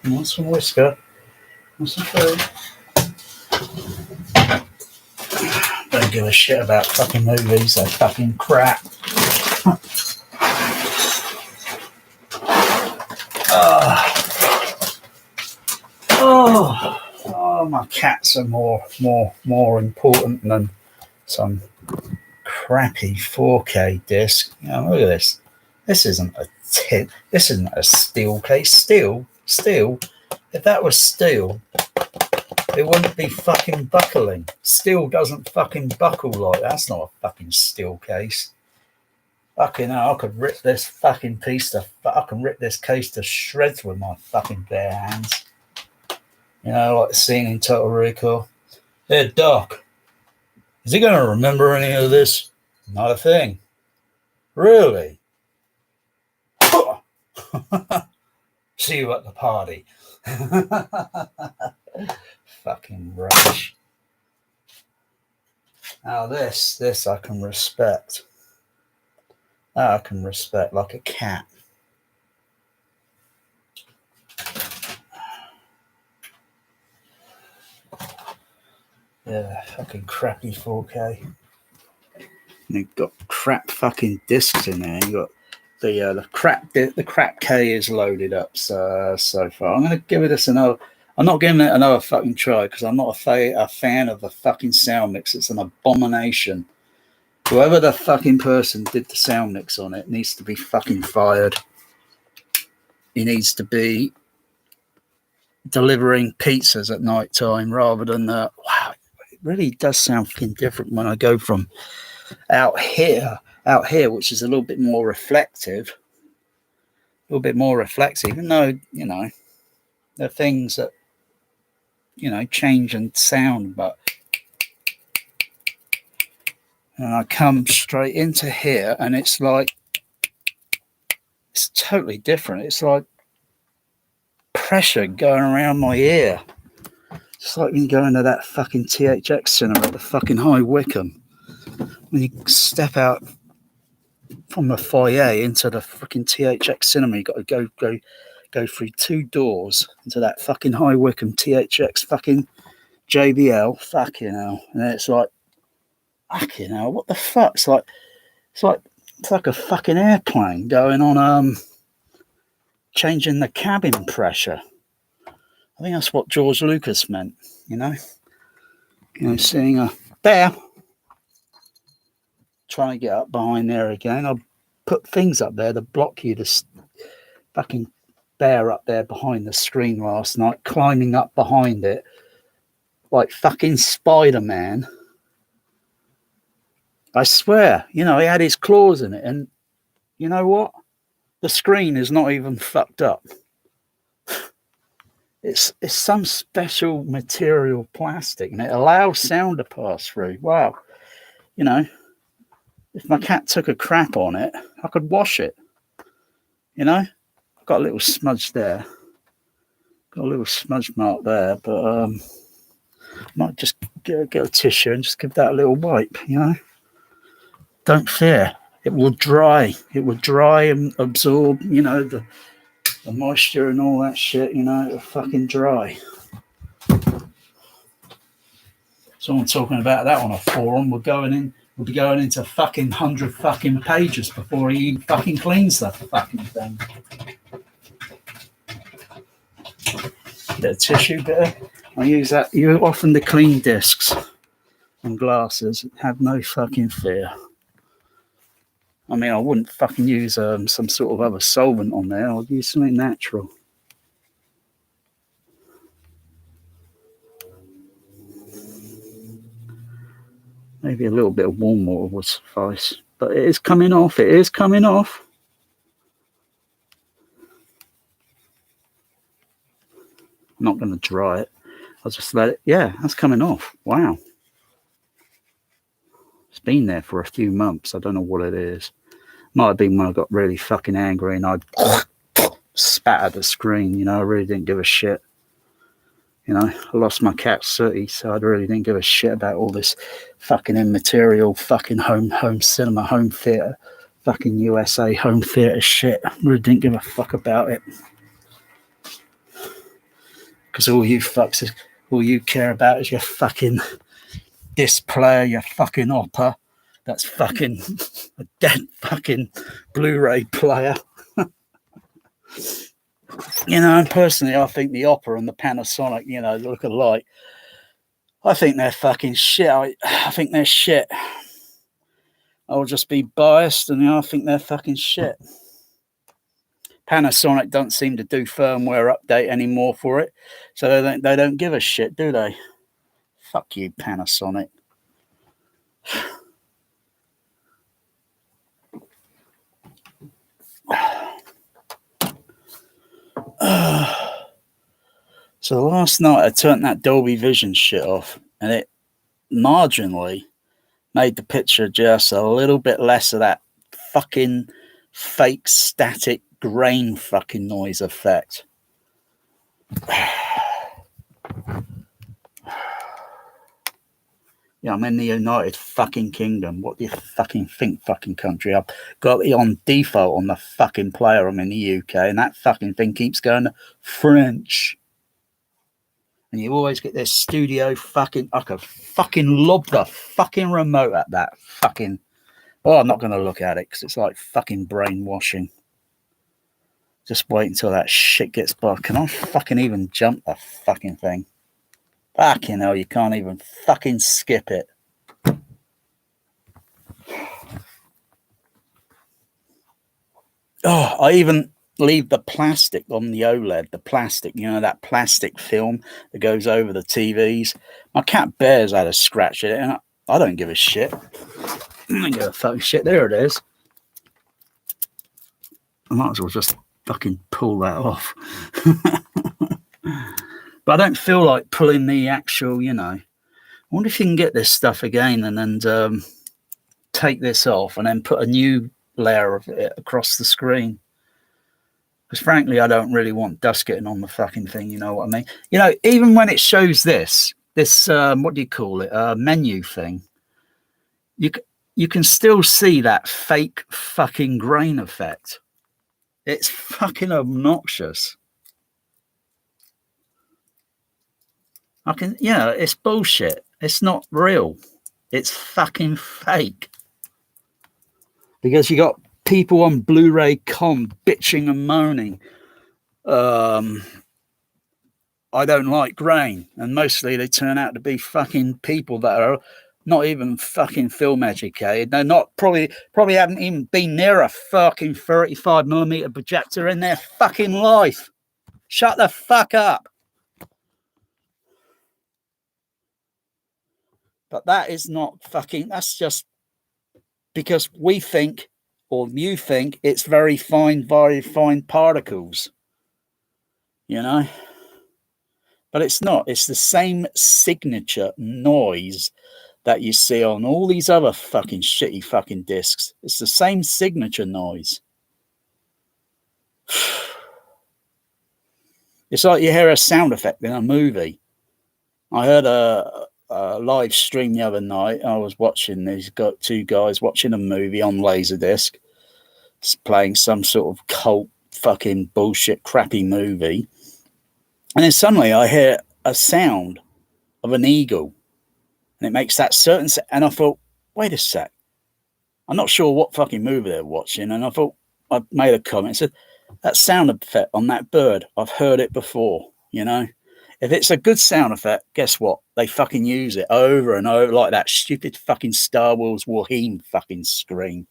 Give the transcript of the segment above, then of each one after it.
Want some whisker? Want some food? Don't give a shit about fucking movies. They're fucking crap. Oh, my cats are more important than some crappy 4K disc. You know, look at this. This isn't a tin. This isn't a steel case. Steel. If that was steel, it wouldn't be fucking buckling. Steel doesn't fucking buckle like that. That's not a fucking steel case. Fucking hell, I could rip this fucking I can rip this case to shreds with my fucking bare hands. You know, like the scene in Total Recall. Hey, Doc, is he going to remember any of this? Not a thing. Really? See you at the party. Fucking rubbish. Now this I can respect. I can respect like a cat. Yeah, fucking crappy 4K. And you've got crap fucking discs in there. You got the crap-k is loaded up so far. I'm gonna give this another. I'm not giving it another fucking try because I'm not a fan of the fucking sound mix. It's an abomination. Whoever the fucking person did the sound mix on it needs to be fucking fired. He needs to be delivering pizzas at night time rather than wow. It really does sound fucking different when I go from out here, which is a little bit more reflective. Even though, you know, there are things that, you know, change and sound, but and I come straight into here and it's like, it's totally different. It's like pressure going around my ear. It's like when you go into that fucking THX cinema at the fucking High Wycombe. When you step out from the foyer into the fucking THX cinema, you got to go through two doors into that fucking High Wycombe THX fucking JBL. Fucking hell. And it's like, fucking hell, what the fuck? It's like a fucking airplane going on, changing the cabin pressure. I think that's what George Lucas meant, you know, seeing a bear trying to get up behind there again. I'll put things up there to block you. This fucking bear up there behind the screen last night, climbing up behind it like fucking Spider-Man. I swear, you know, he had his claws in it, and you know what? The screen is not even fucked up. It's some special material plastic, and it allows sound to pass through. Wow. You know, if my cat took a crap on it, I could wash it. You know, I've got a little smudge there. Got a little smudge mark there, but I might just get a tissue and just give that a little wipe, you know. Don't fear. It will dry. It will dry and absorb, you know, the moisture and all that shit, you know, it'll fucking dry. Someone talking about that on a forum. We'll be going into fucking 100 fucking pages before he fucking cleans the fucking thing. Bit of tissue, I use that. You often the clean discs and glasses. Have no fucking fear. I mean, I wouldn't fucking use some sort of other solvent on there. I'd use something natural. Maybe a little bit of warm water would suffice. But it is coming off. It is coming off. I'm not going to dry it. I'll just let it. Yeah, that's coming off. Wow. It's been there for a few months. I don't know what it is. Might have been when I got really fucking angry and I spat at the screen. You know, I really didn't give a shit. You know, I lost my cat Sooty, so I really didn't give a shit about all this fucking immaterial fucking home cinema, home theatre, fucking USA home theatre shit. I really didn't give a fuck about it. Because all you fucks, all you care about is your fucking disc player, your fucking opera. That's fucking a dead fucking Blu-ray player. You know, and personally, I think the opera and the Panasonic, you know, look alike. I think they're fucking shit. I think they're shit. I'll just be biased, and I think they're fucking shit. Panasonic don't seem to do firmware update anymore for it, so they don't give a shit, do they? Fuck you, Panasonic. So last night I turned that Dolby Vision shit off, and it marginally made the picture just a little bit less of that fucking fake static grain fucking noise effect. Yeah, I'm in the United fucking Kingdom. What do you fucking think, fucking country? I've got it on default on the fucking player. I'm in the UK, and that fucking thing keeps going to French. And you always get this studio fucking... I could fucking lob the fucking remote at that fucking... Oh, I'm not going to look at it because it's like fucking brainwashing. Just wait until that shit gets by. Can I fucking even jump the fucking thing? Fucking hell, you can't even fucking skip it. Oh, I even leave the plastic on the OLED, the plastic, you know, that plastic film that goes over the TVs. My cat Bear's had a scratch at it, and I don't give a shit. I don't give a fucking shit. There it is. I might as well just fucking pull that off. But I don't feel like pulling the actual, you know. I wonder if you can get this stuff again and then take this off and then put a new layer of it across the screen. Because frankly, I don't really want dust getting on the fucking thing, you know what I mean? You know, even when it shows this, what do you call it, menu thing, you can still see that fake fucking grain effect. It's fucking obnoxious. It's bullshit. It's not real. It's fucking fake. Because you got people on Blu-ray.com bitching and moaning. I don't like grain. And mostly they turn out to be fucking people that are not even fucking film educated. They're not probably haven't even been near a fucking 35mm projector in their fucking life. Shut the fuck up. But that is not fucking, that's just because we think, or you think, it's very fine particles, you know? But it's not. It's the same signature noise that you see on all these other fucking shitty fucking discs. It's the same signature noise. It's like you hear a sound effect in a movie. I heard a live stream the other night. I was watching these two guys watching a movie on Laserdisc. It's playing some sort of cult fucking bullshit crappy movie. And then suddenly I hear a sound of an eagle. And it makes that certain sound. And I thought, wait a sec. I'm not sure what fucking movie they're watching. And I thought, I made a comment and said, that sound effect on that bird, I've heard it before, you know? If it's a good sound effect, guess what? They fucking use it over and over, like that stupid fucking Star Wars Wahim fucking scream.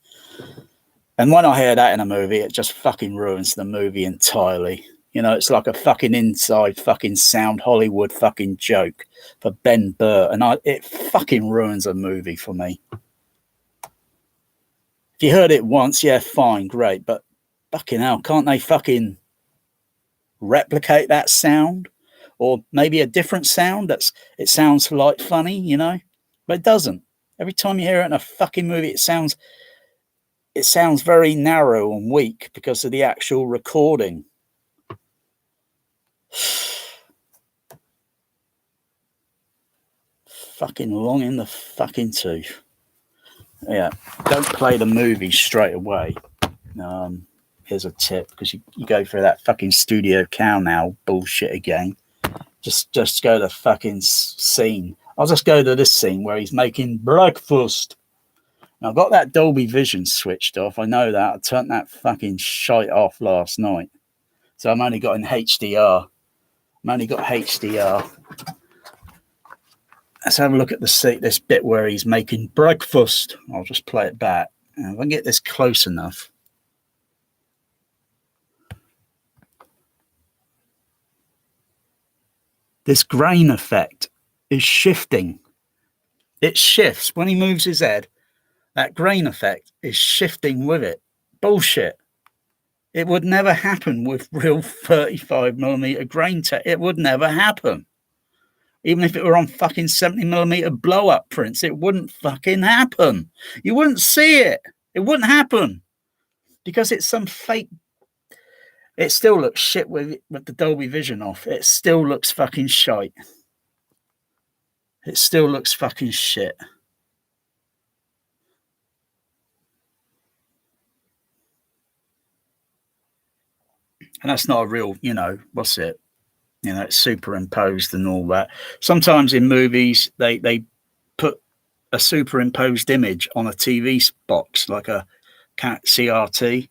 And when I hear that in a movie, it just fucking ruins the movie entirely. You know, it's like a fucking inside fucking sound Hollywood fucking joke for Ben Burr. And it fucking ruins a movie for me. If you heard it once, yeah, fine, great. But fucking hell, can't they fucking replicate that sound? Or maybe a different sound it sounds like funny, you know? But it doesn't. Every time you hear it in a fucking movie, it sounds very narrow and weak because of the actual recording. Fucking long in the fucking tooth. Yeah, don't play the movie straight away. Here's a tip, because you go through that fucking Studio Cow now bullshit again. Just go to fucking scene. I'll just go to this scene where he's making breakfast. Now, I've got that Dolby Vision switched off. I know that. I turned that fucking shite off last night. So I'm only got in HDR. I'm only got HDR. Let's have a look at this bit where he's making breakfast. I'll just play it back. And if I can get this close enough. This grain effect is shifting. It shifts when he moves his head. That grain effect is shifting with it. Bullshit. It would never happen with real 35mm grain tech. It would never happen. Even if it were on fucking 70mm blow-up prints, it wouldn't fucking happen. You wouldn't see it. It wouldn't happen. Because it's some fake... It still looks shit with the Dolby Vision off. It still looks fucking shite. It still looks fucking shit. And that's not a real, what's it? It's superimposed and all that. Sometimes in movies, they put a superimposed image on a TV box, like a CRT.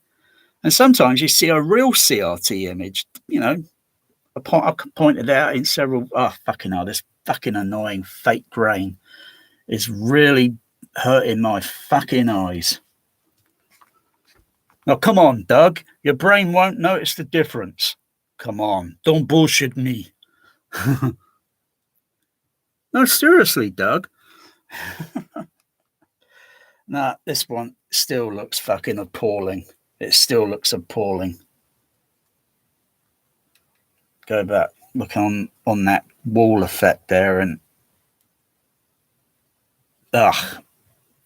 And sometimes you see a real CRT image, I pointed out in several, fucking hell, this fucking annoying fake grain is really hurting my fucking eyes. Now, come on, Doug. Your brain won't notice the difference. Come on. Don't bullshit me. No, seriously, Doug. Nah, this one still looks fucking appalling. It still looks appalling. Go back. Look on that wall effect there and... Ugh.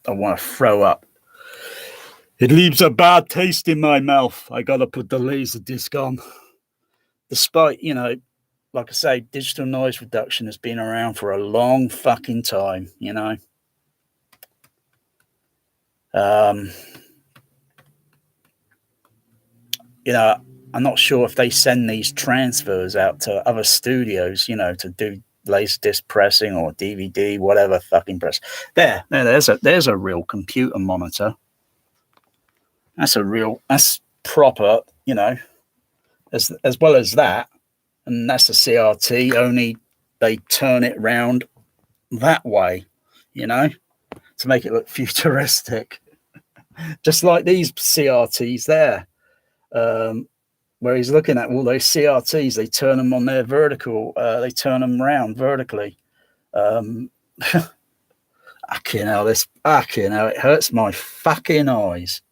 I want to throw up. It leaves a bad taste in my mouth. I got to put the Laserdisc on. Despite, like I say, digital noise reduction has been around for a long fucking time, I'm not sure if they send these transfers out to other studios, to do Laserdisc pressing or DVD, whatever fucking press. There's a real computer monitor. That's proper, as well as that. And that's a CRT, only they turn it round that way, to make it look futuristic. Just like these CRTs there, where he's looking at all those CRTs, they turn them on their vertical, they turn them round vertically. Fucking hell, it hurts my fucking eyes.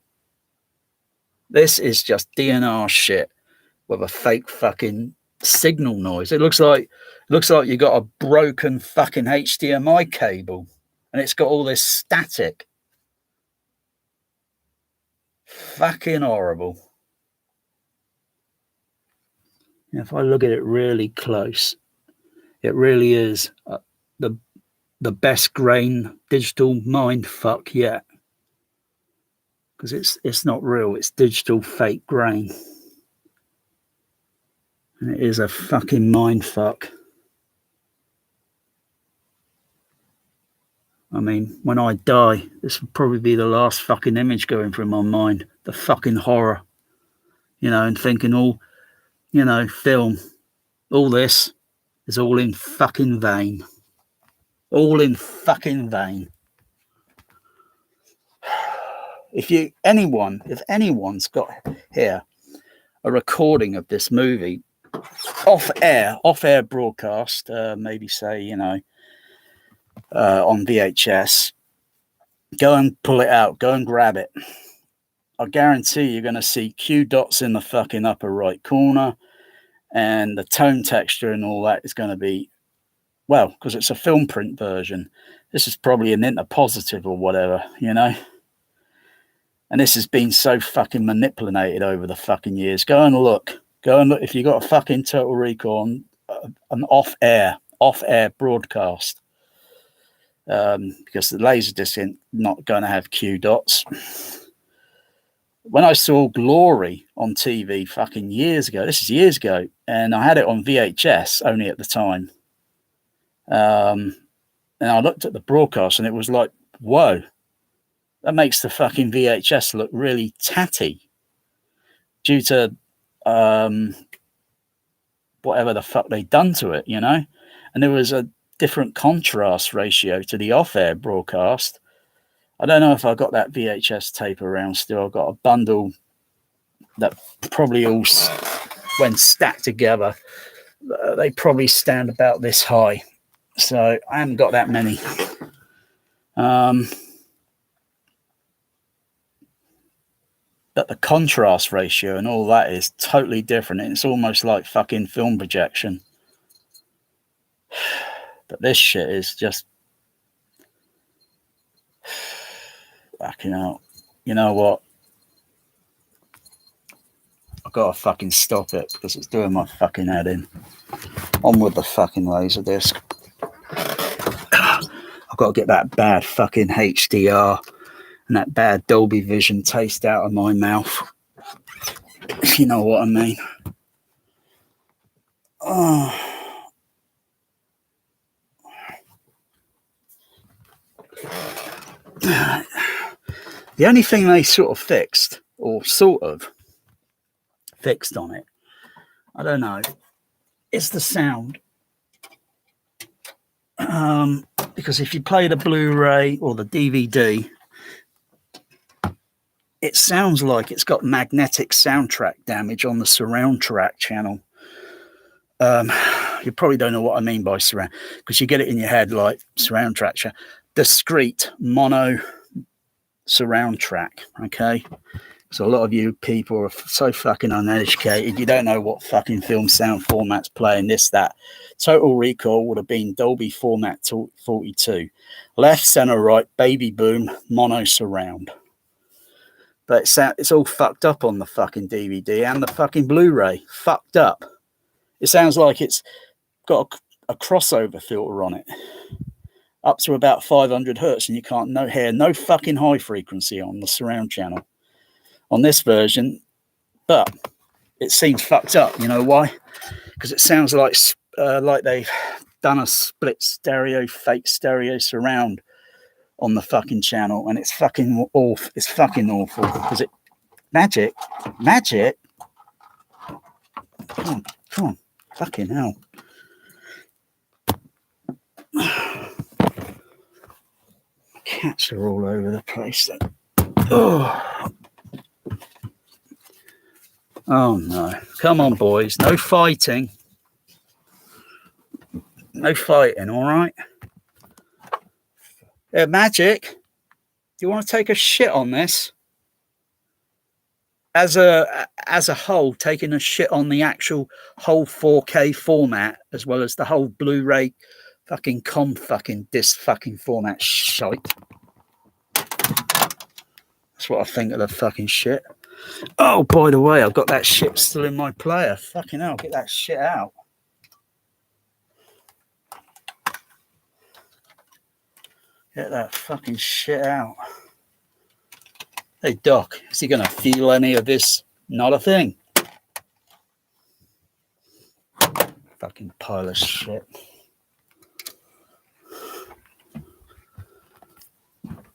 This is just DNR shit with a fake fucking signal noise. It looks like you got a broken fucking HDMI cable and it's got all this static. Fucking horrible. If I look at it really close, it really is the best grain digital mind fuck yet. Because it's not real, it's digital fake grain. And it is a fucking mind fuck. I mean, when I die, this will probably be the last fucking image going through my mind. The fucking horror. And thinking film. All this is all in fucking vain. All in fucking vain. If anyone's got here a recording of this movie off air broadcast, maybe say, on VHS, go and pull it out, go and grab it. I guarantee you're going to see Q dots in the fucking upper right corner, and the tone texture and all that is going to be, well, because it's a film print version. This is probably an interpositive or whatever, And this has been so fucking manipulated over the fucking years. Go and look. If you got a fucking Total Recall, an off-air broadcast. Because the Laserdisc isn't not going to have Q dots. when I saw Glory on TV fucking years ago, this is years ago, and I had it on VHS only at the time. And I looked at the broadcast and it was like, whoa, that makes the fucking VHS look really tatty due to whatever the fuck they'd done to it, you know? And there was a different contrast ratio to the off-air broadcast. I don't know if I got that VHS tape around still. I've got a bundle that probably all, when stacked together, they probably stand about this high. So I haven't got that many. But the contrast ratio and all that is totally different. It's almost like fucking film projection. But this shit is just fucking out. You know what? I've got to fucking stop it because it's doing my fucking head in. On with the fucking Laserdisc. I've got to get that bad fucking HDR and that bad Dolby Vision taste out of my mouth. If you know what I mean. Oh. The only thing they sort of fixed on it, I don't know, is the sound. Because if you play the Blu-ray or the DVD, it sounds like it's got magnetic soundtrack damage on the surround track channel. You probably don't know what I mean by surround, because you get it in your head like surround track, discrete mono surround track. Okay, so a lot of you people are so fucking uneducated, you don't know what fucking film sound format's playing this, that. Total Recall would have been Dolby format 42, left, center, right, baby boom, mono surround. But it's all fucked up on the fucking DVD and the fucking Blu-ray. Fucked up. It sounds like it's got a crossover filter on it, up to about 500 hertz, and you can't hear no fucking high frequency on the surround channel on this version. But it seems fucked up. You know why? Because it sounds like they've done a split stereo, fake stereo surround on the fucking channel, and it's fucking awful. It's fucking awful because it magic. Come on, fucking hell. Cats are all over the place. Oh no! Come on, boys. No fighting. No fighting. All right. Magic, do you want to take a shit on this? As a whole, taking a shit on the actual whole 4K format, as well as the whole Blu-ray fucking disc fucking format shite. That's what I think of the fucking shit. Oh, by the way, I've got that shit still in my player. Fucking hell, get that shit out. Get that fucking shit out. Hey, Doc, is he going to feel any of this? Not a thing. Fucking pile of shit.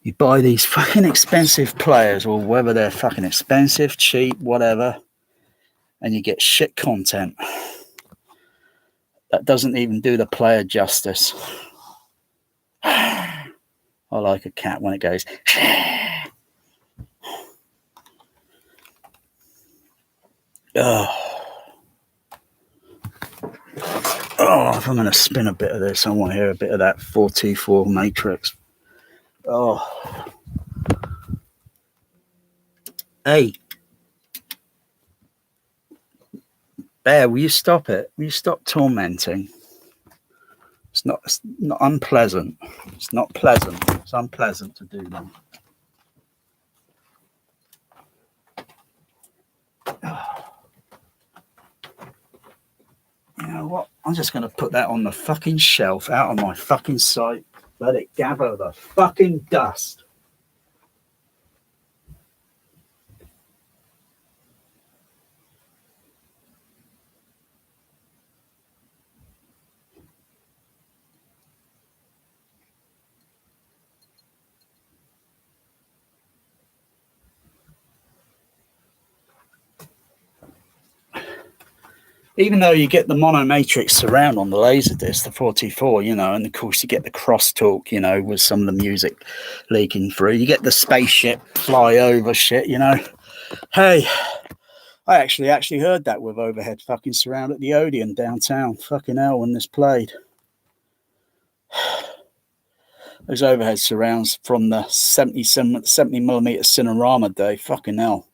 You buy these fucking expensive players, or whether they're fucking expensive, cheap, whatever, and you get shit content. That doesn't even do the player justice. I like a cat when it goes. If I'm going to spin a bit of this, I want to hear a bit of that 424 Matrix. Hey. Bear, will you stop it? Will you stop tormenting? It's not unpleasant. It's not pleasant. It's unpleasant to do that. You know what? I'm just going to put that on the fucking shelf out of my fucking sight. Let it gather the fucking dust. even though you get the monomatrix surround on the Laserdisc, the 44, you know, and of course you get the crosstalk, you know, with some of the music leaking through. You get the spaceship fly over shit, you know. Hey, I actually heard that with overhead fucking surround at the Odeon downtown. Fucking hell, when this played. Those overhead surrounds from the 70mm Cinerama day, fucking hell.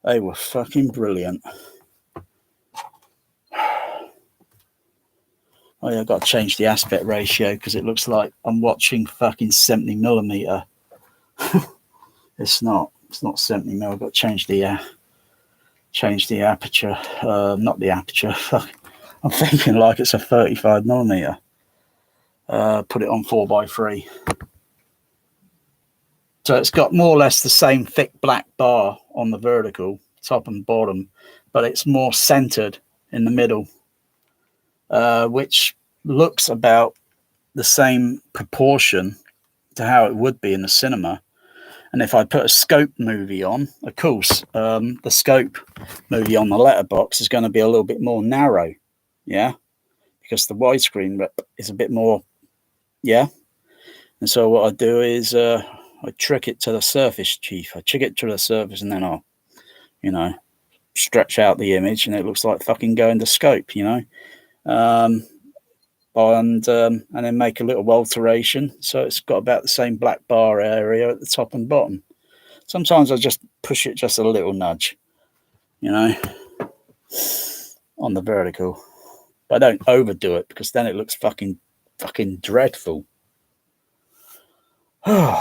They were fucking brilliant. Oh yeah, I've got to change the aspect ratio because it looks like I'm watching fucking 70mm. It's not 70mm. I've got to change the aperture. Not the aperture. Fuck. I'm thinking like it's a 35mm. Put it on 4x3. So it's got more or less the same thick black bar on the vertical, top and bottom, but it's more centered in the middle. Which looks about the same proportion to how it would be in the cinema. And if I put a scope movie on, of course, the scope movie on the letterbox is going to be a little bit more narrow, yeah, because the widescreen is a bit more, yeah. And so what I do is I trick it to the surface, Chief. I trick it to the surface, and then I'll, you know, stretch out the image, and it looks like fucking going to scope, you know. And then make a little alteration so it's got about the same black bar area at the top and bottom. Sometimes I just push it just a little nudge, you know, on the vertical, but I don't overdo it because then it looks fucking dreadful. So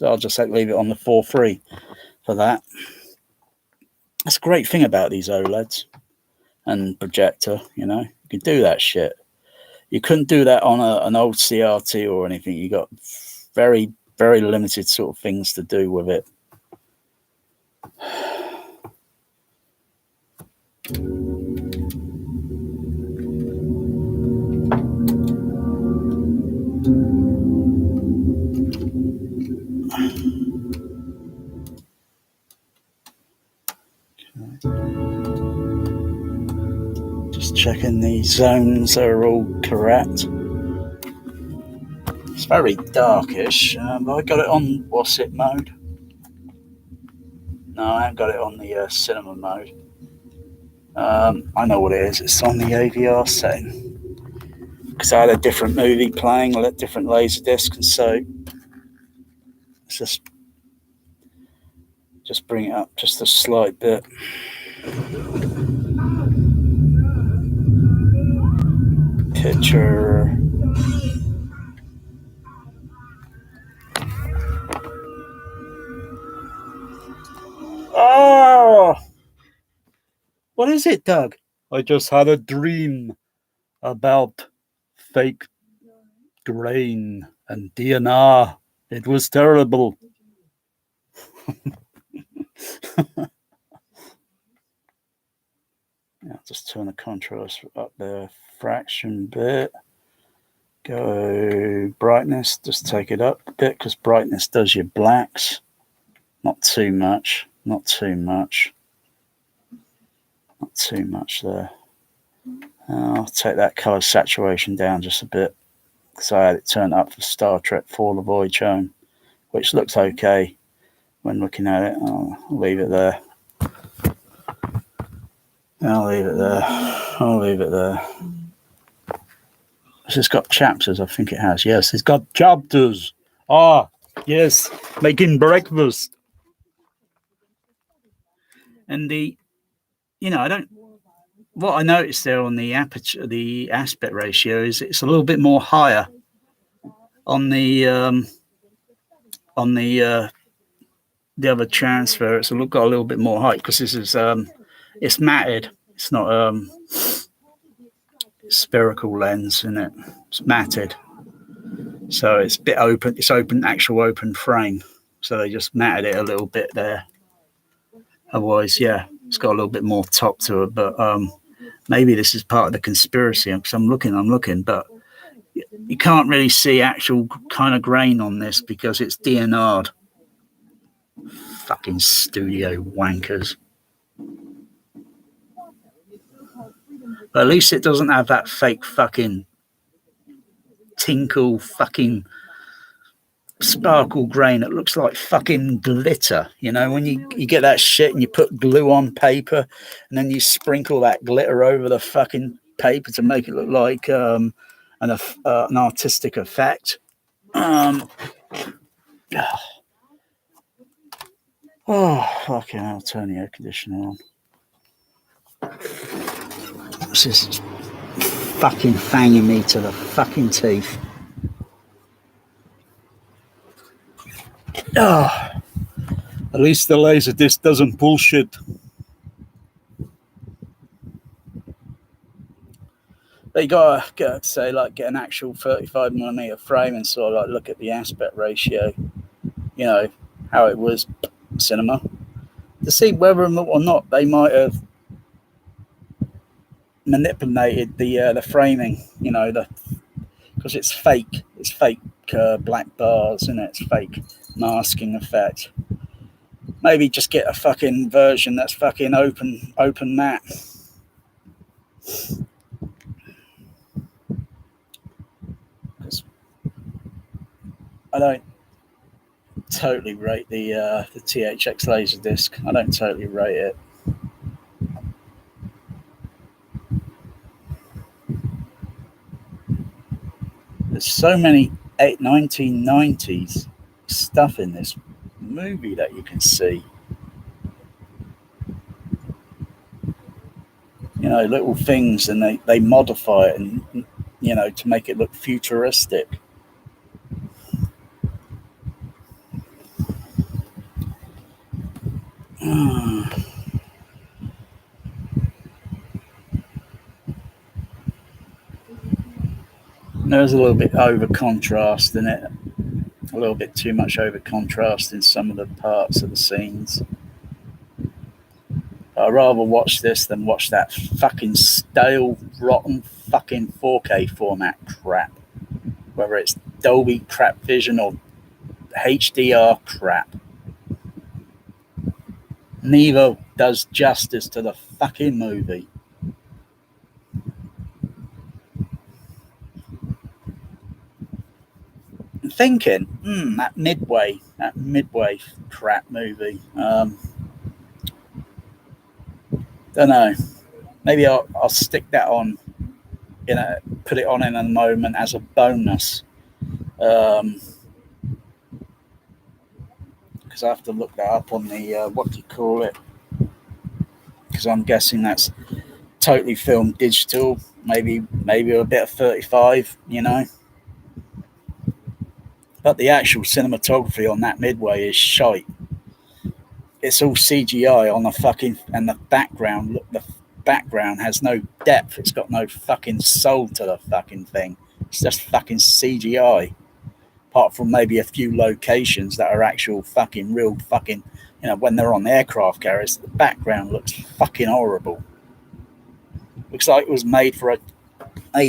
I'll just leave it on the 4.3 for that. That's a great thing about these OLEDs and projector, you know, you can do that shit. You couldn't do that on an old CRT or anything. You got very, very limited sort of things to do with it. Just checking the zones are all correct. It's very darkish, but I got it on what's it mode? No, I haven't got it on the cinema mode. I know what it is. It's on the AVR setting because I had a different movie playing, a different Laserdisc, and so let's just bring it up just a slight bit. Picture. Oh, what is it, Doug? I just had a dream about fake grain and DNR. It was terrible. Yeah, just turn the contrast up there, fraction bit. Go brightness, just take it up a bit because brightness does your blacks. Not too much, not too much. Not too much there. I'll take that color saturation down just a bit because I had it turned up for Star Trek For the Voyage Home, which looks okay when looking at it. I'll leave it there. I'll leave it there. I'll leave it there. It's got chapters, I think it has. Yes, it's got chapters. Ah, yes, making breakfast. And the, you know, what I noticed there on the aperture, the aspect ratio is it's a little bit more higher on the other transfer. It's got a little bit more height because this is it's matted. It's not spherical lens, isn't it? It's matted, so it's a bit open. It's actual open frame, so they just matted it a little bit there. Otherwise, yeah, it's got a little bit more top to it. But maybe this is part of the conspiracy because I'm looking, but you can't really see actual kind of grain on this because it's DNR'd. Fucking studio wankers. But at least it doesn't have that fake fucking tinkle fucking sparkle grain. It looks like fucking glitter. You know, when you get that shit and you put glue on paper and then you sprinkle that glitter over the fucking paper to make it look like an artistic effect. Oh, fucking hell, turn the air conditioner on. This is fucking fanging me to the fucking teeth. Oh, at least the Laserdisc doesn't bullshit. But you gotta say, like, get an actual 35mm frame and sort of like look at the aspect ratio, you know, how it was cinema, to see whether or not they might have manipulated the framing, you know, because it's fake black bars, and it's fake masking effect. Maybe just get a fucking version that's fucking open matte. Because I don't totally rate the THX Laserdisc. I don't totally rate it. There's so many 1990s stuff in this movie that you can see. You know, little things, and they modify it, and, you know, to make it look futuristic. There's a little bit over contrast in it, a little bit too much over contrast in some of the parts of the scenes. I'd rather watch this than watch that fucking stale, rotten fucking 4K format crap. Whether it's Dolby crap vision or HDR crap. Neither does justice to the fucking movie. I'm thinking, that Midway crap movie. Don't know. Maybe I'll stick that on, you know, put it on in a moment as a bonus. Because I have to look that up on the what do you call it? Because I'm guessing that's totally filmed digital. Maybe a bit of 35, you know. But the actual cinematography on that Midway is shite. It's all CGI on the fucking, and the background. Look, the background has no depth. It's got no fucking soul to the fucking thing. It's just fucking CGI. Apart from maybe a few locations that are actual fucking real fucking, you know, when they're on the aircraft carriers, the background looks fucking horrible. Looks like it was made for a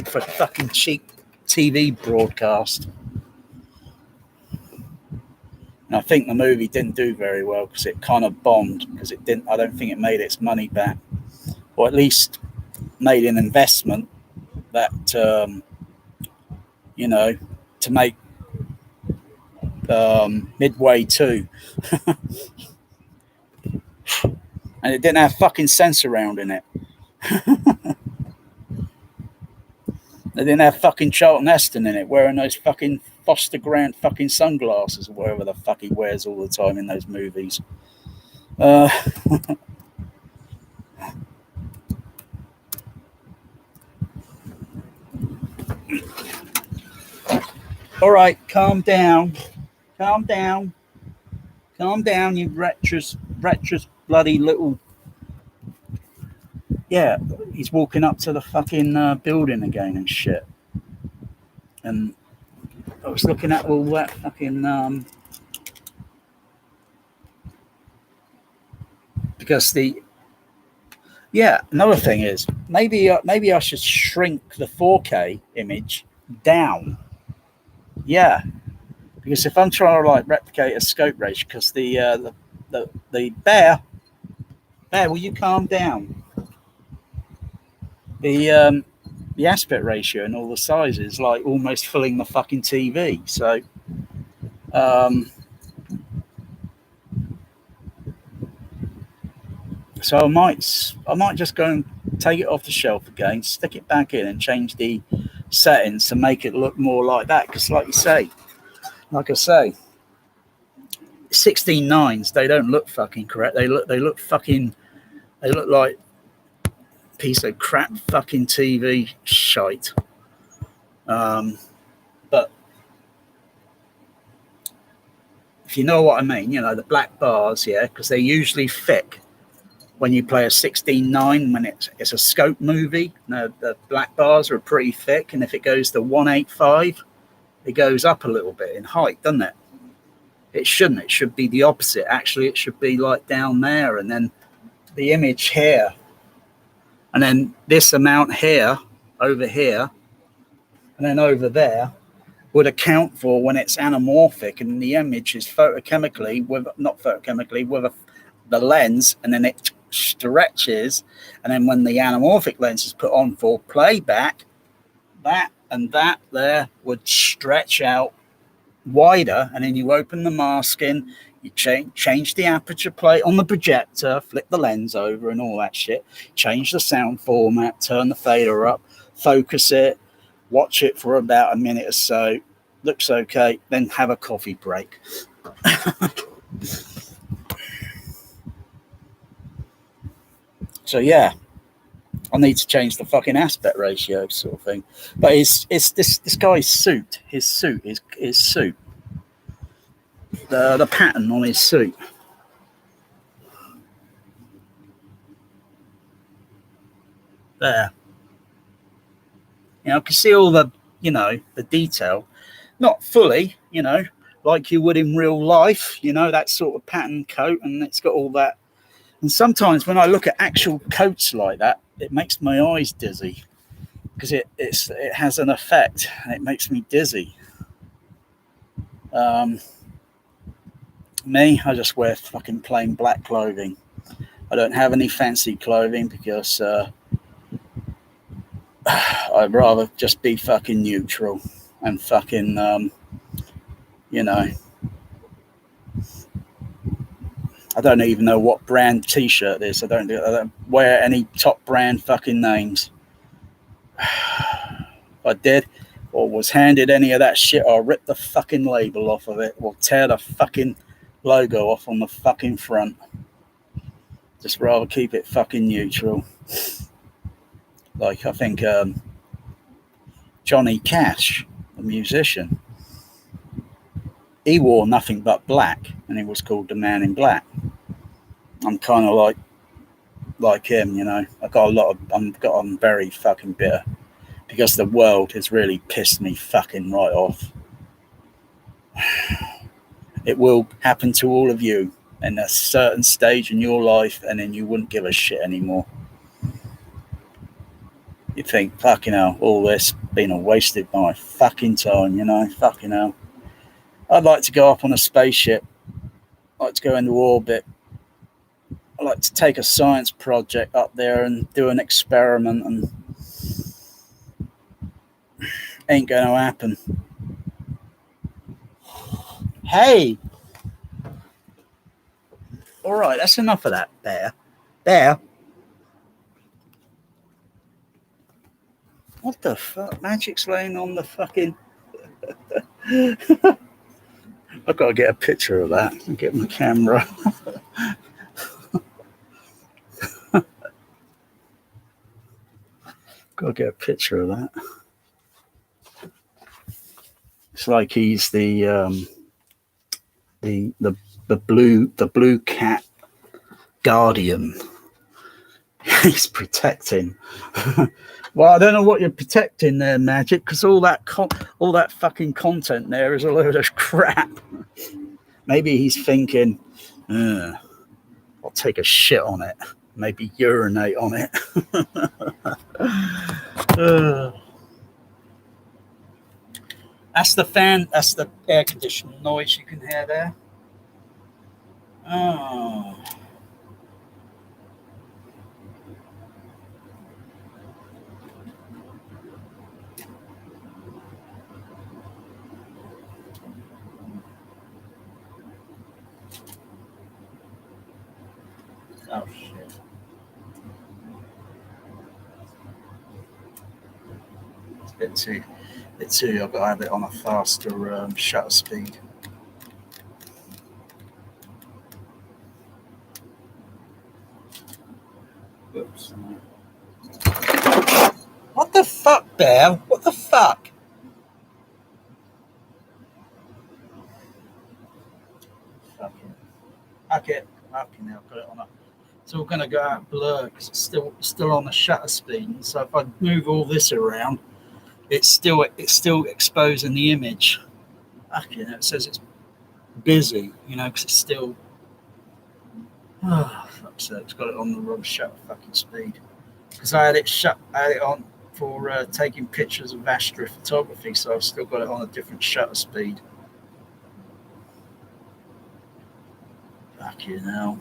fucking cheap TV broadcast. And I think the movie didn't do very well because it kind of bombed, because it didn't. I don't think it made its money back, or at least made an investment that you know, to make Midway 2. And it didn't have fucking Sensurround in it. They didn't have fucking Charlton Heston in it wearing those fucking Foster Grant fucking sunglasses or whatever the fuck he wears all the time in those movies. All right, calm down, you wretched bloody little. Yeah, he's walking up to the fucking building again and shit. And I was looking at all that fucking because another thing is maybe I should shrink the 4K image down. Yeah, because if I'm trying to like replicate a scope ratio, because the bear, will you calm down? The aspect ratio and all the sizes like almost filling the fucking TV. So so I might just go and take it off the shelf again, stick it back in, and change the settings to make it look more like that. Because like I say, 16:9s, they don't look fucking correct. They look fucking, they look like piece of crap fucking TV shite. But if you know what I mean, you know, the black bars, yeah, because they're usually thick when you play a 16:9 when it's a scope movie. No, the black bars are pretty thick, and if it goes to 185, it goes up a little bit in height, doesn't it? It shouldn't. It should be the opposite. Actually, it should be like down there, and then the image here, and then this amount here, over here, and then over there would account for when it's anamorphic and the image is photochemically with not photochemically with the lens, and then it stretches, and then when the anamorphic lens is put on for playback, that and that there would stretch out wider, and then you open the masking, you change the aperture plate on the projector, flip the lens over and all that shit, change the sound format, turn the fader up, focus it, watch it for about a minute or so, looks okay, then have a coffee break. So yeah, I need to change the fucking aspect ratio sort of thing. But it's this guy's suit, his suit, the pattern on his suit. There. You know, I can see all the, you know, the detail. Not fully, you know, like you would in real life, you know, that sort of pattern coat, and it's got all that. And sometimes when I look at actual coats like that, it makes my eyes dizzy because it has an effect and it makes me dizzy. Um, I just wear fucking plain black clothing. I don't have any fancy clothing because I'd rather just be fucking neutral and fucking, you know, I don't even know what brand T-shirt it is. I don't wear any top brand fucking names. If I did or was handed any of that shit, I'll rip the fucking label off of it or tear the fucking logo off on the fucking front. Just rather keep it fucking neutral. Like I think Johnny Cash, the musician, he wore nothing but black, and he was called the Man in Black. I'm kind of like him, you know. I'm very fucking bitter because the world has really pissed me fucking right off. It will happen to all of you in a certain stage in your life, and then you wouldn't give a shit anymore. You think, fucking hell, all this been a wasted my fucking time, you know, fucking hell. I'd like to go up on a spaceship. I'd like to go into orbit. I'd like to take a science project up there and do an experiment, and ain't going to happen. Hey! All right, that's enough of that, Bear. Bear? What the fuck? Magic's laying on the fucking... I've got to get a picture of that and get my camera. Got to get a picture of that. It's like he's the blue cat guardian. He's protecting. Well, I don't know what you're protecting there, Magic, because all that fucking content there is a load of crap. Maybe he's thinking, I'll take a shit on it. Maybe urinate on it. That's the fan. That's the air conditioning noise you can hear there. Oh. Oh shit. It's a bit too, I've got to have it on a faster shutter speed. Whoops. What the fuck, Bear? What the fuck? Fucking. Okay, now I've got it on a. It's all going to go out blur because it's still on the shutter speed. So if I move all this around, it's still exposing the image. Okay, it says it's busy, because it's still. Oh, fuck's sake, it's got it on the wrong shutter fucking speed. Because I had it on for taking pictures of astrophotography, so I've still got it on a different shutter speed. Fucking hell.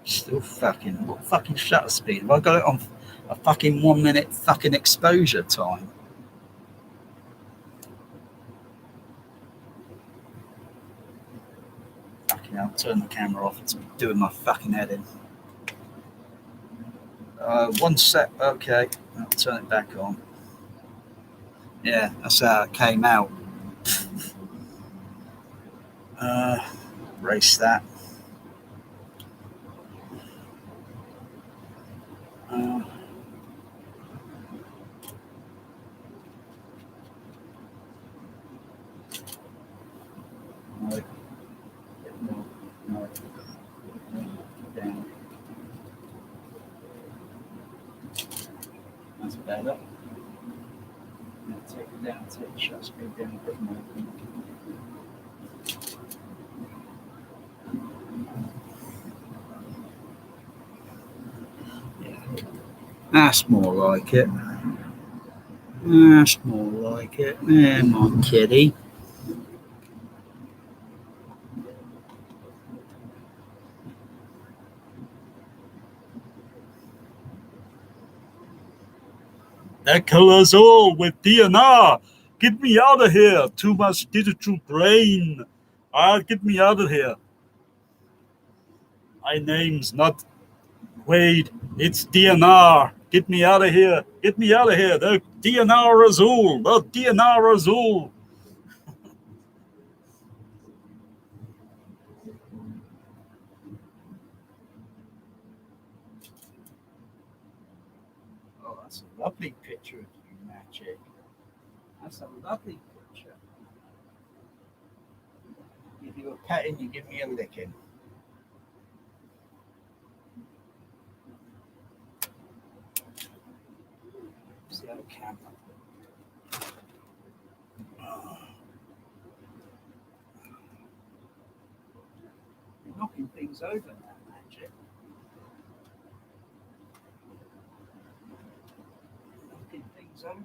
Still fucking, what fucking shutter speed? Have I got it on a fucking 1 minute fucking exposure time? Fucking hell, turn the camera off. It's doing my fucking head in. 1 sec, okay. I'll turn it back on. Yeah, that's how it came out. Erase that. No, down. That's better. Now take it down, take the shutter speed down a bit more. Yeah. That's more like it. That's more like it. There, my kitty. That kills all with DNR. Get me out of here. Too much digital brain. Get me out of here. My name's not Wade. It's DNR. Get me out of here. Get me out of here. The DNR Azul. The DNR Azul. Oh, that's a lovely picture of you, Magic. That's a lovely picture. Give you a petting, you give me a licking. See how the camera. Oh, you're knocking things over now, Magic. You're knocking things over.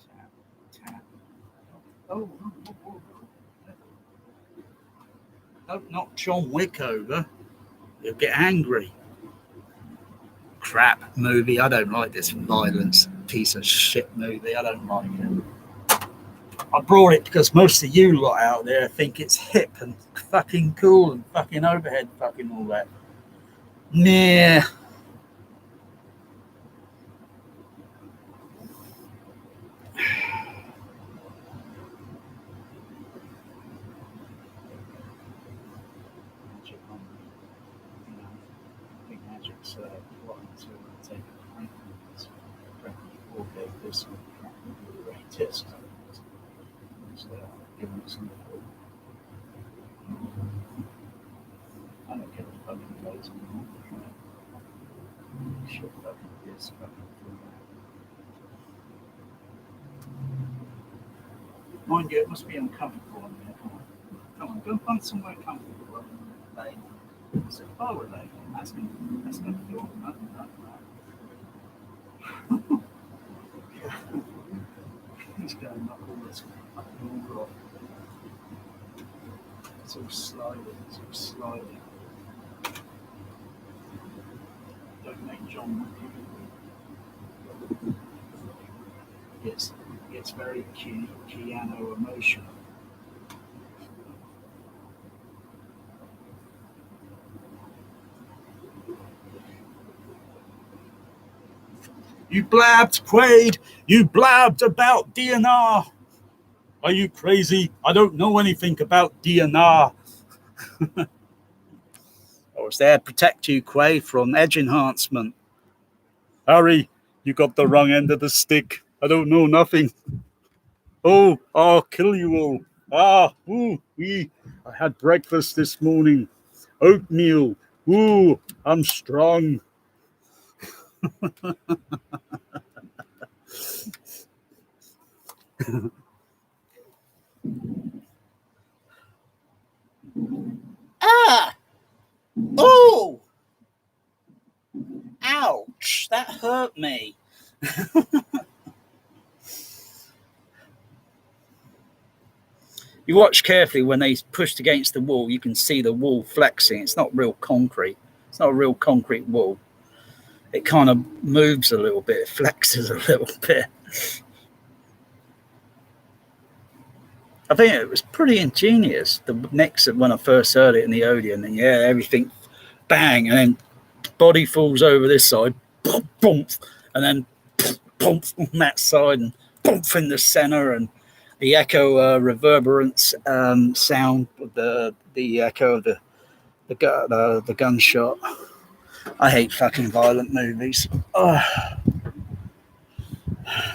Tap, tap. Oh, don't knock John Wick over. He'll get angry. Crap movie. I don't like this violence piece of shit movie. I don't like it. I brought it because most of you lot out there think it's hip and fucking cool and fucking overhead fucking all that. Nah. Magic's plotting to take a Franklin's 4K this test. So, giving it some thought. I don't get a fucking loads anymore. Shit fucking is fucking cool. Mind you, it must be uncomfortable on there. Come on, go and find somewhere comfortable. Like, it's a forward leg. That's gonna feel He's going up all this fucking off. It's all sliding. It's all sliding. Don't make John. It's very piano emotional. You blabbed, Quaid. You blabbed about DNR. Are you crazy? I don't know anything about DNR. I was there to protect you, Quaid, from edge enhancement. Harry, you got the wrong end of the stick. I don't know nothing. Oh, I'll kill you all. I had breakfast this morning. Oatmeal. Ooh, I'm strong. Oh! Ouch, that hurt me. You watch carefully when they pushed against the wall, you can see the wall flexing. It's not real concrete. It's not a real concrete wall. It kind of moves a little bit. It flexes a little bit. I think it was pretty ingenious. The next when I first heard it in the Odeon, and yeah, everything bang, and then body falls over this side, boom, and then boom on that side, and boom in the center, and the echo reverberance sound, the echo of the gunshot. I hate fucking violent movies.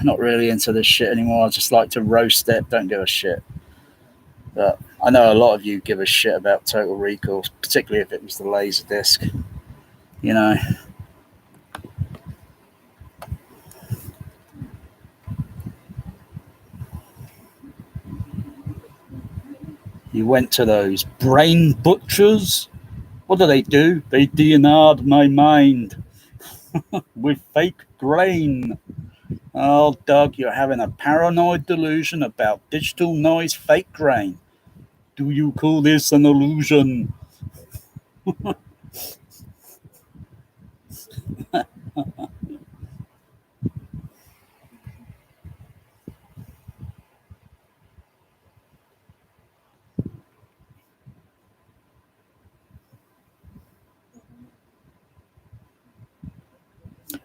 Not really into this shit anymore. I just like to roast it. Don't give a shit. But I know a lot of you give a shit about Total Recall, particularly if it was the Laserdisc. You know. You went to those brain butchers. What do? They DNR'd my mind with fake grain. Oh, Doug, you're having a paranoid delusion about digital noise fake grain. Do you call this an illusion?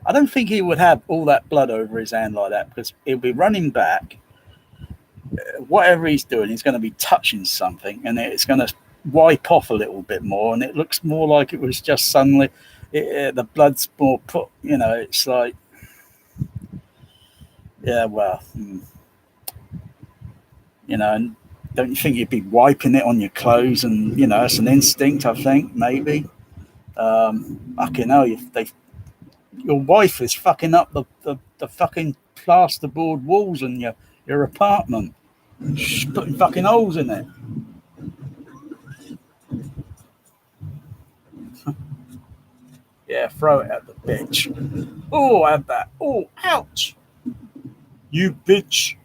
I don't think he would have all that blood over his hand like that, because he'll be running back. Whatever he's doing, he's going to be touching something, and it's going to wipe off a little bit more, and it looks more like it was just suddenly the blood's more put. You know, it's like, yeah, well, you know, and don't you think you'd be wiping it on your clothes? And you know, it's an instinct, I think, maybe. Fucking hell, your wife is fucking up the fucking plasterboard walls in your apartment. She's putting fucking holes in it. Yeah, throw it at the bitch. Oh, I have that. Oh, ouch. You bitch.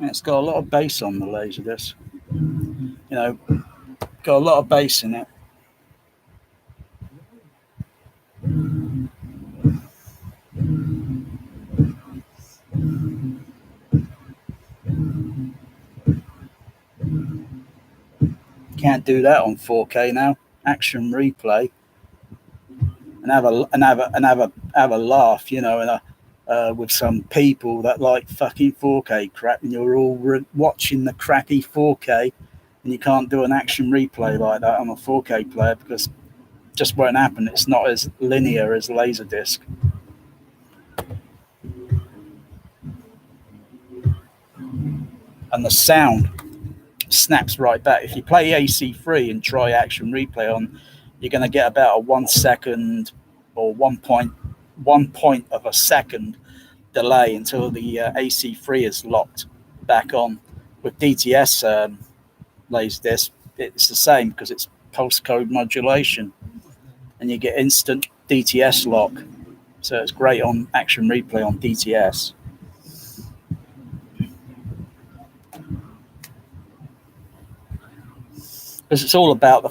It's got a lot of bass on the Laserdisc. You know, got a lot of bass in it. Can't do that on 4K now. Action replay and have a laugh, you know, and with some people that like fucking 4K crap, and you're all watching the crappy 4K, and you can't do an action replay like that on a 4K player because it just won't happen. It's not as linear as Laserdisc. And the sound snaps right back. If you play AC3 and try action replay on, you're going to get about a 1 second or 1 point of a second delay until the AC3 is locked back on. With DTS Laserdisc, it's the same because it's pulse code modulation, and you get instant DTS lock. So it's great on action replay on DTS. Because it's all about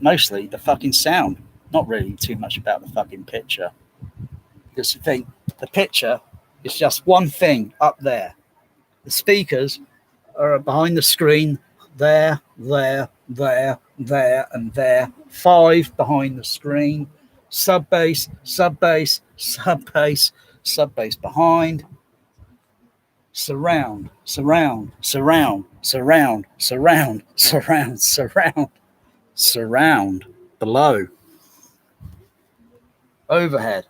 mostly the fucking sound, not really too much about the fucking picture. Because you think the picture is just one thing up there. The speakers are behind the screen, there, and there. 5 behind the screen. Sub bass behind. Surround below. Overhead.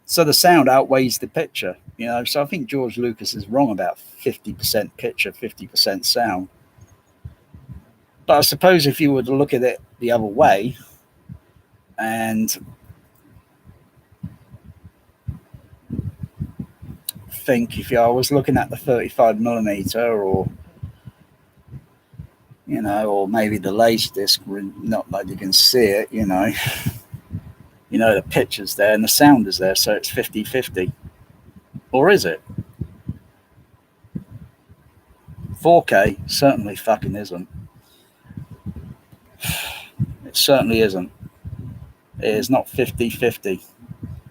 So the sound outweighs the picture, you know. So I think George Lucas is wrong about 50% picture, 50% sound. But I suppose if you were to look at it the other way and think, if I was looking at the 35mm or, you know, or maybe the Laserdisc, not like you can see it, you know, the picture's there and the sound is there, so it's 50-50. Or is it? 4K certainly fucking isn't. It certainly isn't. It is not 50-50.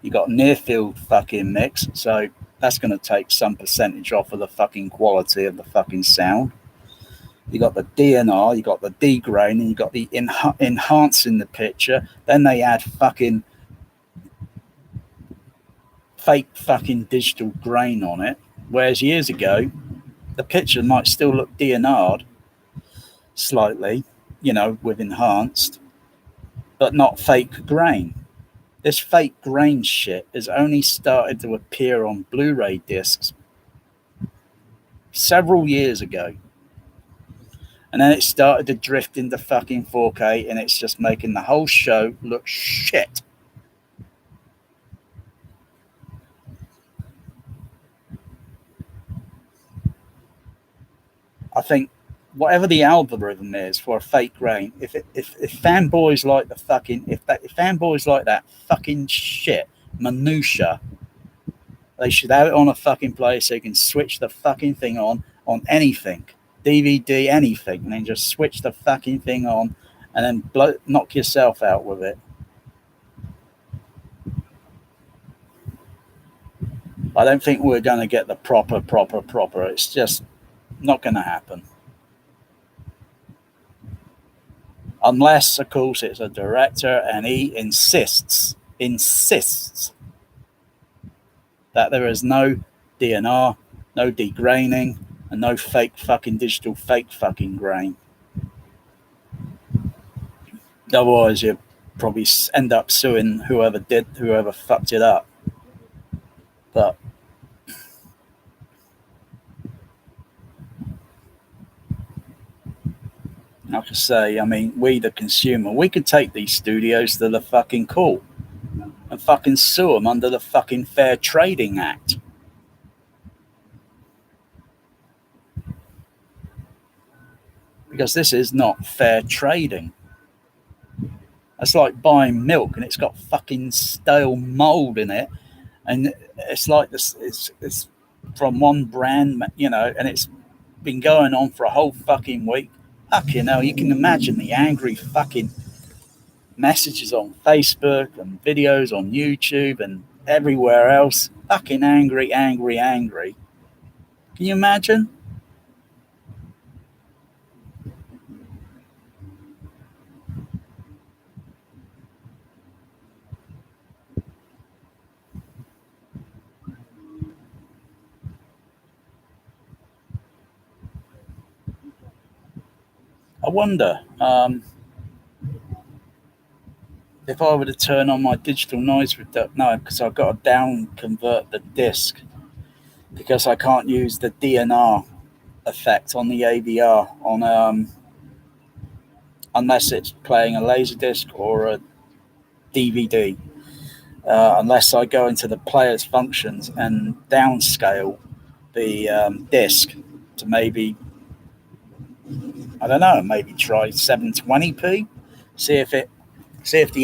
You got near field fucking mix, so that's going to take some percentage off of the fucking quality of the fucking sound. You got the DNR, you got the degrain, and you got the enhancing the picture. Then they add fucking fake fucking digital grain on it. Whereas years ago, the picture might still look DNR'd slightly, you know, with enhanced, but not fake grain. This fake grain shit has only started to appear on Blu-ray discs several years ago. And then it started to drift into fucking 4K, and it's just making the whole show look shit. I think whatever the algorithm is for a fake grain, if fanboys like the fucking, if fanboys like that fucking shit, minutia, they should have it on a fucking place so you can switch the fucking thing on anything, DVD, anything, and then just switch the fucking thing on and then knock yourself out with it. I don't think we're going to get the proper. It's just not going to happen. Unless, of course, it's a director and he insists that there is no DNR, no degraining, and no fake fucking digital fake fucking grain. Otherwise, you probably end up suing whoever fucked it up. But like I say, I mean, we the consumer, we could take these studios to the fucking court and fucking sue them under the fucking Fair Trading Act. Because this is not fair trading. It's like buying milk and it's got fucking stale mold in it, and it's like this. It's from one brand, you know, and it's been going on for a whole fucking week. Fucking hell, you can imagine the angry fucking messages on Facebook and videos on YouTube and everywhere else. Fucking angry. Can you imagine? I wonder if I were to turn on my digital noise reduction. No, because I've got to down convert the disc because I can't use the DNR effect on the AVR on unless it's playing a Laserdisc or a DVD. Unless I go into the player's functions and downscale the disc to maybe I don't know, maybe try 720p, see if the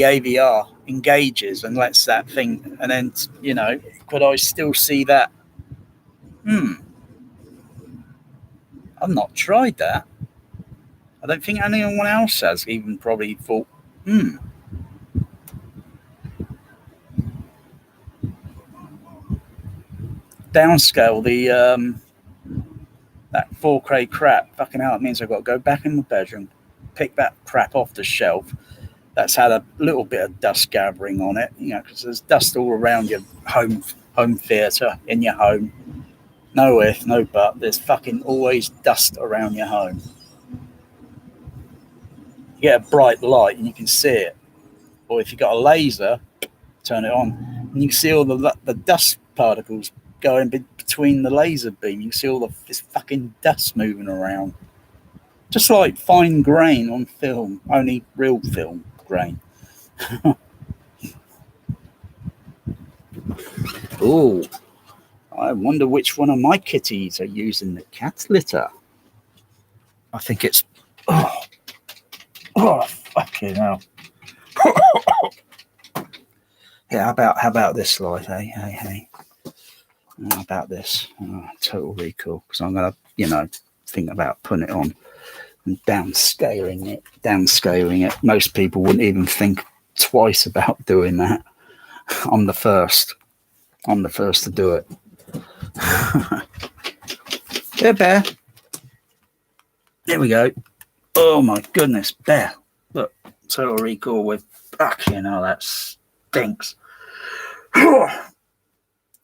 AVR engages and lets that thing, and then, could I still see that? I've not tried that. I don't think anyone else has even probably thought, downscale that 4K crap. Fucking hell, it means I've got to go back in the bedroom, pick that crap off the shelf. That's had a little bit of dust gathering on it, because there's dust all around your home theatre in your home. No if, no but. There's fucking always dust around your home. You get a bright light and you can see it. Or if you've got a laser, turn it on, and you can see all the dust particles going between the laser beam. You can see all this fucking dust moving around. Just like fine grain on film, only real film grain. Oh, I wonder which one of my kitties are using the cat litter. I think it's... Oh, fucking hell. Yeah, how about this light, hey? How about this? Total Recall, because I'm going to, think about putting it on and downscaling it. Most people wouldn't even think twice about doing that. I'm the first to do it. Yeah, Bear. There we go. Oh my goodness, Bear. Look, Total Recall with fucking hell, that stinks.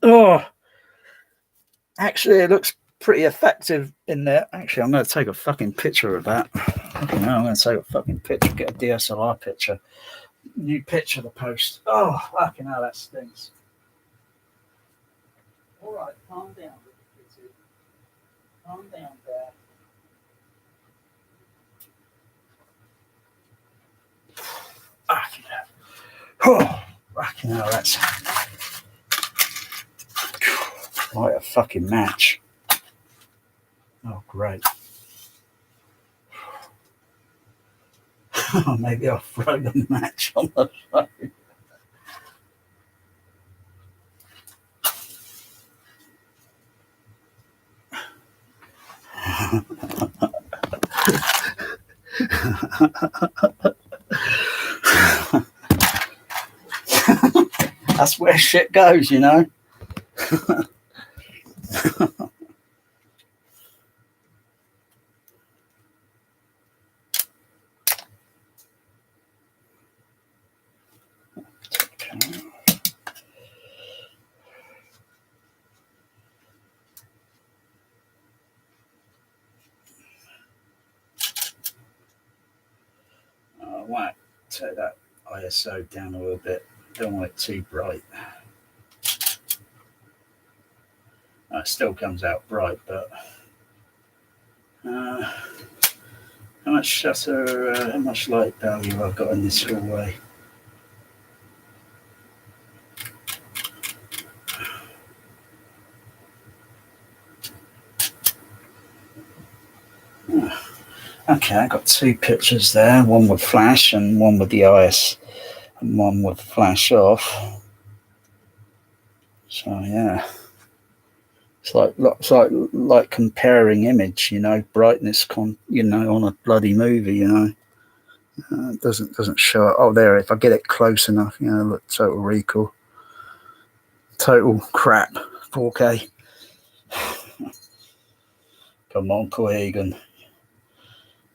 Oh, actually, it looks pretty effective in there. Actually, I'm going to take a fucking picture of that. Okay, now I'm going to take a fucking picture, get a DSLR picture. New picture to post. Oh, fucking hell, that stinks. All right, calm down, kitty. Calm down, Bear. Fucking hell. Oh, fucking hell, that's quite a fucking match. Oh, great. Maybe I'll throw the match on the phone. That's where shit goes, I might take that ISO down a little bit. Don't want it too bright. It still comes out bright, but how much shutter, how much light value I've got in this hallway? Okay, I got two pictures there, one with flash and one with the IS, and one with flash off. So yeah, it's like comparing image, brightness on a bloody movie, it doesn't show it. Oh, there, if I get it close enough, look, Total Recall, total crap, 4K. Come on, Cohagen.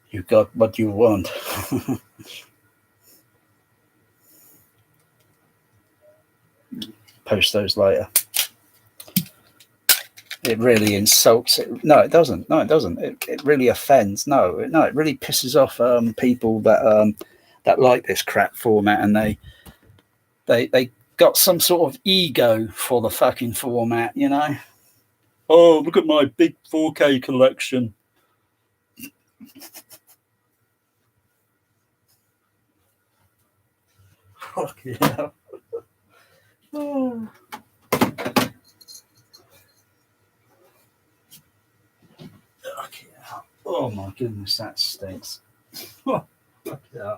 You got what you want. Post those later. It really insults it. No, it doesn't. It really offends. No, it really pisses off people that like this crap format, and they got some sort of ego for the fucking format, Oh, look at my big 4K collection. Fuck yeah. Oh. Oh my my goodness, that stinks. Oh, fuck yeah.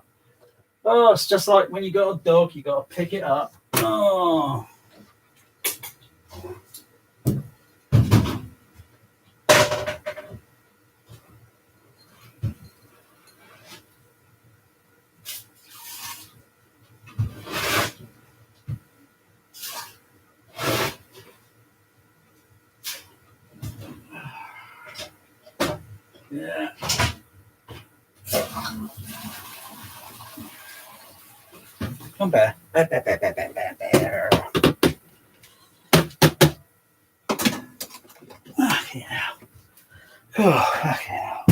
Oh, it's just like when you got a dog, you got to pick it up. Oh. Yeah. Come back. Bear. Okay now. Oh, okay now.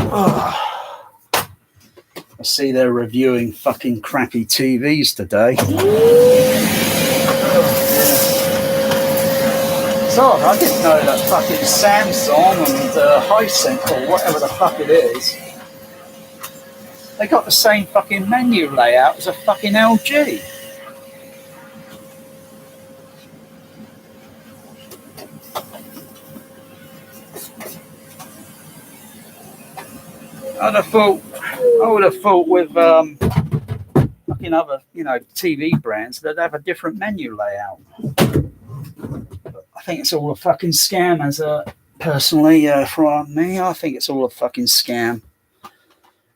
Oh. I see they're reviewing fucking crappy TVs today. So I didn't know that fucking Samsung and Hisense or whatever the fuck it is, they got the same fucking menu layout as a fucking LG. I would have thought with fucking other, TV brands, they'd have a different menu layout. But I think it's all a fucking scam. As a personally, from me, I think it's all a fucking scam.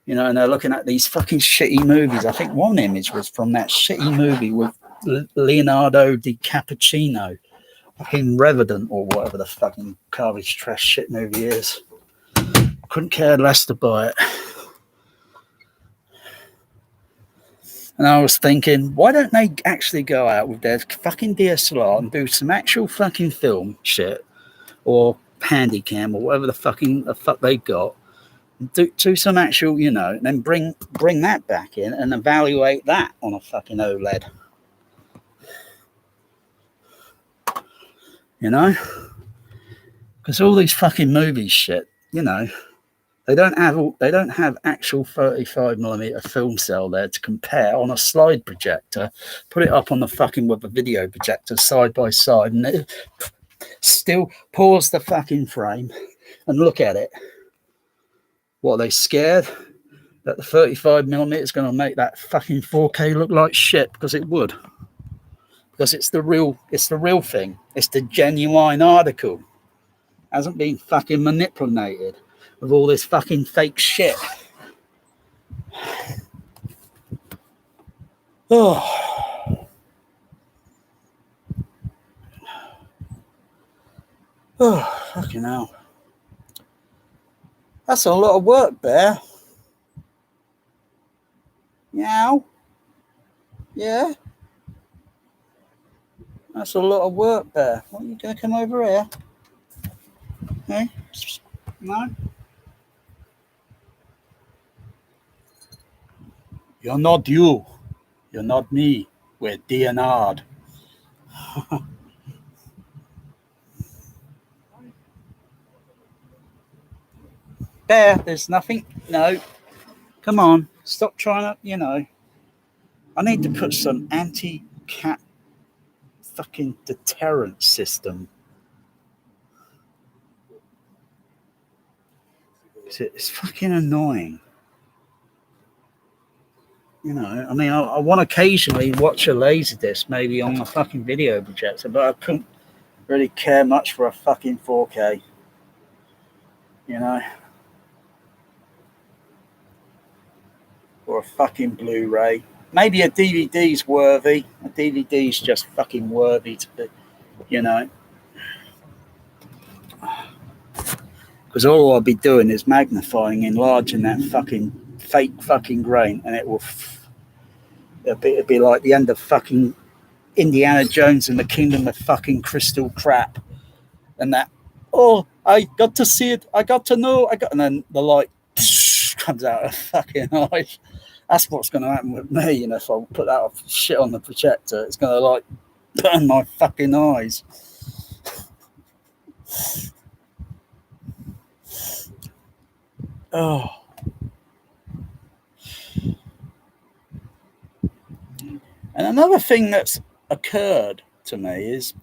And they're looking at these fucking shitty movies. I think one image was from that shitty movie with Leonardo DiCaprio, fucking Revenant or whatever the fucking garbage trash shit movie is. Couldn't care less to buy it. And I was thinking, why don't they actually go out with their fucking DSLR and do some actual fucking film shit or Handycam or whatever the fuck they got, do some actual, and then bring that back in and evaluate that on a fucking OLED. Because all these fucking movies shit, they don't have actual 35mm film cell there to compare on a slide projector. Put it up on the fucking with a video projector side by side, and it still pause the fucking frame and look at it. What, are they scared that the 35mm is going to make that fucking 4K look like shit? Because it would. Because it's the real thing. It's the genuine article. It hasn't been fucking manipulated with all this fucking fake shit. Oh. Oh, fucking hell. That's a lot of work, Bear. Meow. Yeah. That's a lot of work, Bear. What, are you going to come over here? Hey? No? You're not you. You're not me. We're DNR'd. Bear, there's nothing. No. Come on. Stop trying to, I need to put some anti-cat fucking deterrent system. It's fucking annoying. I want to occasionally watch a Laserdisc, maybe on a fucking video projector, but I couldn't really care much for a fucking 4K. Or a fucking Blu-ray. Maybe a DVD's worthy. A DVD's just fucking worthy to be, Because all I'll be doing is magnifying, enlarging that fucking fake fucking grain, and it'll be like the end of fucking Indiana Jones and the Kingdom of fucking Crystal Crap, and that. Oh, I got to see it. I got to know. And then the light comes out of fucking eyes. That's what's going to happen with me. If I put that shit on the projector, it's going to burn my fucking eyes. Oh. And another thing that's occurred to me is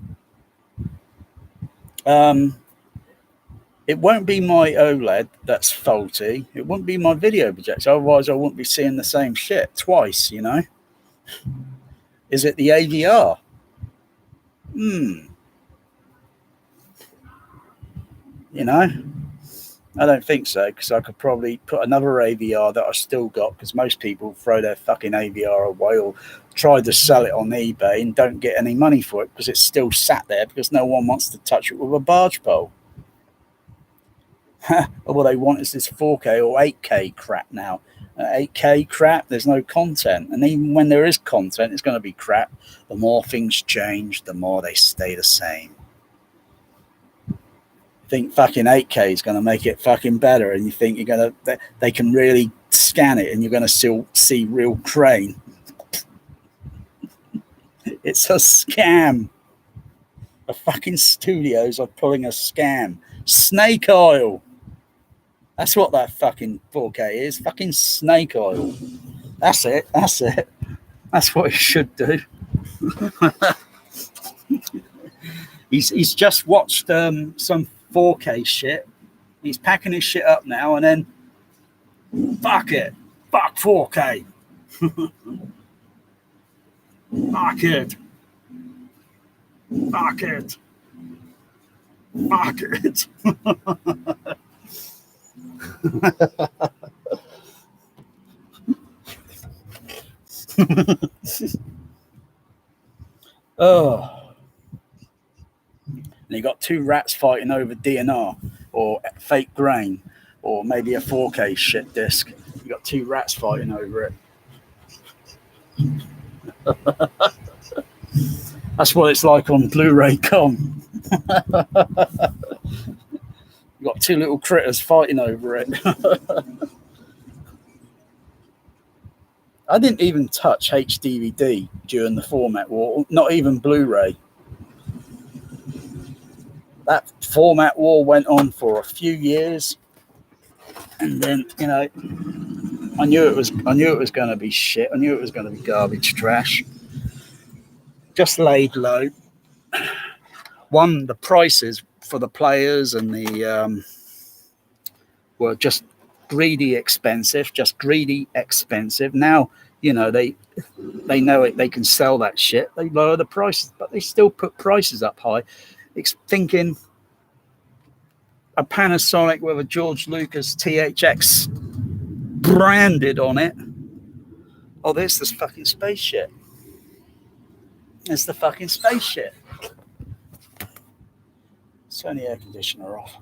It won't be my OLED that's faulty. It wouldn't be my video projector. Otherwise, I wouldn't be seeing the same shit twice, you know? Is it the AVR? You know? I don't think so, because I could probably put another AVR that I still got, because most people throw their fucking AVR away or try to sell it on eBay and don't get any money for it because it's still sat there because no one wants to touch it with a barge pole. What they want is this 4K or 8K crap now. 8K crap, there's no content. And even when there is content, it's going to be crap. The more things change, the more they stay the same. Think fucking 8K is going to make it fucking better, and you think you're going to, they can really scan it and you're going to still see real crane. It's a scam. The fucking studios are pulling a scam. Snake oil. That's what that fucking 4K is. Fucking snake oil. That's it. That's it. That's what it should do. He's just watched some 4K shit. He's packing his shit up now, and then fuck it. Fuck 4K. Fuck it. Fuck it. Fuck it. Oh. And you got two rats fighting over DNR or fake grain or maybe a 4K shit disc. You got two rats fighting over it. That's what it's like on Blu-ray.com. You got two little critters fighting over it. I didn't even touch HDVD during the format war, not even Blu-ray. That format war went on for a few years, and then I knew it was going to be shit. I knew it was going to be garbage trash. Just laid low. One, the prices for the players and the were just greedy expensive. Now they know it. They can sell that shit. They lower the prices, but they still put prices up high. Thinking a Panasonic with a George Lucas THX branded on it. Oh, there's this fucking spaceship. There's the fucking spaceship. Turn the air conditioner off.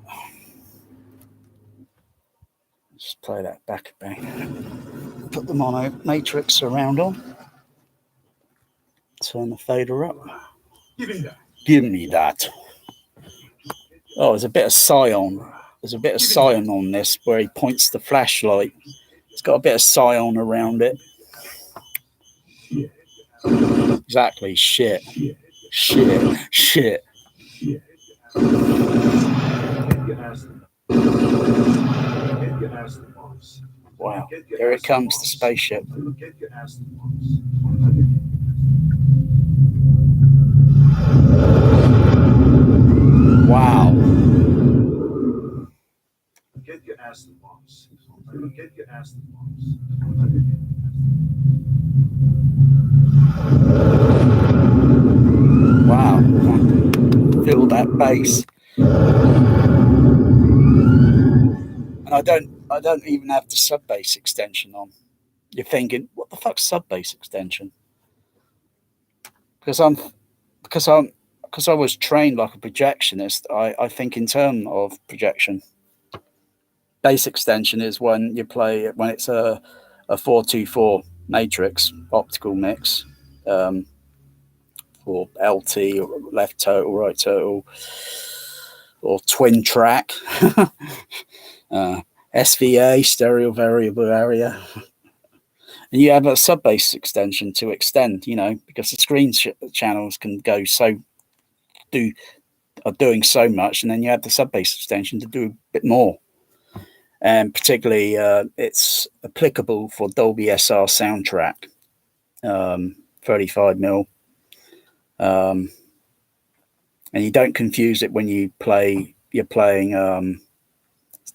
Just play that back a bit. Put the mono matrix surround on. Turn the fader up. Give me that. Oh, there's a bit of Scion. There's a bit of Scion on this where he points the flashlight. It's got a bit of Scion around it. Exactly. Shit. Wow. Here it comes, the spaceship. Wow. Get your ass to the box. Get your ass to the box. Wow. Feel that bass. And I don't even have the sub bass extension on. You're thinking, what the fuck's sub bass extension? Because I was trained like a projectionist, I think in terms of projection. Bass extension is when you play when it's a 424 matrix optical mix, or LT or left total, right total, or twin track, SVA, stereo variable area. And you have a sub bass extension to extend, because the screen channels can go are doing so much, and then you have the sub bass extension to do a bit more. And particularly, it's applicable for Dolby SR soundtrack, 35mm. And you don't confuse it when you're playing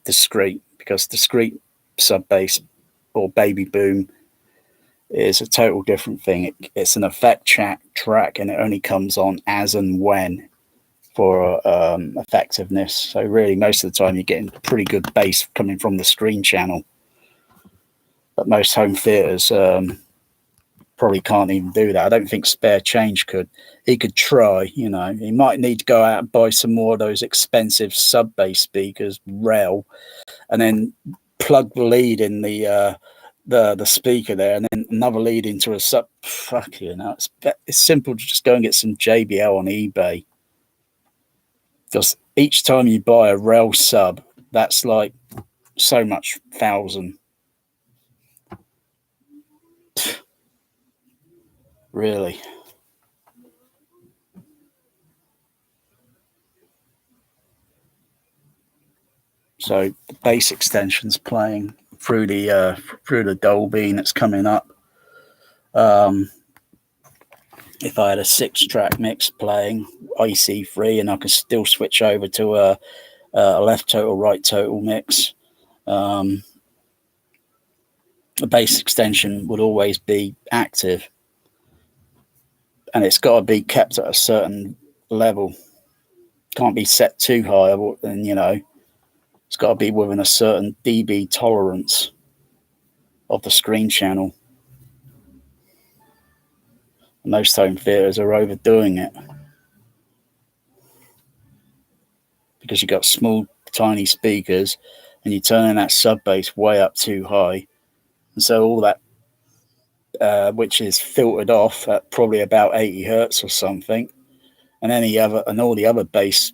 discrete, because discrete sub bass or baby boom is a total different thing. It's an effect track, and it only comes on as and when for effectiveness. So really, most of the time, you're getting pretty good bass coming from the screen channel. But most home theaters probably can't even do that. I don't think Spare Change could. He could try, you know. He might need to go out and buy some more of those expensive sub bass speakers, Rel, and then plug the lead in the speaker there, and then another lead into a sub. Fuck you know, it's simple to just go and get some JBL on eBay. Because each time you buy a Rel sub, that's like so much thousand. Really. So the bass extension's playing through the Dolby that's coming up. If I had a 6-track mix playing IC3, and I could still switch over to a left total, right total mix, the bass extension would always be active, and it's got to be kept at a certain level. Can't be set too high, and you know, it's got to be within a certain dB tolerance of the screen channel. Most home theaters are overdoing it because you've got small, tiny speakers, and you're turning that sub bass way up too high, and so all that, which is filtered off at probably about 80 hertz or something, and all the other bass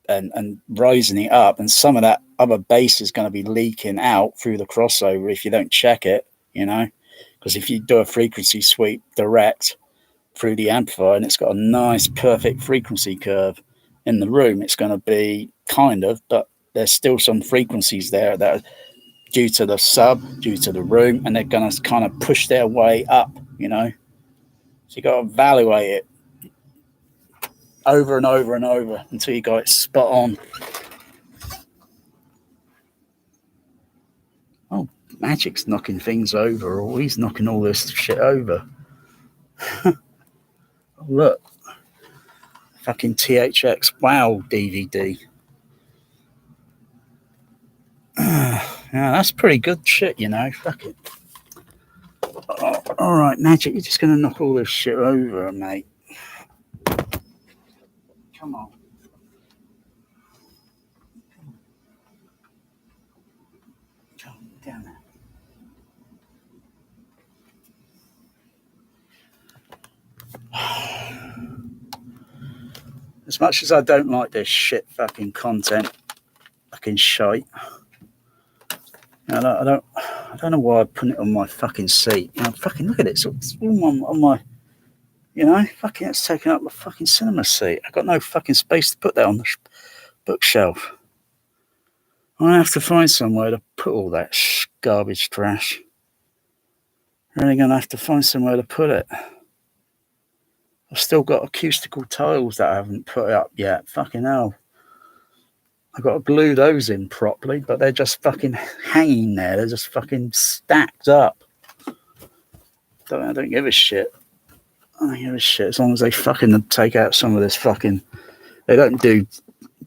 and rising it up, and some of that other bass is going to be leaking out through the crossover if you don't check it, you know, because if you do a frequency sweep direct through the amplifier and it's got a nice perfect frequency curve in the room, it's going to be but there's still some frequencies there that are due to the sub, due to the room, and they're going to kind of push their way up, you know. So you got to evaluate it over and over and over until you got it spot on. Oh, Magic's knocking things over, or he's knocking all this shit over. Oh, look. Fucking THX Wow DVD. Yeah, that's pretty good shit, you know. Fuck it. Oh, all right, Magic, you're just going to knock all this shit over, mate. Come on. Come down there. As much as I don't like this shit fucking content, fucking shite, I don't know why I put it on my fucking seat. You know, fucking look at it. It's all on my, you know, fucking it's taking up my fucking cinema seat. I've got no fucking space to put that on the bookshelf. I have to find somewhere to put all that garbage trash. Really gonna have to find somewhere to put it. I've still got acoustical tiles that I haven't put up yet. Fucking hell. I've got to glue those in properly, but they're just fucking hanging there. They're just fucking stacked up. I don't give a shit. I don't give a shit as long as they fucking take out some of this fucking... They don't do...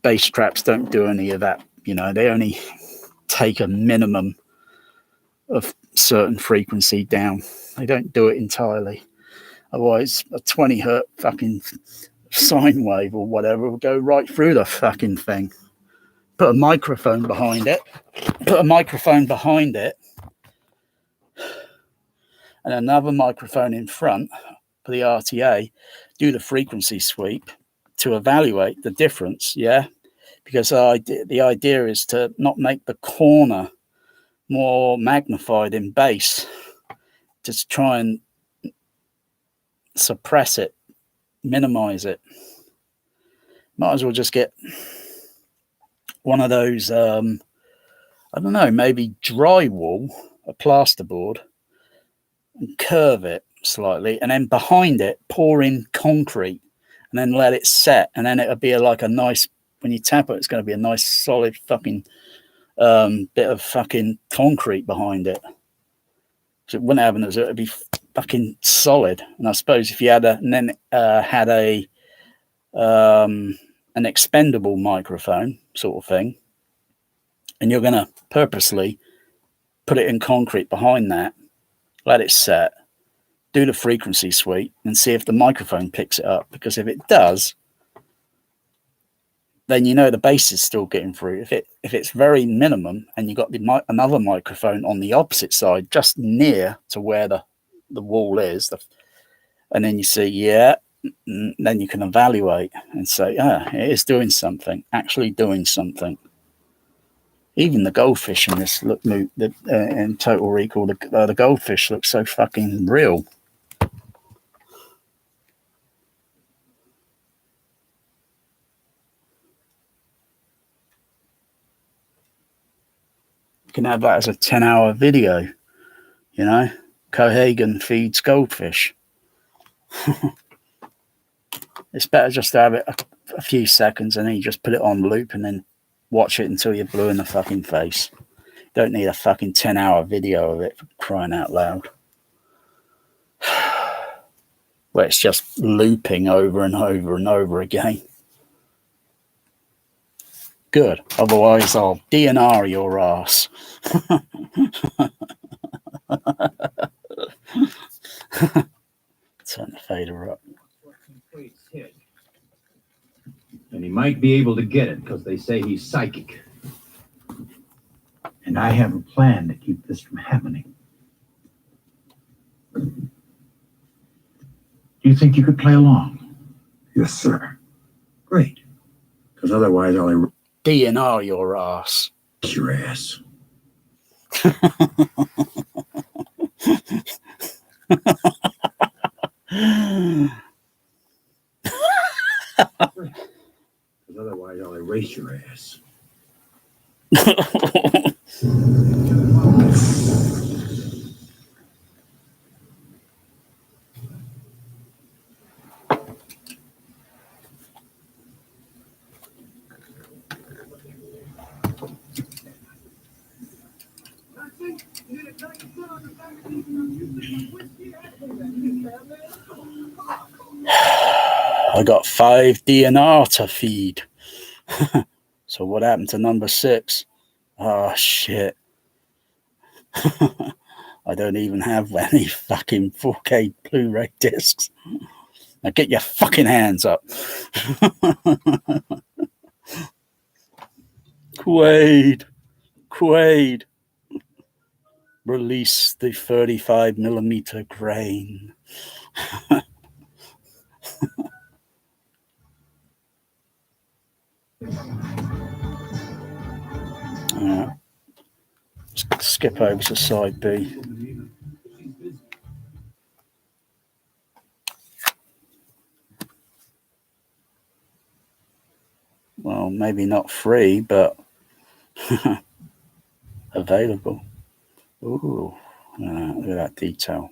Bass traps don't do any of that. You know, they only take a minimum of certain frequency down. They don't do it entirely. Otherwise, a 20 hertz fucking sine wave or whatever will go right through the fucking thing. Put a microphone behind it. And another microphone in front for the RTA. Do the frequency sweep to evaluate the difference, yeah? Because the idea is to not make the corner more magnified in bass. Just try and suppress it, minimize it. Might as well just get one of those, I don't know, maybe drywall, a plasterboard, and curve it slightly, and then behind it, pour in concrete, and then let it set, and then it'll be like a nice, when you tap it, it's going to be a nice solid fucking bit of fucking concrete behind it. So it wouldn't happen as it would be fucking solid. And I suppose if you had an expendable microphone sort of thing, and you're going to purposely put it in concrete behind that, let it set, do the frequency sweep, and see if the microphone picks it up. Because if it does, then you know the bass is still getting through. If it's very minimum, and you got another microphone on the opposite side, just near to where the wall is, and then you see, yeah, then you can evaluate and say, it is doing something, actually doing something. Even the goldfish in this in Total Recall, the goldfish looks so fucking real. You can have that as a 10-hour video, you know. Cohagen feeds goldfish. It's better just to have it a few seconds and then you just put it on loop and then watch it until you're blue in the fucking face. Don't need a fucking 10-hour video of it, for crying out loud. Where it's just looping over and over and over again. Good. Otherwise, I'll DNR your ass. Turn the fader up. And he might be able to get it because they say he's psychic. And I have a plan to keep this from happening. Do you think you could play along? Yes, sir. Great. Because otherwise I'll DNR your ass. Your ass. Because otherwise I'll erase your ass. I got 5 DNR to feed. So what happened to number 6? Oh, shit. I don't even have any fucking 4K Blu-ray discs. Now get your fucking hands up. Quaid. Release the 35mm grain. Skip over to side B. Well, maybe not free, but available. Ooh, look at that detail.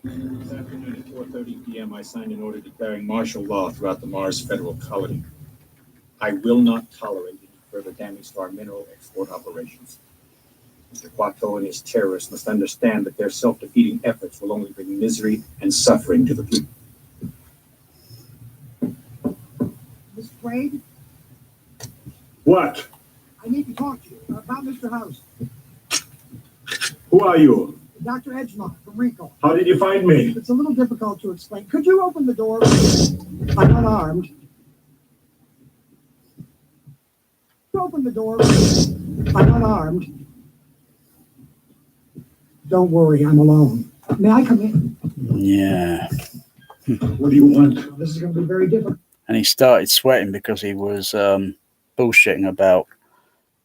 This afternoon at 4:30 p.m., I signed an order declaring martial law throughout the Mars federal colony. I will not tolerate any further damage to our mineral export operations. Mr. Quato and his terrorists must understand that their self-defeating efforts will only bring misery and suffering to the people. Mr. Quaid? What? I need to talk to you about Mr. House. Who are you? Dr. Edgemont from Recall. How did you find me? It's a little difficult to explain. Could you open the door? I'm unarmed. Open the door. I'm unarmed. Don't worry, I'm alone. May I come in? Yeah. What do you want? This is going to be very difficult. And he started sweating because he was bullshitting about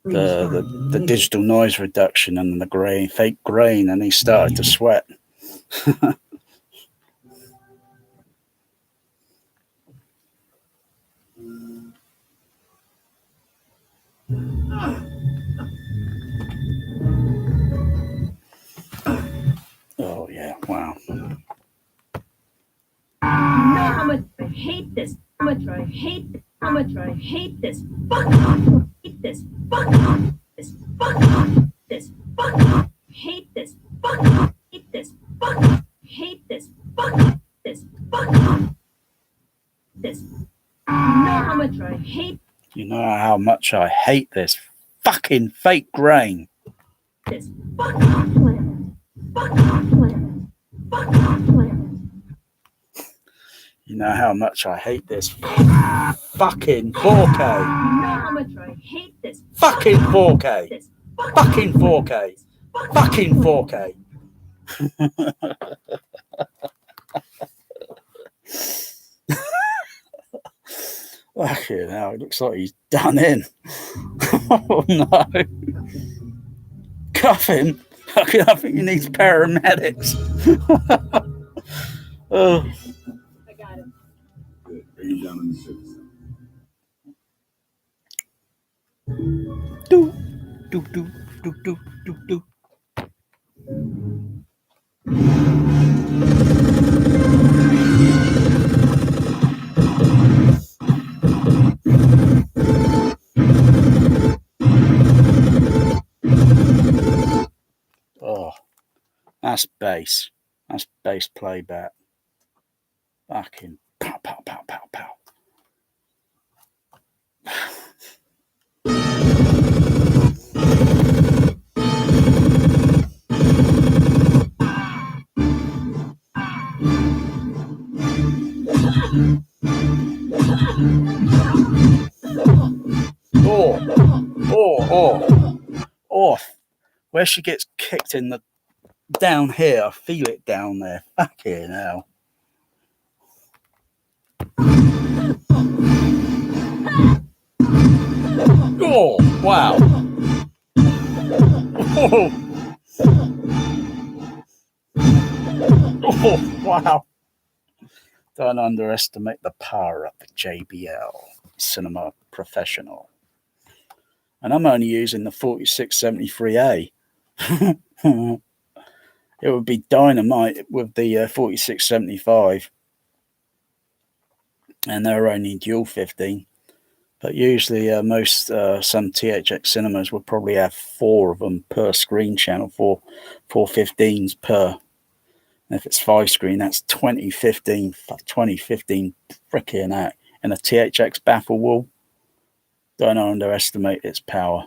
the digital noise reduction and the fake grain, and he started to sweat. Wow. You know how much I hate this. How much I hate this. How much I hate this. Fuck. Hate this. Fuck. This. Fuck. This. Fuck. Hate this. Fuck. Hate this. Fuck. Hate this. Fuck. This. Fuck. This. You know how much I hate. You know how much I hate this fucking fake grain. This. Fuck. Whatever. Fuck. Whatever. Fuck. Whatever. You know how much I hate this fucking 4K. You know how much I hate this. Fucking 4K. This. Fucking 4K. Fucking 4K. Fucking hell, it looks like he's done in. Oh no. Cuffing. I think he needs paramedics. Oh. I got it. Good. Bring him down in the service. Do, do, do, do, do, do, do. Oh, that's bass. That's bass playback. Fucking pow, pow, pow, pow, pow. Oh, where she gets kicked in the down here, I feel it down there. Fucking hell. Oh, wow. Oh, wow. Don't underestimate the power of the JBL Cinema Professional. And I'm only using the 4673A. It would be dynamite with the 4675. And they're only dual 15. But usually some THX cinemas will probably have 4 of them per screen channel, 4 15s per. And if it's 5 screen, that's 2015 freaking out. And a THX baffle wall, don't underestimate its power.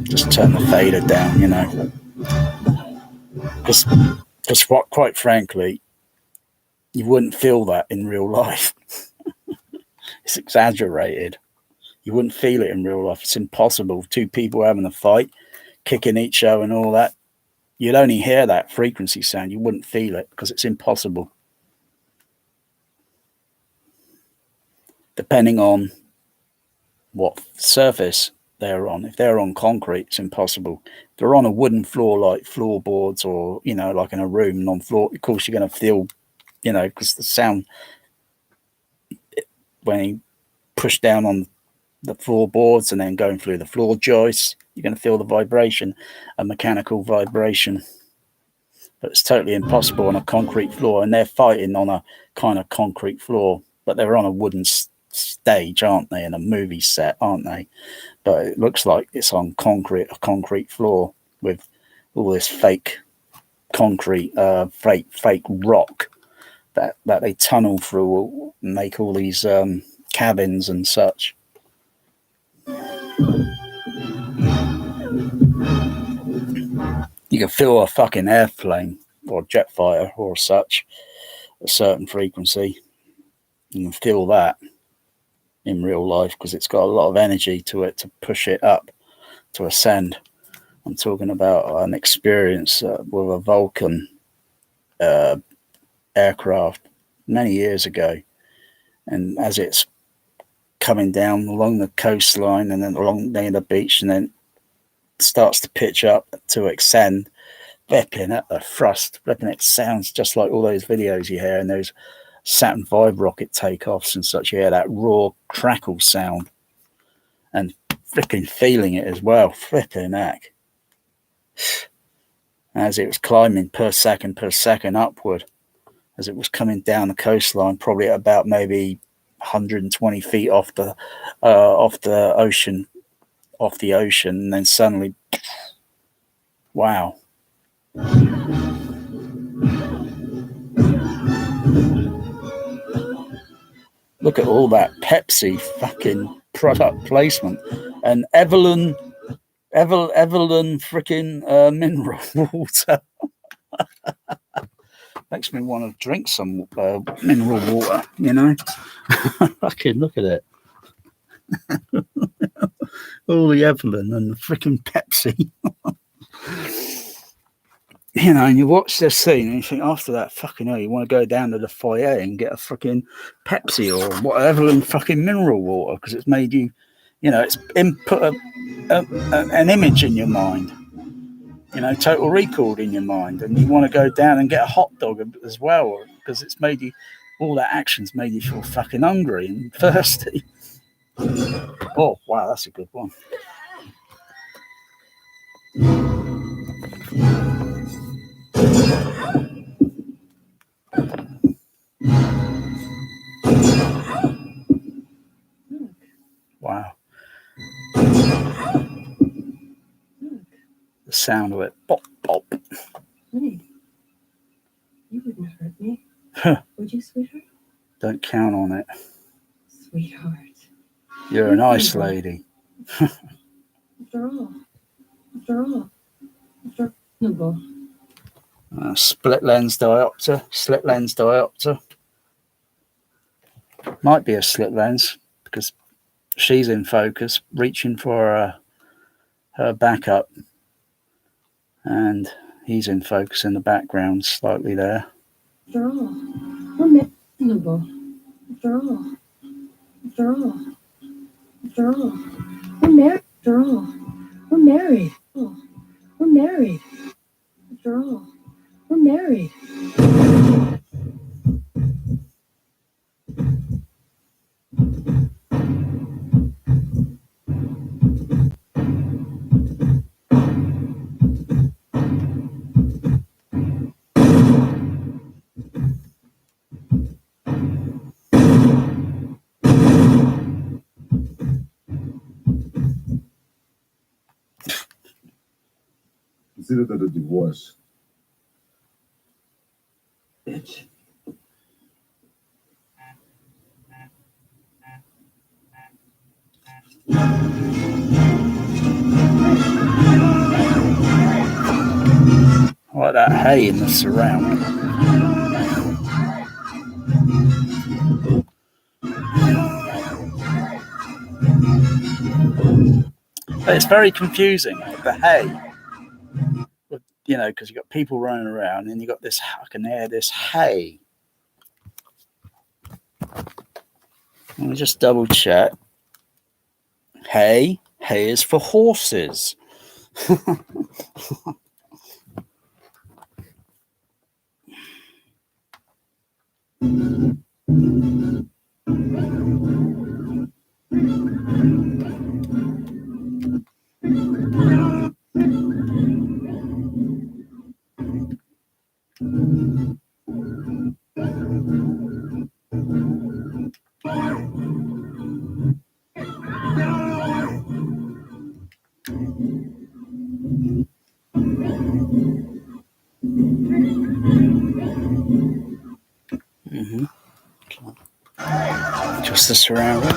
Just turn the fader down, you know. Because quite frankly, you wouldn't feel that in real life. It's exaggerated. You wouldn't feel it in real life. It's impossible. 2 people having a fight, kicking each other and all that. You'd only hear that frequency sound. You wouldn't feel it because it's impossible. Depending on what surface they're on. If they're on concrete, it's impossible. If they're on a wooden floor like floorboards or, you know, like in a room non-floor, of course you're going to feel, you know, because the sound, when you push down on the floorboards and then going through the floor joists, you're going to feel the vibration, a mechanical vibration. But it's totally impossible on a concrete floor, and they're fighting on a kind of concrete floor, but they're on a wooden stage, aren't they, in a movie set, aren't they? But it looks like it's on a concrete floor with all this fake concrete, fake rock that they tunnel through, and make all these cabins and such. You can feel a fucking airplane or jet fighter or such, a certain frequency. You can feel that in real life because it's got a lot of energy to it to push it up, to ascend. I'm talking about an experience with a Vulcan aircraft many years ago. And as it's coming down along the coastline and then along near the beach, and then starts to pitch up to ascend, flipping at the thrust, flipping, it sounds just like all those videos you hear in those Saturn V rocket takeoffs and such. You hear that raw crackle sound, and freaking feeling it as well. Flipping heck. As it was climbing per second upward, as it was coming down the coastline, probably at about maybe 120 feet off the ocean, and then suddenly, wow. Look at all that Pepsi fucking product placement and Evelyn freaking mineral water. Makes me want to drink some mineral water, you know. Fucking look at it. All the Evelyn and the freaking Pepsi. You know, and you watch this scene and you think after that, fucking hell, you want to go down to the foyer and get a freaking Pepsi or whatever and fucking mineral water because it's made you, you know, it's input an image in your mind, you know, Total Recall in your mind, and you want to go down and get a hot dog as well because it's made you, all that action's made you feel fucking hungry and thirsty. Oh, wow, that's a good one. Wow. The sound of it. Pop, pop. Honey, you wouldn't hurt me. Would you, sweetheart? Don't count on it. Sweetheart. You're a nice lady. After all. Reasonable. Split lens diopter. Might be a slit lens because she's in focus, reaching for her backup, and he's in focus in the background slightly there. After all, we're reasonable. After all, we're married. After all, we're married. Oh, we're married. After all, we're married. Consider that a divorce. Bitch. I like that hay in the surround. But it's very confusing, the hay. You know, because you've got people running around and you've got this, I can hear this hay. Let me just double check. Hay is for horses. Just the surrounding.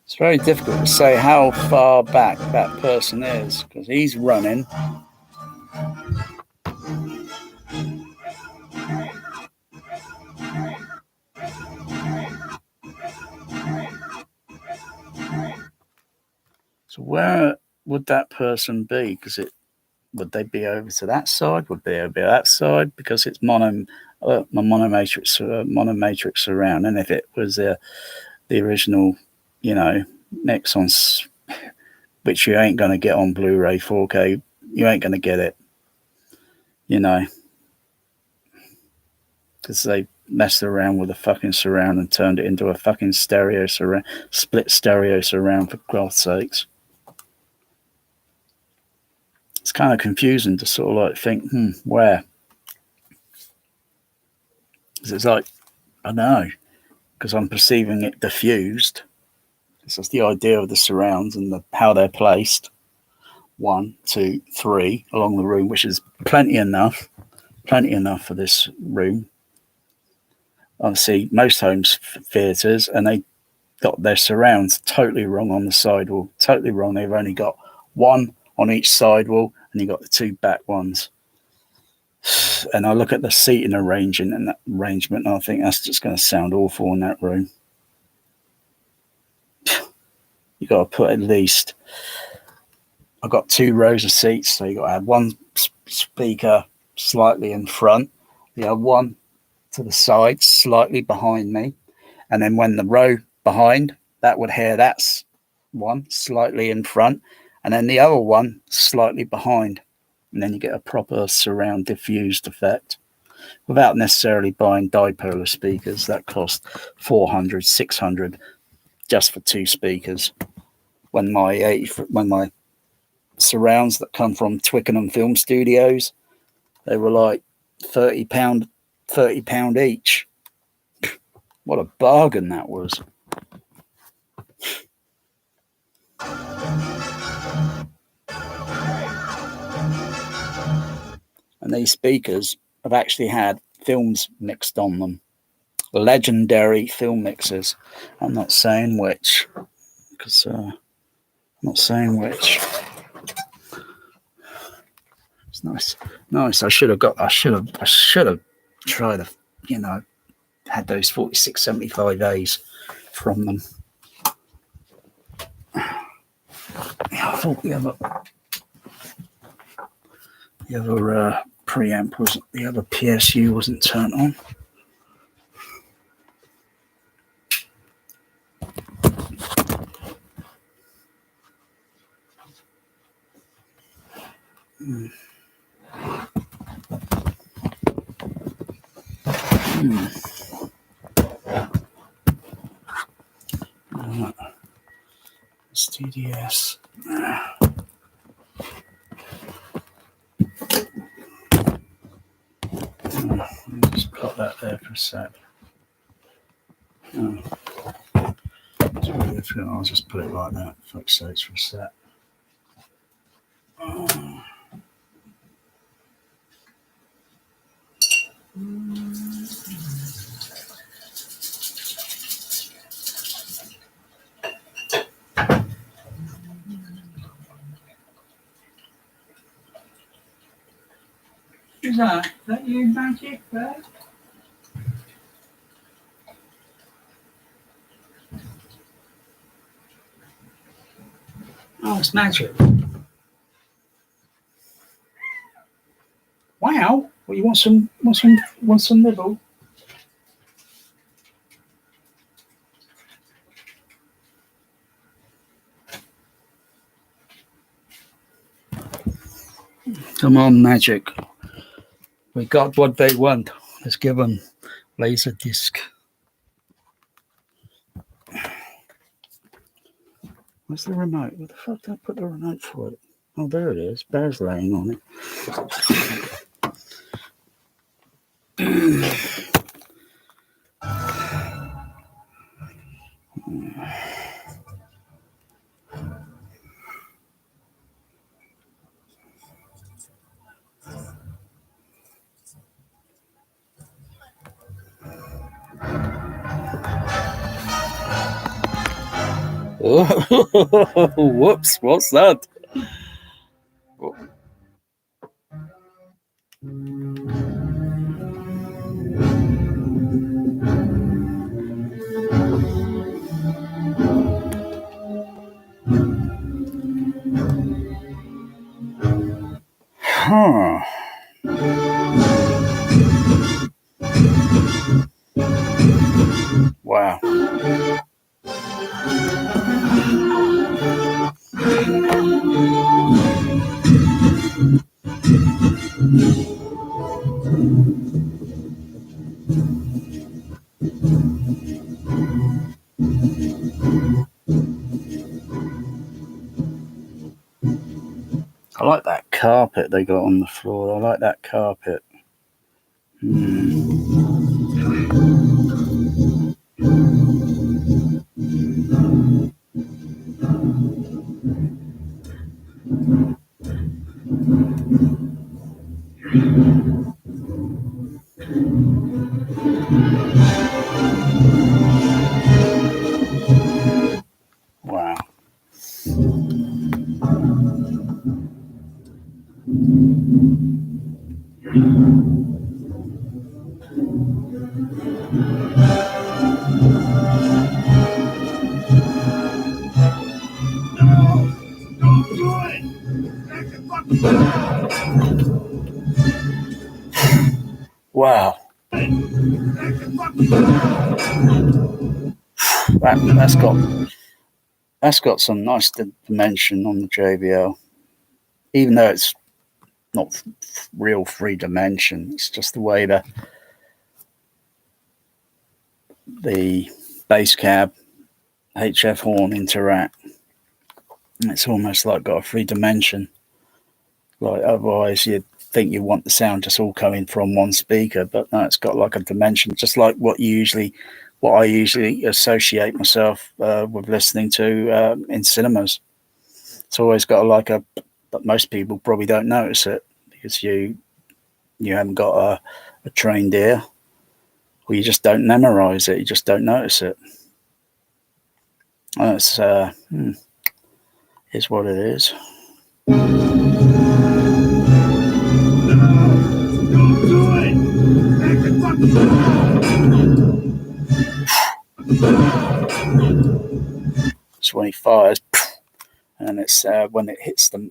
It's very difficult to say how far back that person is because he's running. So where would that person be? Because would they be over to that side? Would they be that side? Because it's monomatrix surround, and if it was the original, you know, Nexons, which you ain't gonna get on Blu-ray 4K, you ain't gonna get it. You know, because they messed around with a fucking surround and turned it into a fucking stereo surround, split stereo surround, for God's sakes. It's kind of confusing to sort of like think, where? Because it's like, I don't know, because I'm perceiving it diffused. That's the idea of the surrounds and how they're placed. 1, 2, 3 along the room, which is plenty enough for this room. Obviously, most homes theatres, and they got their surrounds totally wrong on the sidewall. Totally wrong. They've only got one on each sidewall, and you got the 2 back ones. And I look at the seating arrangement, and I think that's just going to sound awful in that room. You got to put at least. I've got 2 rows of seats, so you got to have one speaker slightly in front, the other one to the side, slightly behind me, and then when the row behind that would hear, that's one slightly in front, and then the other one slightly behind, and then you get a proper surround diffused effect without necessarily buying dipolar speakers that cost 400, 600 just for 2 speakers. When my surrounds that come from Twickenham Film Studios, they were like £30 each. What a bargain that was. And these speakers have actually had films mixed on them. Legendary film mixers. I'm not saying which, because I'm not saying which. It's nice. I should have tried to, had those 4675As from them. Yeah, I thought the other preamp wasn't, the other PSU wasn't turned on. TDS. Let me just plot that there for a sec. I'll just put it like that, for fuck's sakes, for a sec. Is that you, Magic? Right? Oh, it's Magic. Wow. Well, you want some nibble? Come on, Magic. We got what they want. Let's give them Laserdisc. Where's the remote? Where the fuck did I put the remote for it? Oh, there it is. Bear's laying on it. Oh, whoops, what's that? Huh. Wow. carpet they got on the floor. I like that carpet. Wow. Wow. That's got some nice dimension on the JBL, even though it's not real 3-dimension. It's just the way the bass cab HF horn interact. It's almost like got a 3-dimension. Like otherwise you'd think you want the sound just all coming from one speaker, but no, it's got like a dimension, just like what I usually associate myself with listening to in cinemas. It's always got like but most people probably don't notice it because you haven't got a trained ear, or you just don't memorize it. You just don't notice it. It's is what it is. It's when he fires, and it's when it hits the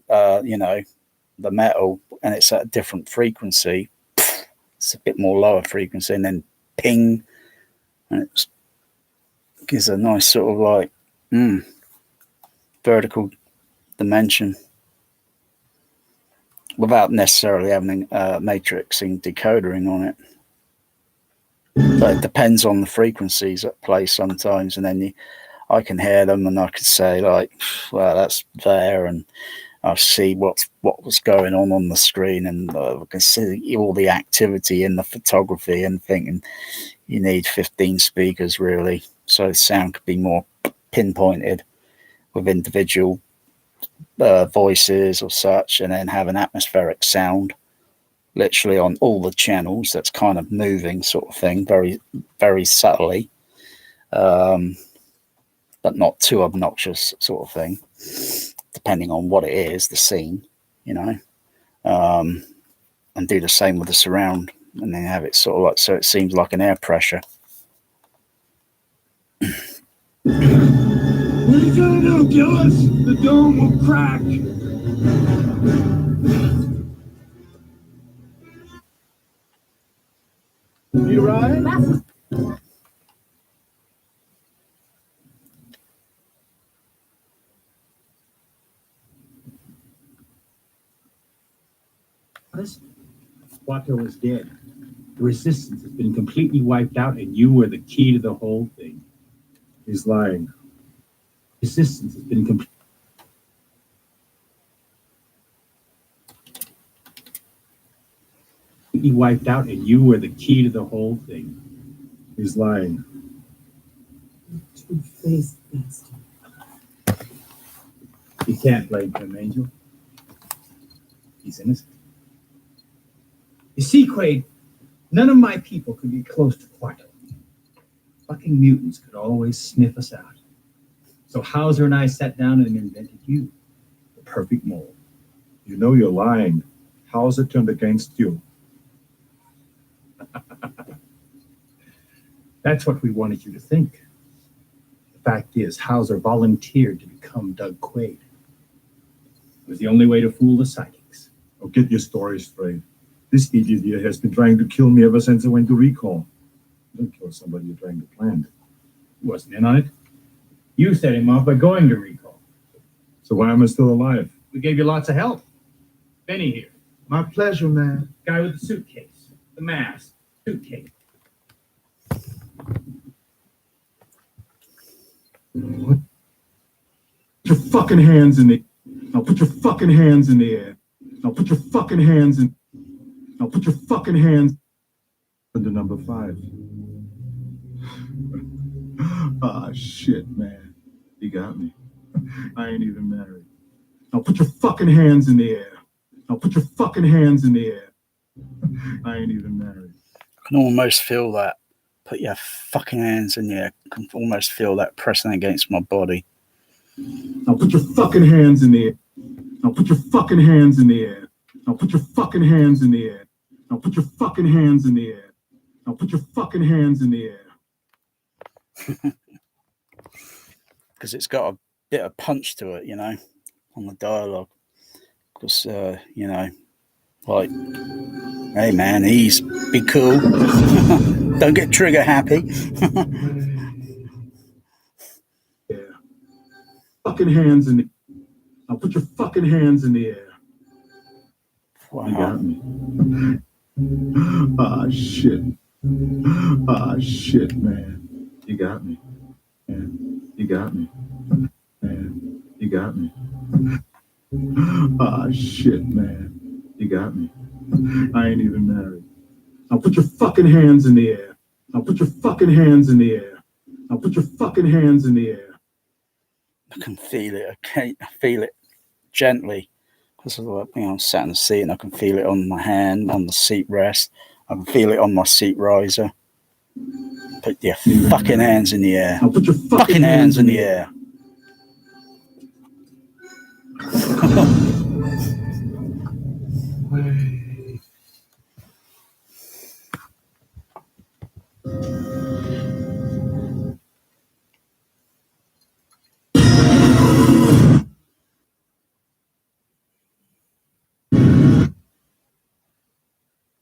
the metal, and it's at a different frequency. It's a bit more lower frequency, and then ping, and it gives a nice sort of like vertical dimension without necessarily having matrixing decodering on it. But it depends on the frequencies at play sometimes, and then I can hear them and I could say like, well, that's there, and I see what was going on the screen, and I can see all the activity in the photography, and thinking you need 15 speakers really, so the sound could be more pinpointed with individual voices or such, and then have an atmospheric sound literally on all the channels that's kind of moving sort of thing, very, very subtly, but not too obnoxious sort of thing, depending on what it is, the scene, and do the same with the surround, and then have it sort of like, so it seems like an air pressure. What are you gonna do, Gillis? The dome will crack. You right? Quattro is dead. The resistance has been completely wiped out, and you were the key to the whole thing. He's lying. Resistance has been completely wiped out, and you were the key to the whole thing. He's lying. Two-faced bastard. You can't blame him, Angel. He's innocent. You see, Quaid, none of my people could get close to Quattro. Fucking mutants could always sniff us out. So Hauser and I sat down and invented you, the perfect mold. You know you're lying. How's it turned against you? That's what we wanted you to think. The fact is, Hauser volunteered to become Doug Quaid. It was the only way to fool the psychics. Oh, get your story straight. This idiot here has been trying to kill me ever since I went to Recall. Don't kill somebody you're trying to plant. He wasn't in on it. You set him off by going to Recall. So why am I still alive? We gave you lots of help. Benny here. My pleasure, man. Guy with the suitcase. The mask. Suitcase. What? Put your fucking hands in the... Now put your fucking hands in the air. Now put your fucking hands in. Now put your fucking hands under number 5. Ah, shit, man. You got me. I ain't even married. Now put your fucking hands in the air. Now put your fucking hands in the air. I ain't even married. I can almost feel that. Put your fucking hands in the air. I can almost feel that pressing against my body. Now put your fucking hands in the air. Now put your fucking hands in the air. Now put your fucking hands in the air. Now put your fucking hands in the air. Now put your fucking hands in the air. Because it's got a bit of punch to it, you know, on the dialogue. Because, you know, like, hey man, ease, be cool. Don't get trigger happy. Yeah. Fucking hands in the Now put your fucking hands in the air. Wow. You got me. Ah, shit. Ah, shit, man. You got me. Man, you got me. Man, you got me. Ah, shit, man. You got me. I ain't even married. Now put your fucking hands in the air. Now put your fucking hands in the air. Now put your fucking hands in the air. I can feel it. Okay, I feel it gently. Because I'm sat in the seat and I can feel it on my hand, on the seat rest. I can feel it on my seat riser. Put your fucking hands in the air. Now put your Fucking hands in the air.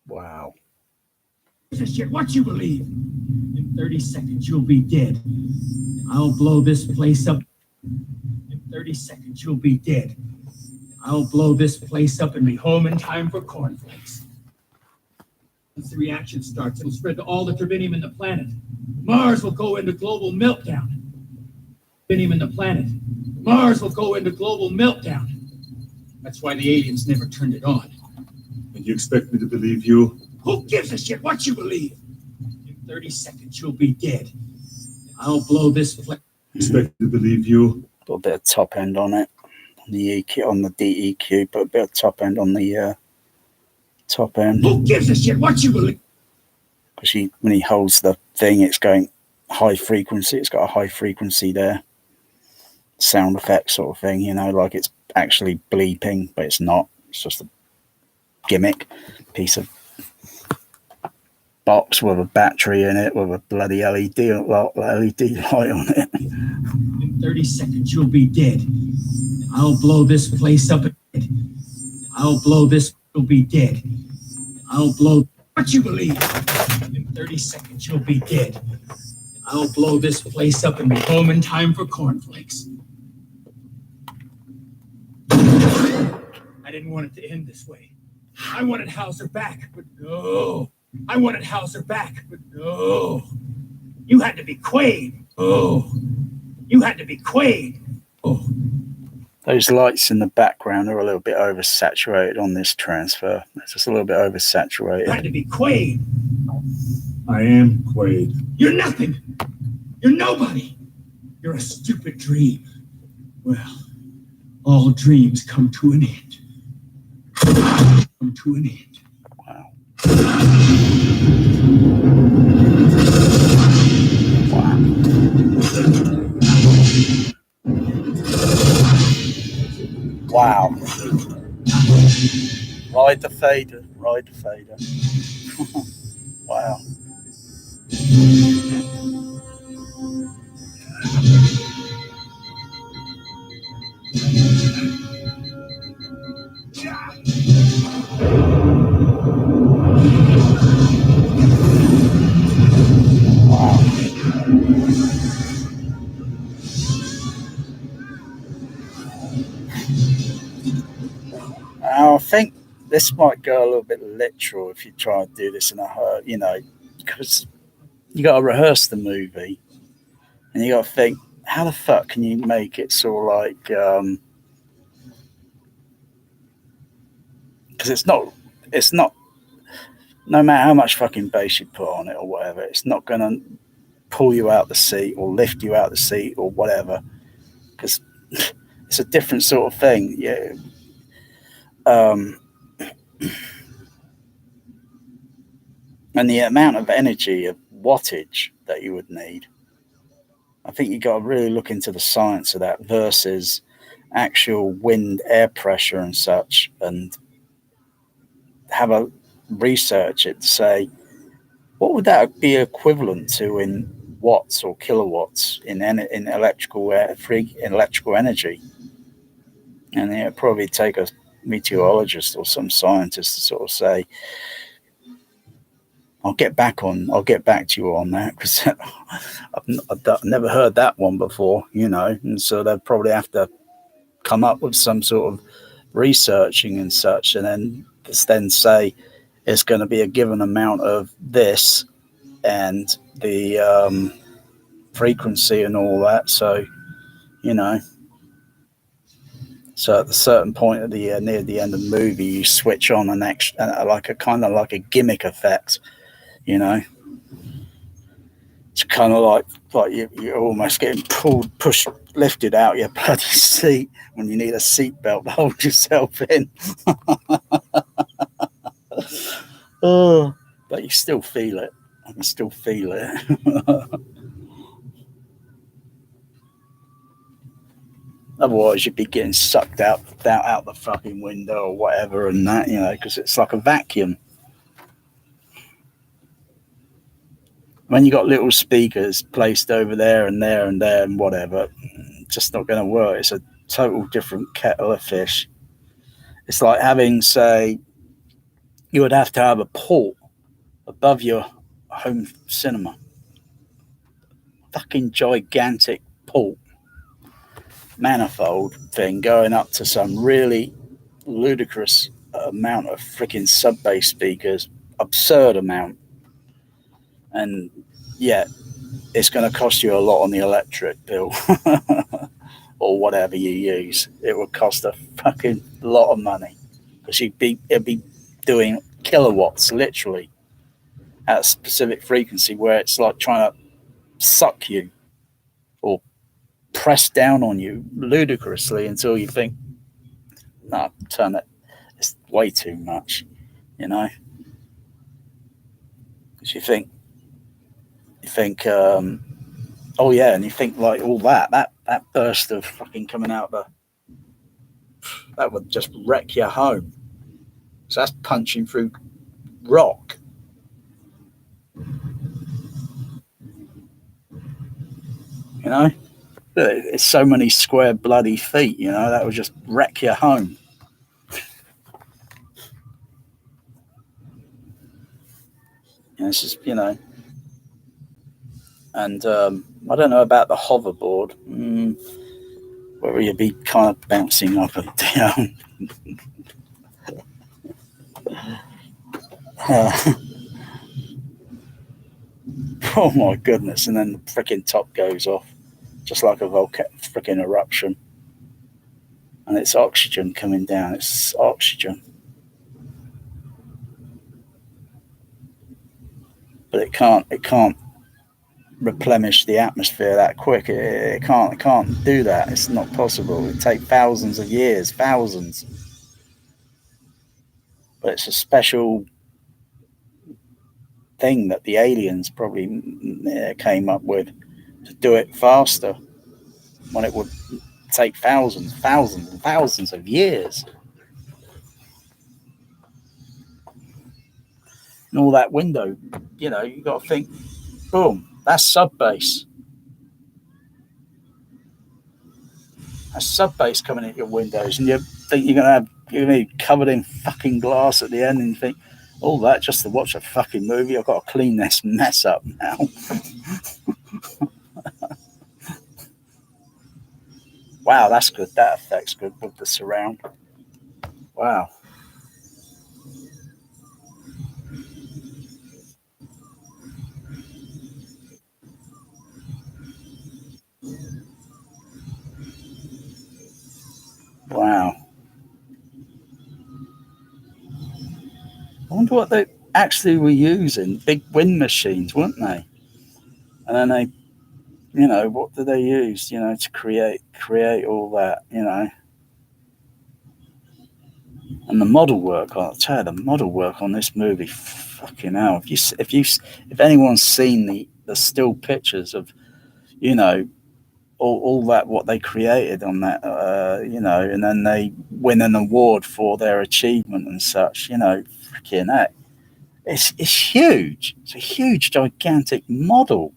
Wow. Shit, what you believe? In 30 seconds, you'll be dead. I'll blow this place up. In 30 seconds, you'll be dead. I'll blow this place up and be home in time for cornflakes. Once the reaction starts, it'll spread to all the tribinium in the planet. Mars will go into global meltdown. Tribinium in the planet. Mars will go into global meltdown. That's why the aliens never turned it on. And you expect me to believe you? Who gives a shit what you believe? In 30 seconds, you'll be dead. I'll blow this place. Expect me to believe you? Got a bit of top end on it. On the EQ, on the DEQ, but a bit of top end on the top end. Who gives a shit what you believe? Because when he holds the thing, it's going high frequency. It's got a high frequency there. Sound effect sort of thing, you know, like it's actually bleeping, but it's not. It's just a gimmick piece of box with a battery in it with a bloody LED light on it. In 30 seconds, you'll be dead. I'll blow this place up. I'll blow this. You'll be dead. I'll blow what you believe. In 30 seconds, you'll be dead. I'll blow this place up and be home in time for cornflakes. I didn't want it to end this way. I wanted Hauser back, but no. I wanted Hauser back, but no. You had to be Quaid. Oh. You had to be Quaid. Oh. Those lights in the background are a little bit oversaturated on this transfer. It's just a little bit oversaturated. You had to be Quaid. I am Quaid. You're nothing. You're nobody. You're a stupid dream. Well, all dreams come to an end. Come to an end. Wow. Wow. Ride the fader. Ride the fader. Wow. I think this might go a little bit literal if you try and do this in a hurry, you know, because you got to rehearse the movie and you got to think, how the fuck can you make it sort of like because it's not, no matter how much fucking bass you put on it or whatever, it's not going to pull you out the seat or lift you out the seat or whatever, because it's a different sort of thing. Yeah. And the amount of energy of wattage that you would need, I think you got to really look into the science of that versus actual wind, air pressure and such, and have a research it to say, what would that be equivalent to in watts or kilowatts in electrical electrical energy? And it'd probably take a meteorologist or some scientist to sort of say, I'll get back to you on that, because I've never heard that one before, and so they'll probably have to come up with some sort of researching and such, and then say it's going to be a given amount of this and the frequency and all that. So, so at a certain point at the near the end of the movie, you switch on an extra, like a kind of like a gimmick effect, It's kind of like you're almost getting pushed, lifted out your bloody seat when you need a seat belt to hold yourself in. Oh, but you still feel it. I can still feel it. Otherwise, you'd be getting sucked out the fucking window or whatever, and that, because it's like a vacuum. When you got little speakers placed over there and there and there and whatever, it's just not going to work. It's a total different kettle of fish. It's like having, say, you would have to have a port above your home cinema. Fucking gigantic port manifold thing going up to some really ludicrous amount of freaking sub-bass speakers, absurd amount. And yet it's going to cost you a lot on the electric bill or whatever you use. It would cost a fucking lot of money, because it'd be doing kilowatts literally at a specific frequency, where it's like trying to suck you or press down on you ludicrously until you think, no, turn it, it's way too much, because you think oh yeah, and you think like all that burst of fucking coming out that would just wreck your home. So that's punching through rock. It's so many square bloody feet, that would just wreck your home. And it's just, and I don't know about the hoverboard, whether you'd be kind of bouncing up and down. Oh my goodness! And then the freaking top goes off, just like a freaking eruption, and it's oxygen coming down. It's oxygen, but it can't replenish the atmosphere that quick. It can't do that. It's not possible. It take thousands of years, thousands. But it's a special thing that the aliens probably came up with to do it faster, when it would take thousands and thousands of years. And all that window, you got to think, boom, that's sub-bass. That's sub-bass coming at your windows, and you think you're going to be covered in fucking glass at the end, and you think, all that just to watch a fucking movie? I've got to clean this mess up now. Wow, that's good. That effect's good with the surround. Wow. Wow. wonder what they actually were using. Big wind machines, weren't they? And then they, you know, what did they use, you know, to create all that, you know? And the model work, I'll tell you, the model work on this movie, fucking hell. If anyone's seen the still pictures of, you know, all that what they created on that, you know, and then they win an award for their achievement and such, you know, freaking heck. It's huge. It's a huge, gigantic model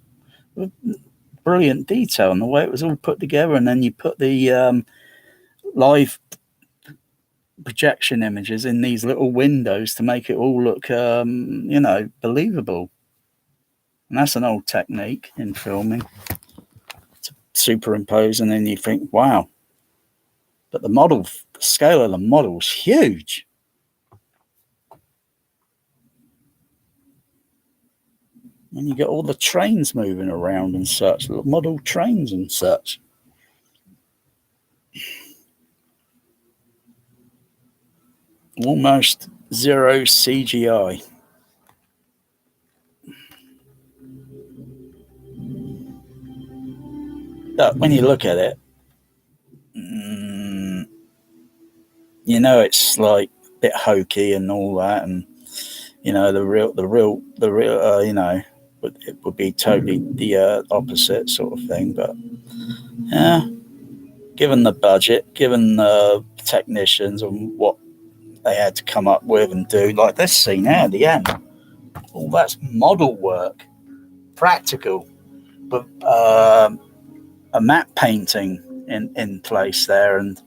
with brilliant detail and the way it was all put together. And then you put the live projection images in these little windows to make it all look, you know, believable. And that's an old technique in filming, to superimpose, and then you think, wow. But the scale of the model is huge. And you get all the trains moving around and such, little model trains and such. Almost zero CGI. But when you look at it, you know, it's like a bit hokey and all that, and you know, the real, you know, it would be totally the opposite sort of thing. But yeah, given the budget, given the technicians and what they had to come up with and do, like this scene now at the end, all that's model work, practical, but a matte painting in place there, and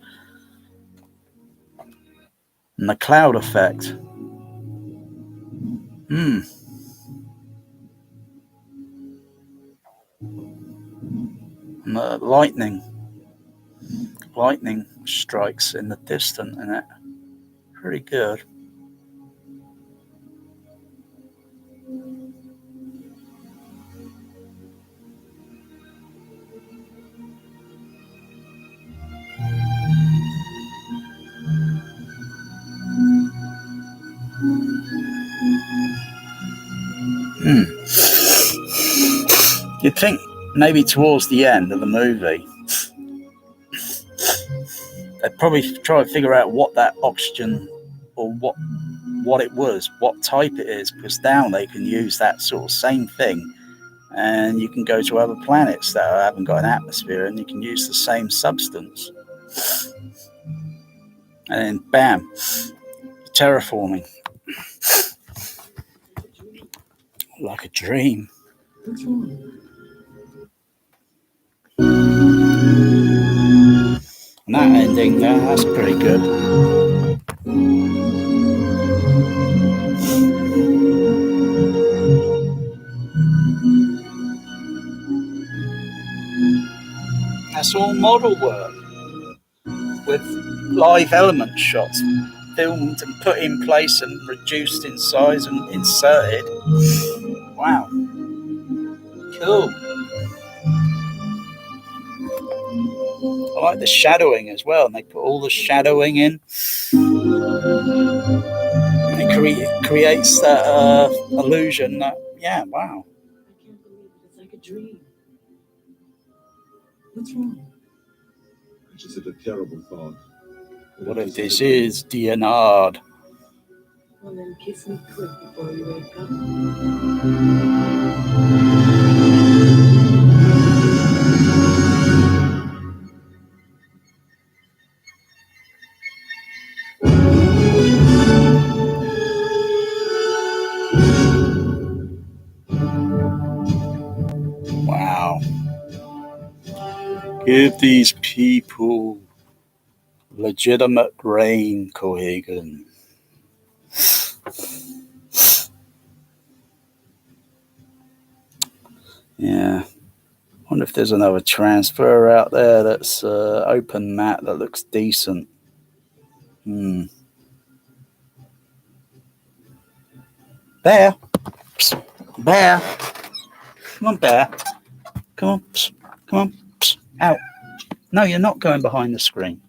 the cloud effect. And the lightning strikes in the distance, and it pretty good. You'd think maybe towards the end of the movie they'd probably try to figure out what that oxygen, or what it was, what type it is, because now they can use that sort of same thing, and you can go to other planets that haven't got an atmosphere, and you can use the same substance, and then bam, terraforming like a dream. What's wrong? And that ending there, that's pretty good. That's all model work with live element shots filmed and put in place and reduced in size and inserted. Wow. Cool. I like the shadowing as well, and they put all the shadowing in. And it creates that illusion that, yeah, wow. I can't believe it. It's like a dream. What's wrong? I just had a terrible thought. What if this is DNR'd? Well, then kiss me quick before you wake up. Wow. Give these people legitimate brain cohesion. Yeah. Wonder if there's another transfer out there that's open matte that looks decent. Bear. Psst. Bear. Come on, Bear. Come on. Psst. Come on. Psst. Out. No, you're not going behind the screen.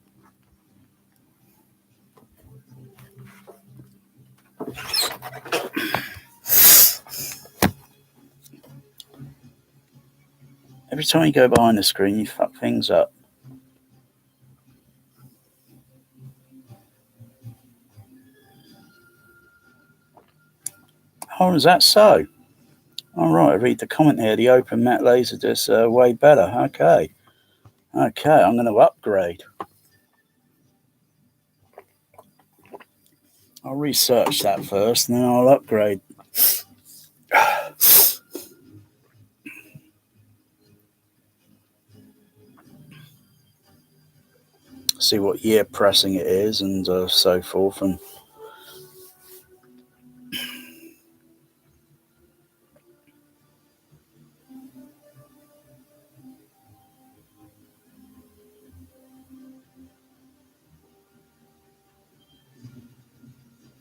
Every time you go behind the screen, you fuck things up. Oh, is that so? All right, I read the comment here. The open mat Laserdiscs are way better. Okay, I'm going to upgrade. I'll research that first, and then I'll upgrade. See what year pressing it is, and so forth. And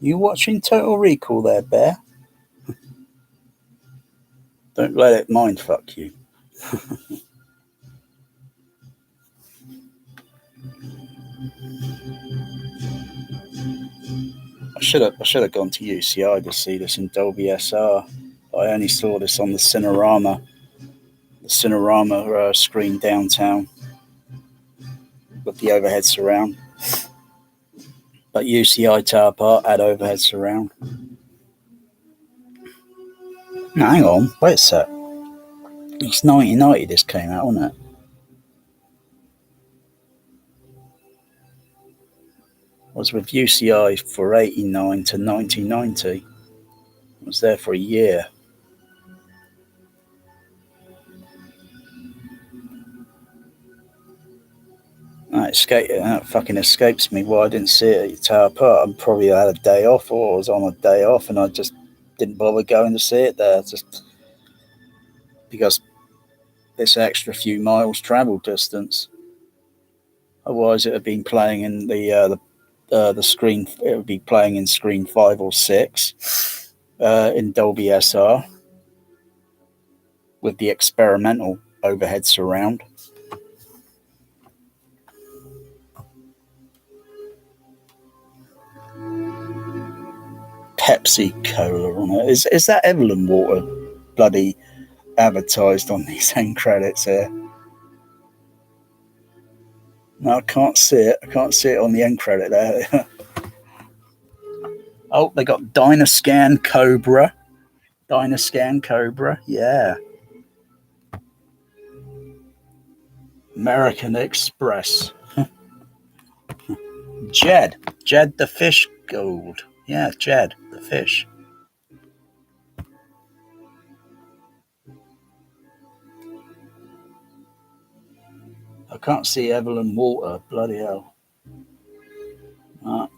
you watching Total Recall there, Bear? Don't let it mindfuck you. I should have gone to UCI to see this in Dolby SR. I only saw this on the Cinerama screen downtown with the overhead surround. But UCI Tower Park had overhead surround. No, hang on, wait a sec. It's 1990 this came out, wasn't it? I was with UCI for 89 to 1990. I was there for a year. That fucking escapes me why I didn't see it at Tower Park. I probably had a day off, or I was on a day off, and I just didn't bother going to see it there, just because this extra few miles travel distance. Otherwise, it would have been playing in the screen. It would be playing in screen 5 or 6 in Dolby SR with the experimental overhead surround. Pepsi Cola on it. Is that Evelyn water bloody advertised on these end credits here? No, I can't see it. I can't see it on the end credit there. Oh, they got Dynascan Cobra. Yeah. American Express. Jed the fish gold. Yeah, Jed the fish. I can't see Evelyn Water. Bloody hell. Wow.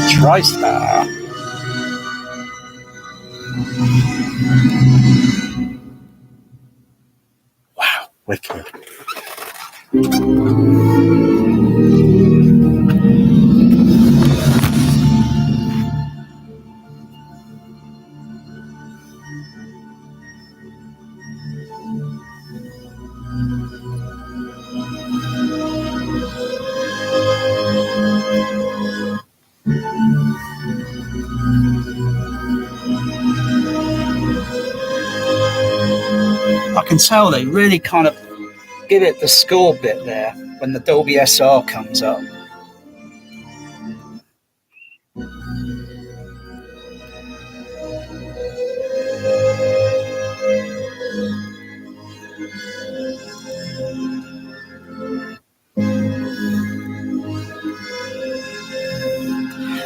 TriStar. Wow, wicked. I can tell they really kind of give it the score bit there when the Dolby SR comes up.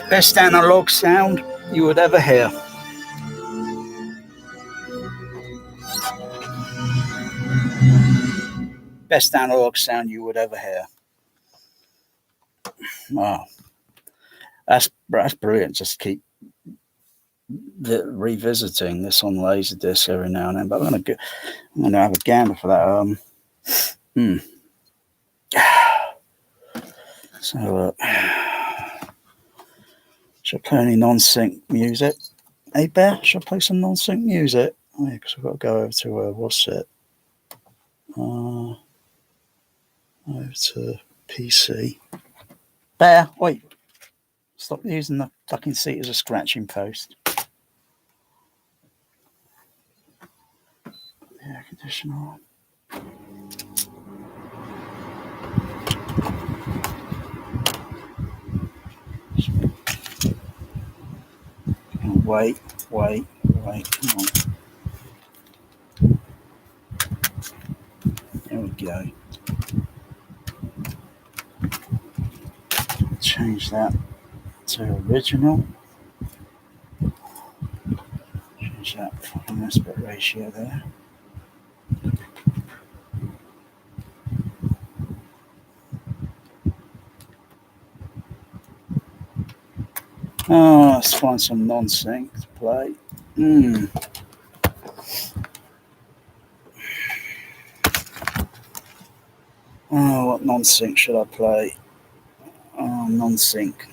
Best analog sound you would ever hear. Best analog sound you would ever hear. Wow. That's brilliant. Just keep revisiting this on Laserdisc every now and then, but I'm gonna have a gander for that. So, should I play any non-sync music? Hey, Bear, should I play some non-sync music? Oh, yeah, because I've got to go over to, what's it? Over to PC. Bear, wait. Stop using the fucking seat as a scratching post. The air conditioner on. Wait, come on. There we go. Change that to original. Change that fucking aspect ratio there. Oh, let's find some non-sync to play. Oh, what non-sync should I play? Oh, non-sync.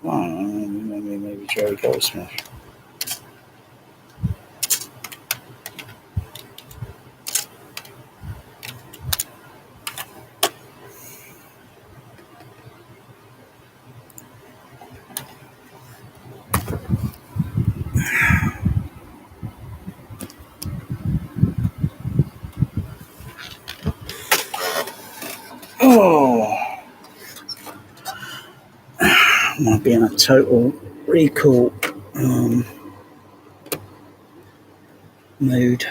Oh, maybe Jerry Goldsmith. Oh, I'm going to be in a total recall mood.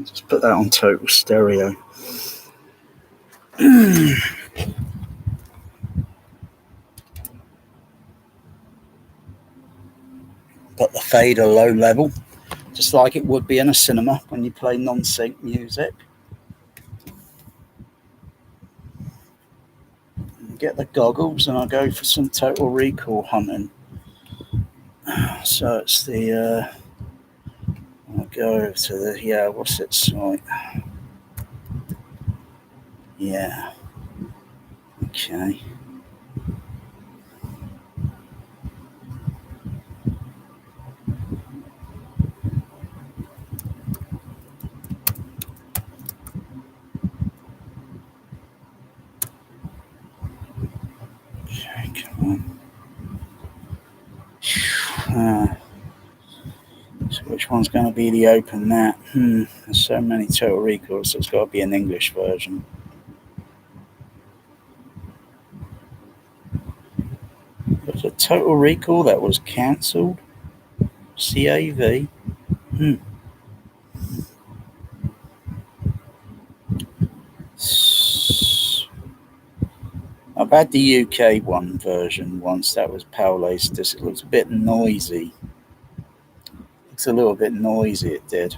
Just put that on total stereo. Put the fader low level, just like it would be in a cinema when you play non-sync music. Get the goggles and I'll go for some total recall hunting. So it's the I'll go over to the what's it site? Yeah. Okay. Okay, come on. So which one's going to be the open mat? There's so many total recalls, so it's got to be an English version. There's a total recall that was cancelled. CAV. I've had the UK one version once. That was PAL Laserdisc. It looks a bit noisy. It's a little bit noisy, it did.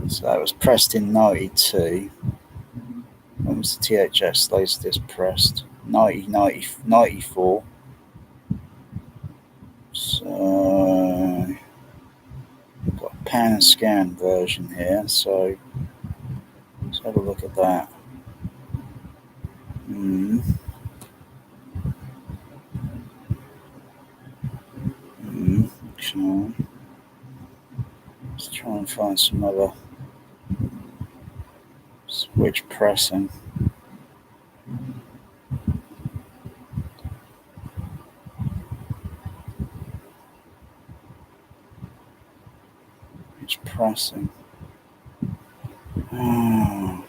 So that was pressed in 92. When was the THX Laserdisc pressed? 94. So I've got a pan and scan version here. So let's have a look at that. Okay. Let's try and find some other switch pressing. It's pressing. Oh.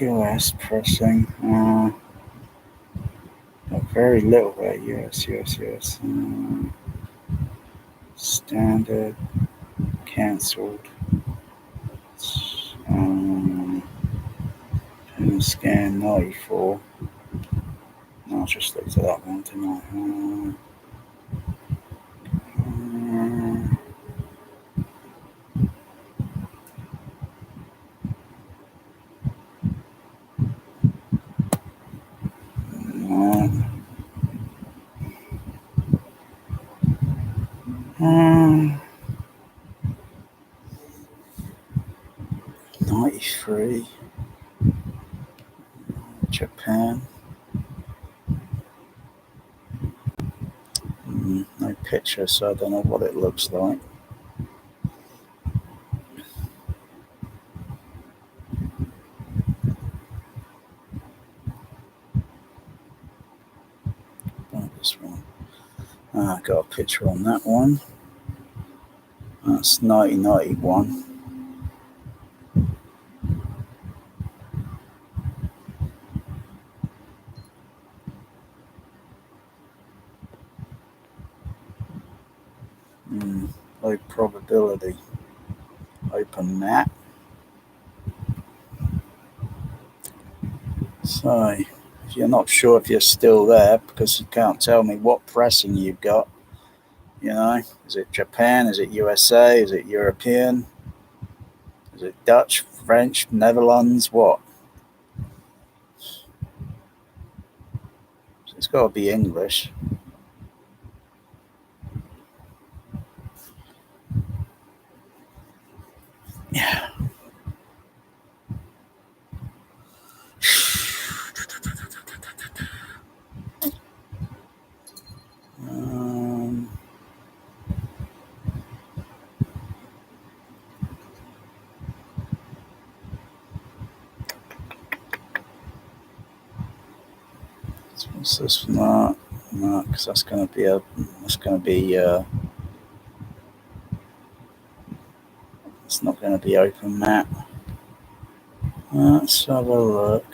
US pressing. Very little there. US. Standard. Cancelled. Scan 94. No, I just looked at that one, didn't I? No. 93. Japan. No picture, so I don't know what it looks like. This one. I got a picture on that one. That's 1991. Low probability. Open map. So, if you're not sure if you're still there, because you can't tell me what pressing you've got, you know, is it Japan? Is it USA? Is it European? Is it Dutch, French, Netherlands? What? So it's got to be English. Yeah. What's this? No, because that's going to be it's not going to be open map. Let's have a look.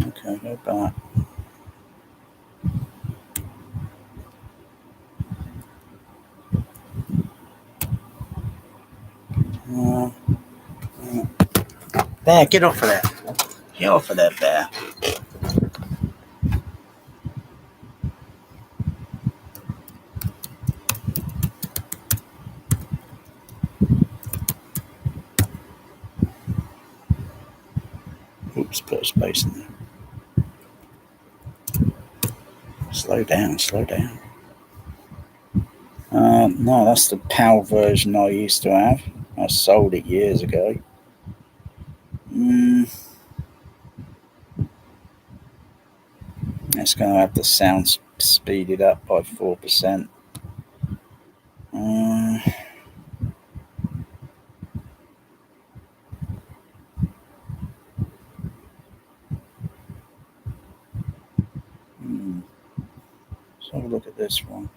Okay, go back. Bear, get off of there. Get off of there, Bear. Oops, put a space in there. Slow down, slow down. No, that's the PAL version I used to have. I sold it years ago. It's going to have the sound speeded up by 4%. Let's have a look at this one.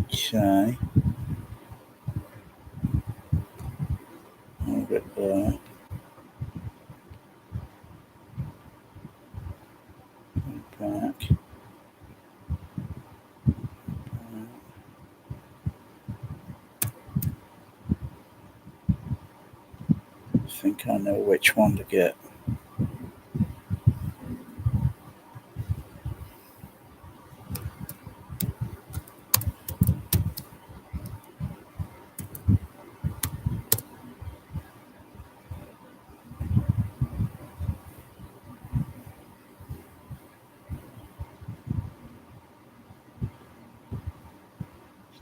Okay. Hold it there. Back. I think I know which one to get.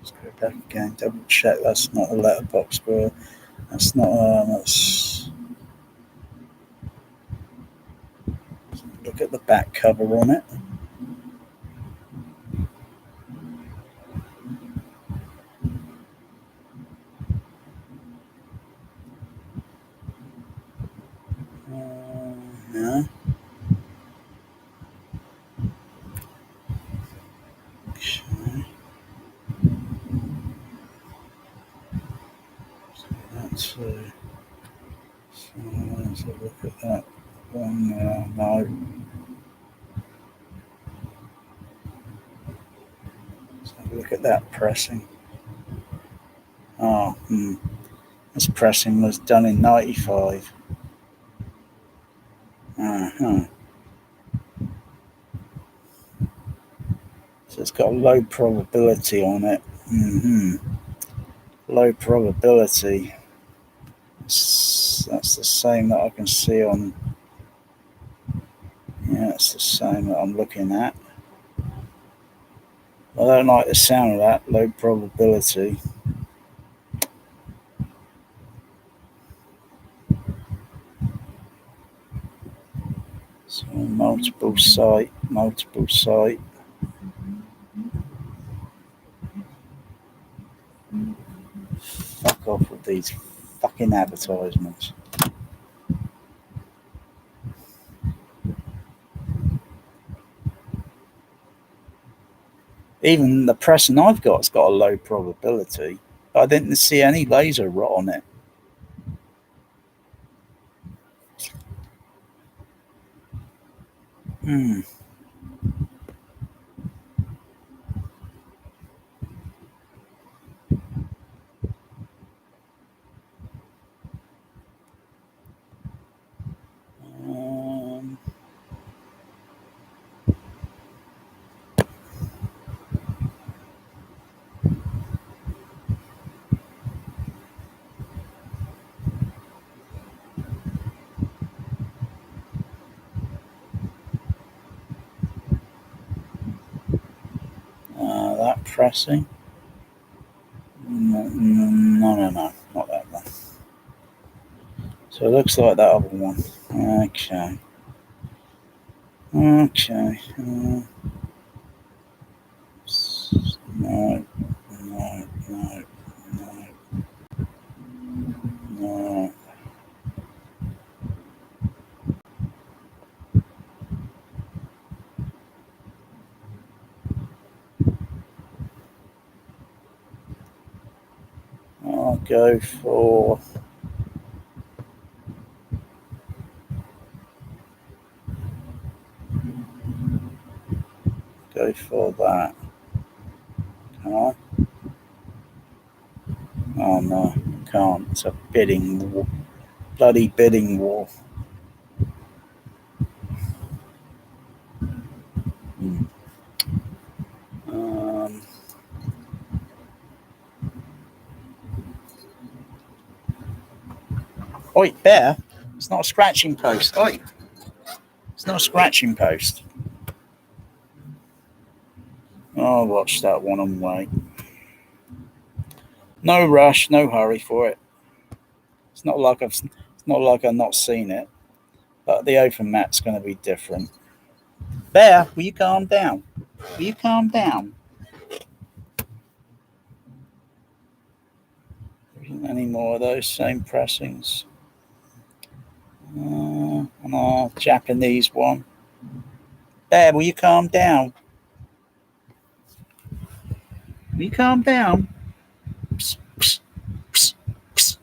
Let's go back again, double check that's not a letterbox, bro. That's not let's look at the back cover on it. Yeah. Okay. So that's so let's have a look at that one there. No. Let's have a look at that pressing. Oh, this pressing was done in 95. Uh-huh. So it's got a low probability on it. Low probability. That's the same that I can see on. Yeah, it's the same that I'm looking at. I don't like the sound of that. Low probability. So multiple site. Fuck off with these fucking advertisements. Even the pressing I've got's got a low probability. I didn't see any laser rot on it. Um, that pressing. No, not that one. So it looks like that other one. Okay. No, no. I'll go for that. Can I? Oh no, can't. It's a bidding war. Bloody bidding war. Oi, bear. It's not a scratching post. Oi. It's not a scratching post. I'll watch that one and wait. No rush, no hurry for it. It's not like I've not seen it, but the open mat's going to be different. Bear, will you calm down? Will you calm down? There isn't any more of those same pressings. Japanese one. Bear, will you calm down? Will you calm down? Psst, psst, psst, psst.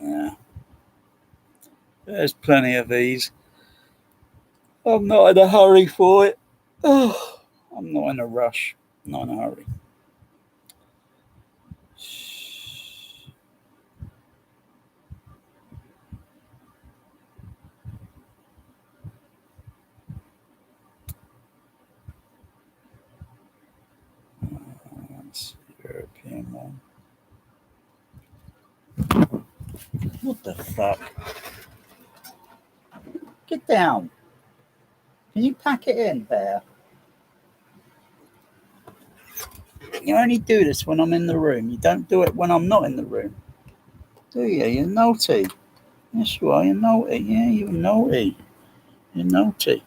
Yeah. There's plenty of these. I'm not in a hurry for it. Oh, I'm not in a rush. Not in a hurry. That's the European one. What the fuck? Get down. Can you pack it in, Bear? You only do this when I'm in the room. You don't do it when I'm not in the room. Do you? You're naughty. Yes, you are. You're naughty. Yeah, you're naughty. You're naughty.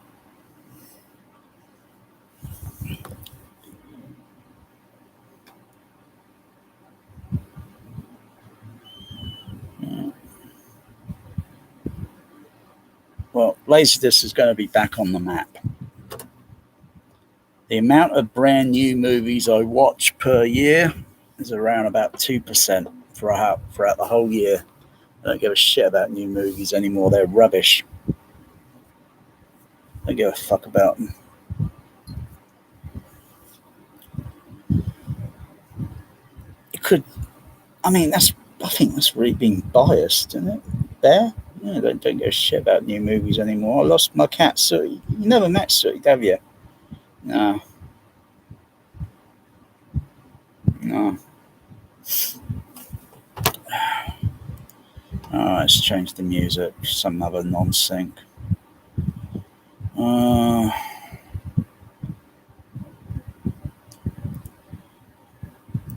Well, Laserdisc is going to be back on the map. The amount of brand new movies I watch per year is around about 2% throughout the whole year. I don't give a shit about new movies anymore. They're rubbish. I don't give a fuck about them. It could, I think that's really being biased, isn't it? There? Yeah, I don't give a shit about new movies anymore. I lost my cat, Sooty. You never met Sooty, have you? No. No. Oh, let's change the music. Some other non-sync.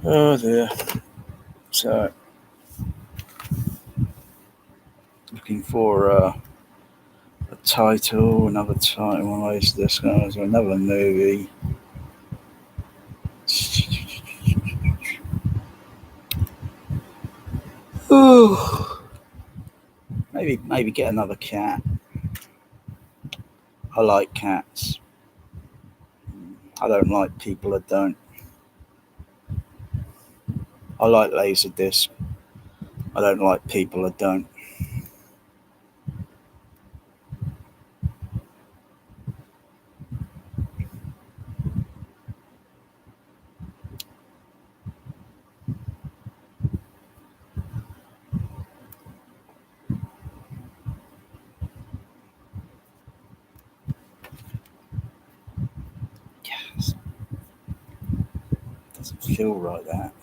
Oh dear. So, looking for a title, another title. What is this? Another movie. Ooh. Maybe get another cat. I like cats. I don't like people that don't. I like Laserdisc. I don't like people that don't. Yes. Doesn't feel right, that.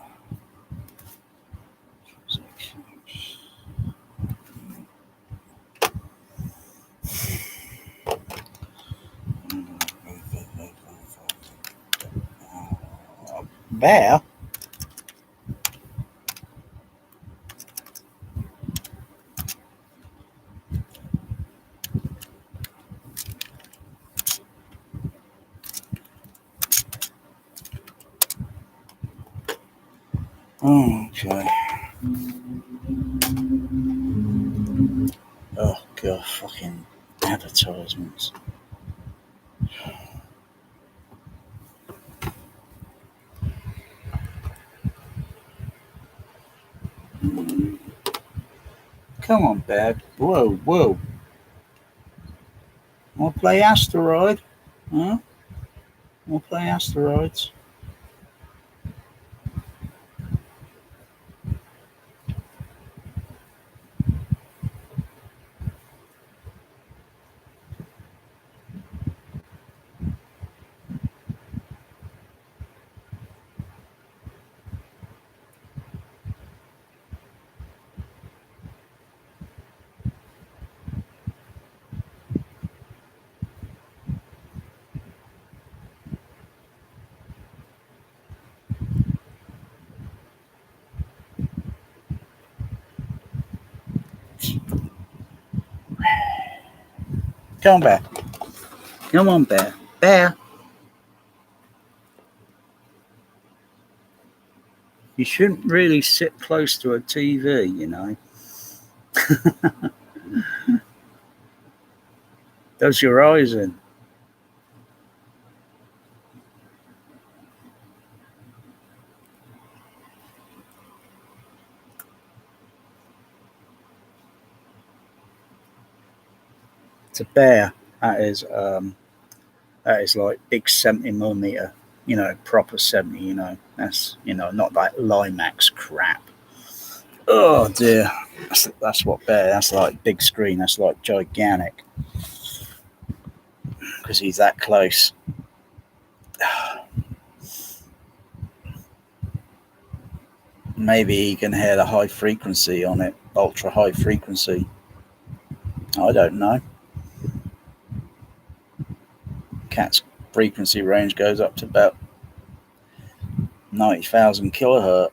Bear? Oh, okay. Oh, God, fucking advertisements. Come on, Bear. Whoa. Want to play Asteroid? Huh? Want to play Asteroids? Come on, Bear. Come on, Bear. Bear. You shouldn't really sit close to a TV, you know. Does your eyes in. It's a Bear. That is like big 70mm, you know, proper 70, you know. That's, you know, not that Limax crap. Oh dear. That's what Bear, that's like big screen, that's like gigantic. Because he's that close. Maybe he can hear the high frequency on it, ultra high frequency. I don't know. Cat's frequency range goes up to about 90,000 kilohertz.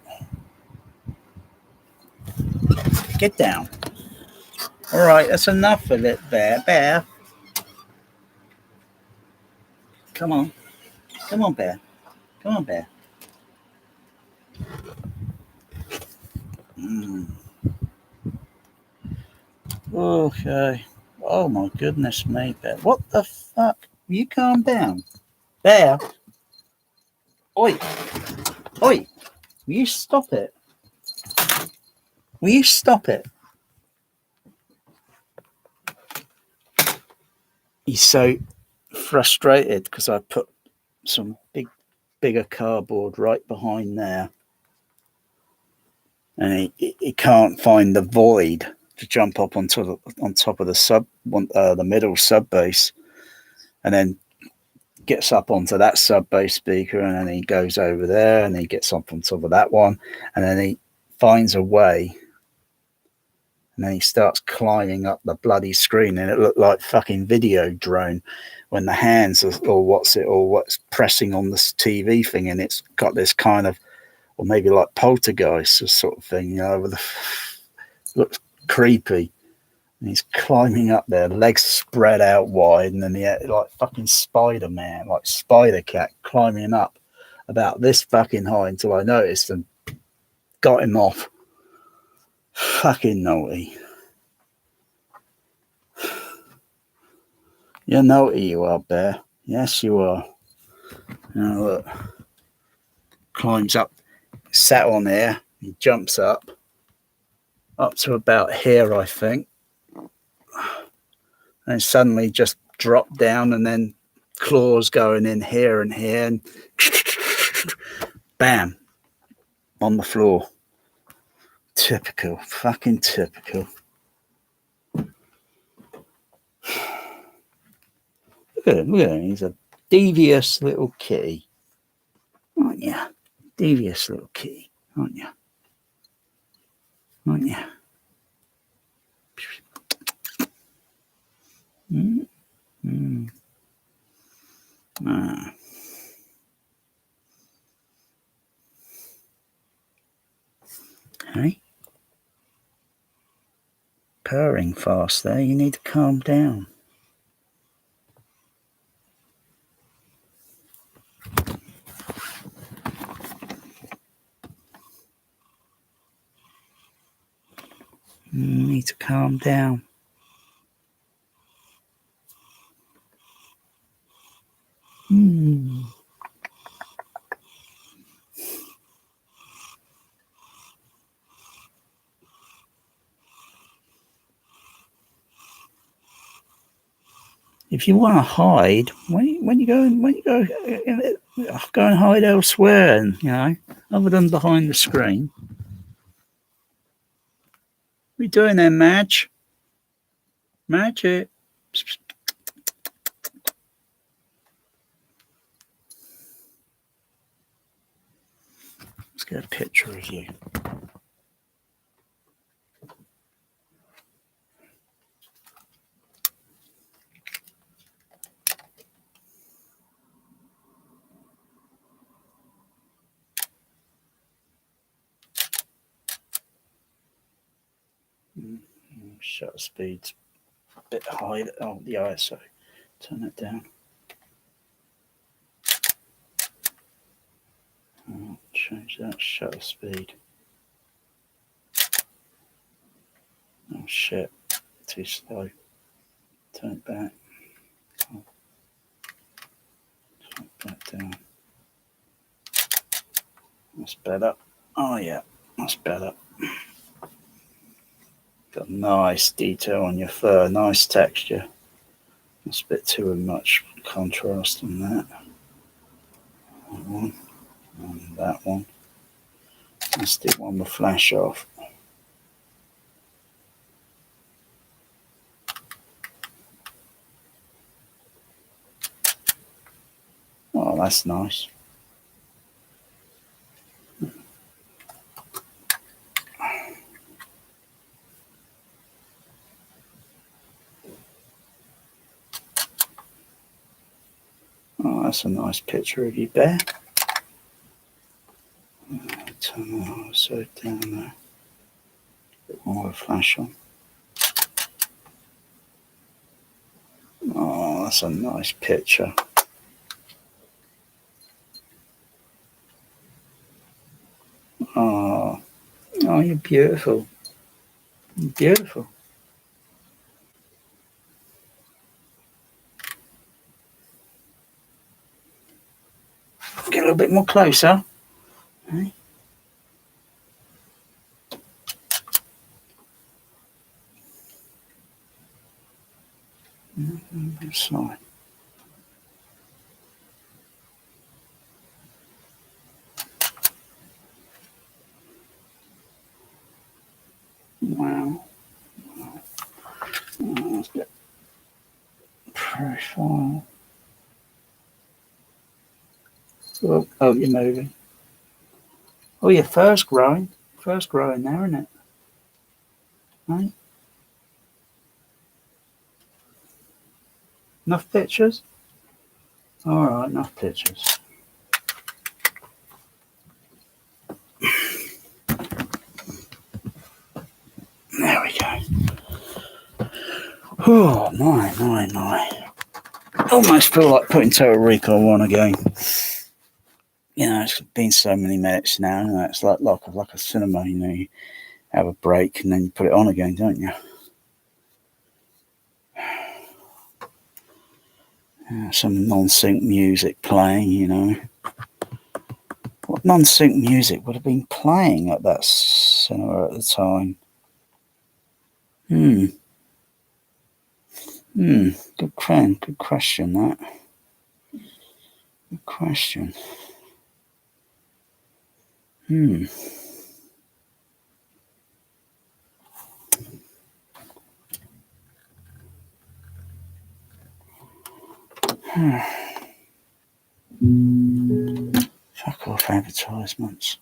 Get down. All right, that's enough of it, Bear. Bear. Come on. Come on, Bear. Come on, Bear. Okay. Oh my goodness me, Bear. What the fuck? Will you calm down? Bear. Oi. Oi. Will you stop it? Will you stop it? He's so frustrated because I put some bigger cardboard right behind there, and he can't find the void to jump up on top of the middle sub bass, and then gets up onto that sub bass speaker, and then he goes over there and he gets up on top of that one, and then he finds a way, and then he starts climbing up the bloody screen, and it looked like fucking video drone when the hands or what's pressing on this TV thing, and it's got this kind of, or maybe like poltergeist sort of thing, with the looks creepy. And he's climbing up there, legs spread out wide, and then he had like fucking Spider-Man, like Spider-Cat, climbing up about this fucking high until I noticed and got him off. Fucking naughty. You're naughty, you are, Bear. Yes, you are. Now look. Climbs up, sat on there, he jumps up to about here, I think. And suddenly just dropped down, and then claws going in here and here, and bam, on the floor. Typical, fucking typical. Look at him, he's a devious little kitty, aren't you? Devious little kitty, aren't you? Aren't you? Hey? Purring fast there, you need to calm down. You need to calm down. If you want to hide, when you go and hide elsewhere, and other than behind the screen. What are you doing there, Madge? Magic. Let's get a picture of you. Shutter speed's a bit high. Oh, the ISO. Turn it down. Oh, change that shutter speed. Oh shit, too slow. Turn it back. Oh. Turn it back down. That's better. Oh yeah, that's better. Got nice detail on your fur, nice texture. That's a bit too much contrast on that. That one, and that one. Let's do one with flash off. Oh, that's nice. Oh, that's a nice picture of you, Bear. Turn the ISO down there. Bit more of a flash on. Oh, that's a nice picture. Oh, you're beautiful. You're beautiful. little bit more closer. Okay. Side. Wow. Let's get profile. Oh, you're moving. Oh, your first growing. First growing there, isn't it? Right? Enough pictures? Alright, enough pictures. There we go. Oh, my. Almost feel like putting Total Recall on again. You know, it's been so many minutes now. You know, it's like a cinema. You know, you have a break and then you put it on again, don't you? Some non-sync music playing. You know, what non-sync music would have been playing at that cinema at the time? Good question. That. Good question. Fuck off advertisements.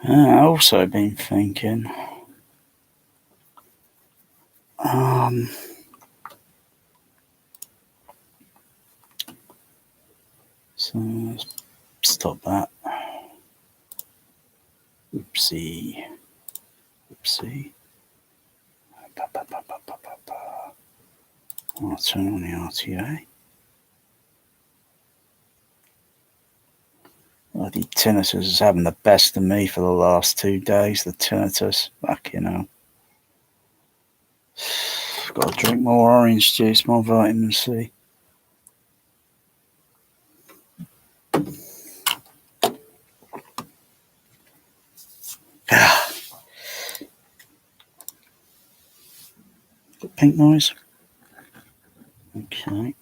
I've also been thinking, so let's stop that. Oopsie. I'll turn on the RTA. Bloody tinnitus is having the best of me for the last 2 days. The tinnitus, fucking hell. Got to drink more orange juice, more vitamin C. Pink noise. Okay.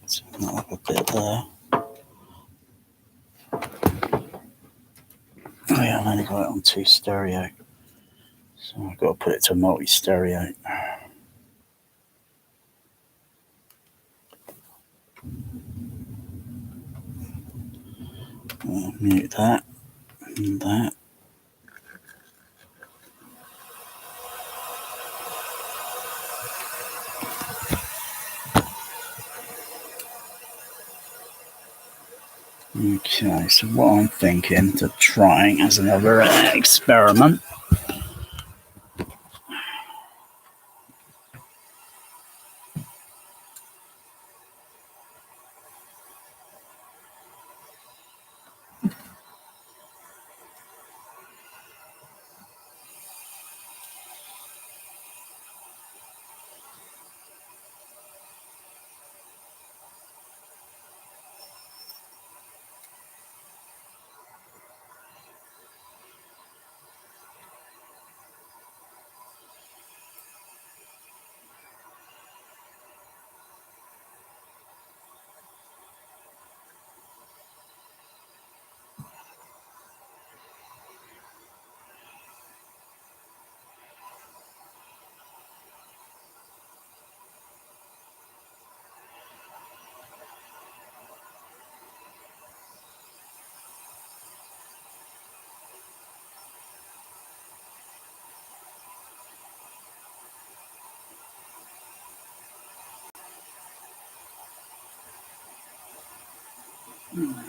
So not like a bit there. Oh yeah, I've only got it on 2 stereo. So I've got to put it to multi-stereo. I'll mute that and that. Okay, so what I'm thinking to trying as another experiment. Oh.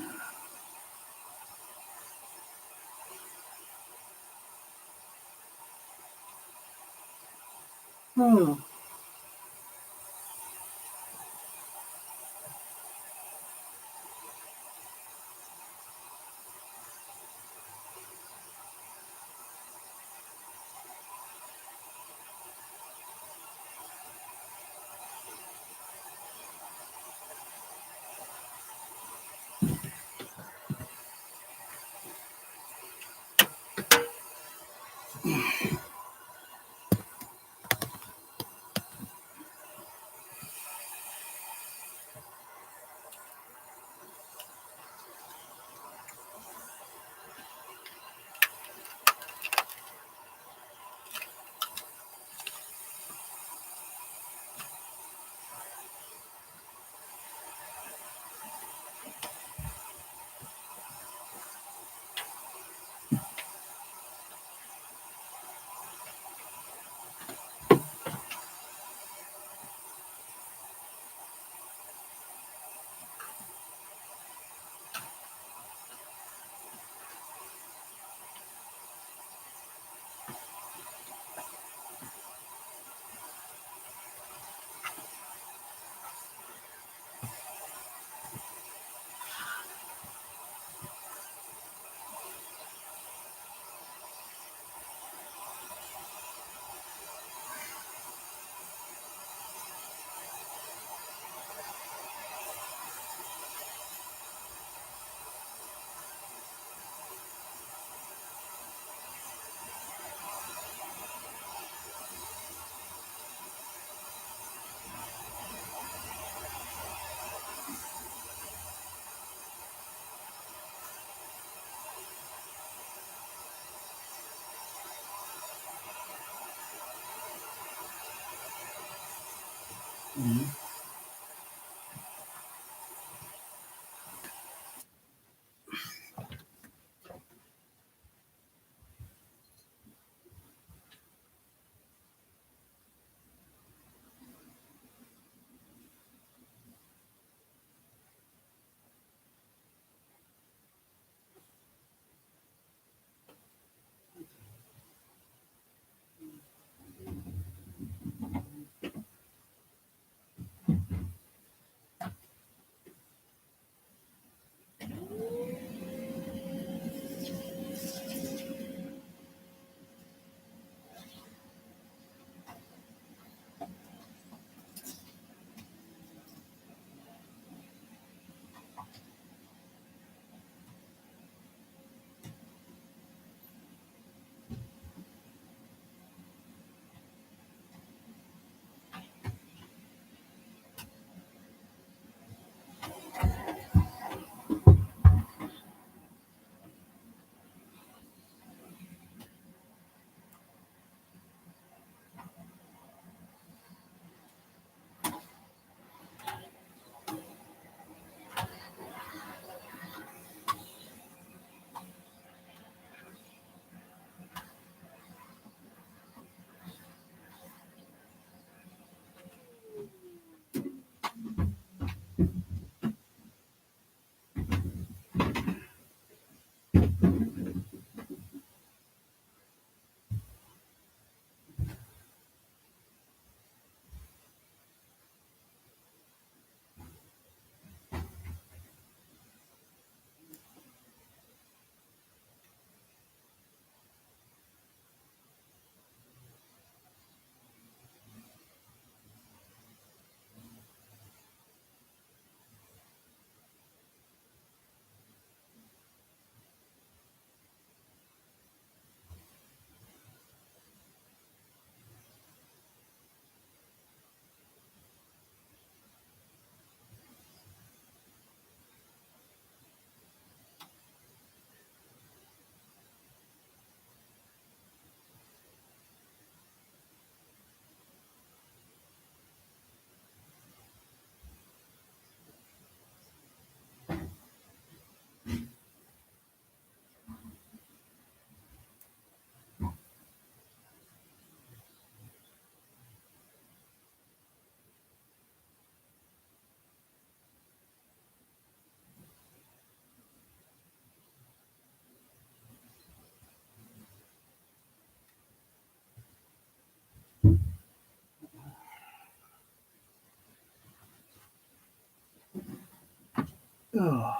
Oh.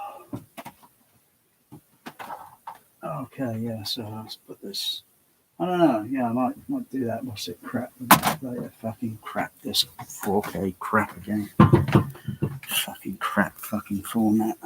Okay, yeah, so let's put this. I don't know, yeah, I might do that. What's it, crap? Later, fucking crap this 4K crap again. Fucking crap fucking format.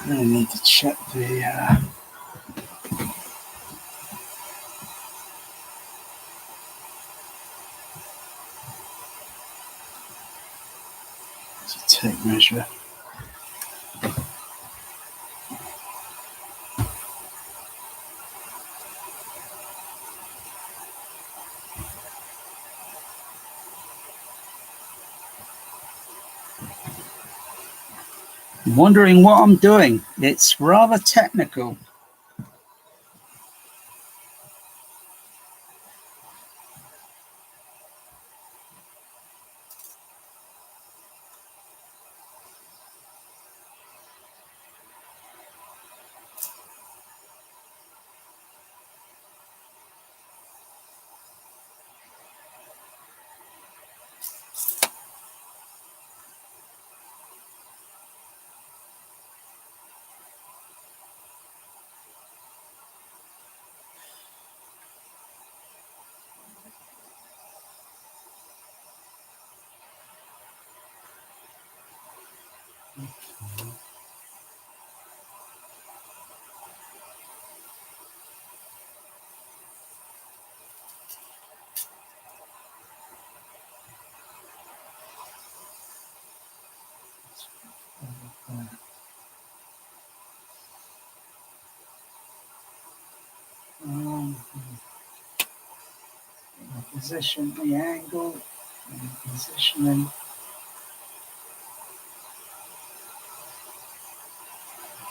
I need to check the tape measure. I'm wondering what I'm doing. It's rather technical. Position the angle, positioning.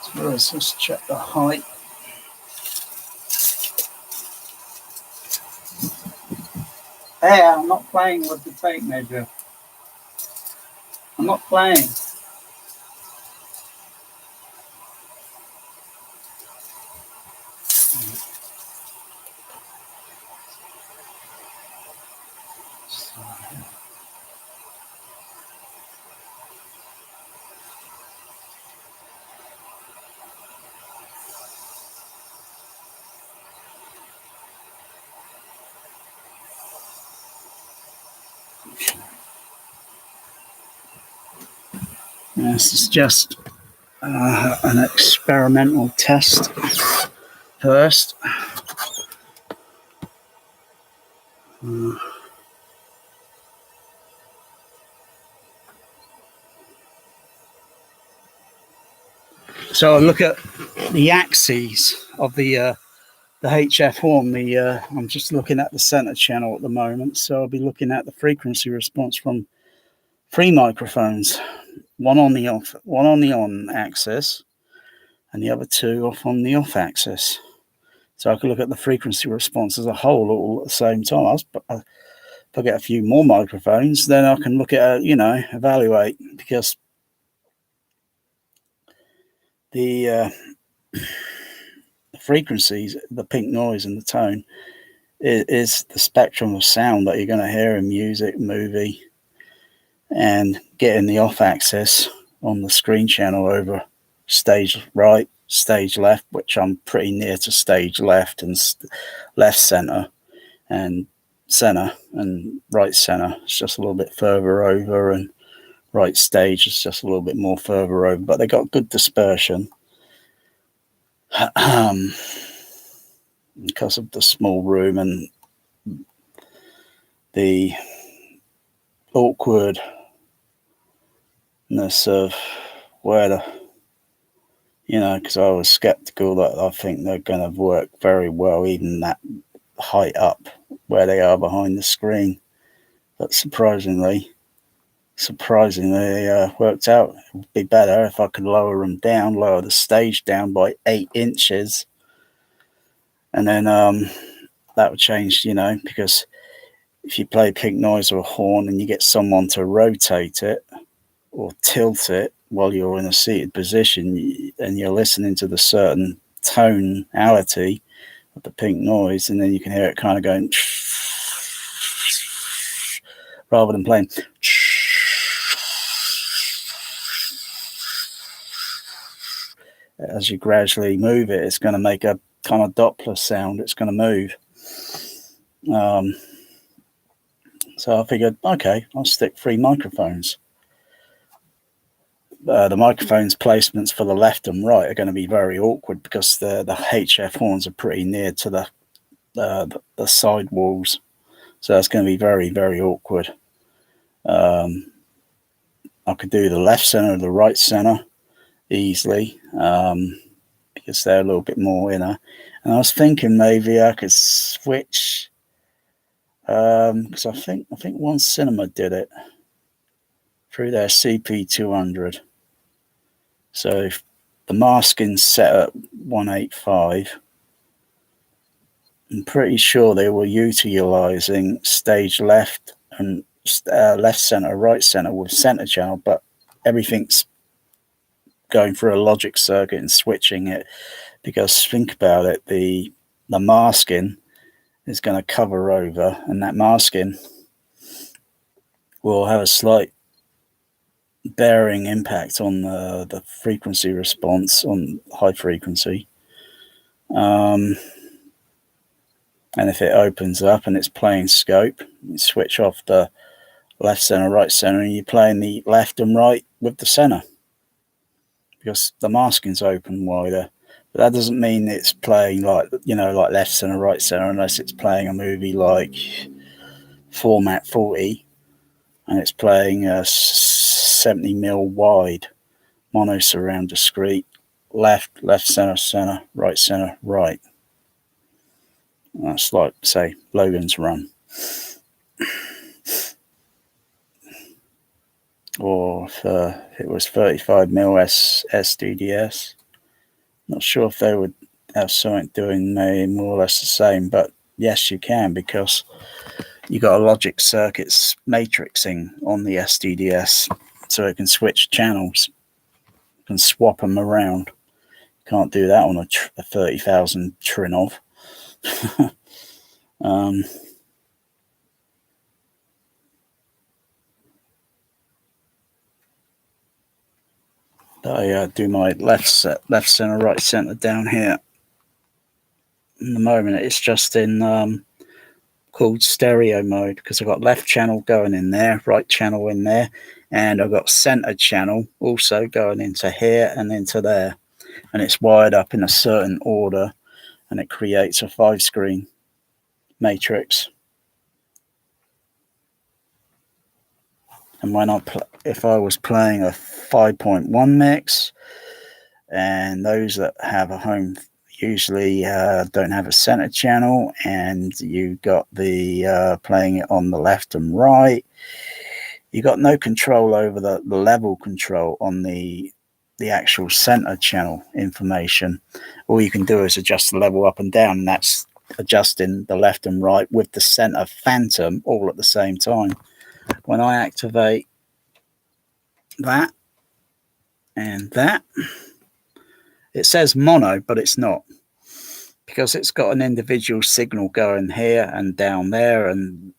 So let's just check the height. Hey, I'm not playing with the tape measure. I'm not playing. This is just an experimental test first. So I look at the axes of the HF horn. I'm just looking at the center channel at the moment, so I'll be looking at the frequency response from 3 microphones, one on the on axis, and the other 2 off on the off axis. So I can look at the frequency response as a whole all at the same time. If I get a few more microphones, then I can look at evaluate, because the frequencies, the pink noise and the tone is the spectrum of sound that you're going to hear in music, movie, and getting the off axis on the screen channel over stage right, stage left, which I'm pretty near to stage left, and left center and right center. It's just a little bit further over, and right stage is just a little bit more further over, but they got good dispersion. Because of the small room and the awkwardness of where because I was skeptical that I think they're going to work very well, even that height up where they are behind the screen. But surprisingly, surprisingly worked out. It would be better if I could lower the stage down by 8 inches, and then that would change, because if you play pink noise or a horn and you get someone to rotate it or tilt it while you're in a seated position and you're listening to the certain tonality of the pink noise, and then you can hear it kind of going rather than playing as you gradually move it, it's going to make a kind of Doppler sound. It's going to move. So I figured, okay, I'll stick 3 microphones. The microphones placements for the left and right are going to be very awkward because the HF horns are pretty near to the side walls. So that's going to be very, very awkward. I could do the left center or the right center easily because they're a little bit more inner. And I was thinking maybe I could switch because I think one cinema did it through their CP200. So if the masking's set at 185, I'm pretty sure they were utilizing stage left and left center, right center with center channel, but everything's going through a logic circuit and switching it, because think about it, the masking is going to cover over, and that masking will have a slight bearing impact on the frequency response on high frequency. And if it opens up and it's playing scope, you switch off the left center, right center, and you're playing the left and right with the center because the masking's open wider. But that doesn't mean it's playing like left center, right center, unless it's playing a movie like Format 40 and it's playing a 70mm wide mono surround discrete, left center, right. That's like, say, Logan's Run. Or if it was 35mm SDDS. Not sure if they would have something doing more or less the same, but yes, you can, because you got a logic circuits matrixing on the SDDS, so it can switch channels, can swap them around. Can't do that on a 30,000 Trinov. I do my left center, right center down here. In the moment, it's just in called stereo mode, because I've got left channel going in there, right channel in there, and I've got center channel also going into here and into there, and it's wired up in a certain order, and it creates a 5-screen matrix. And when if I was playing a 5.1 mix, and those that have a home usually don't have a center channel, and you got the playing it on the left and right, you got no control over the level control on the actual center channel information. All you can do is adjust the level up and down, and that's adjusting the left and right with the center phantom all at the same time. When I activate that and that, it says mono, but it's not, because it's got an individual signal going here and down there. And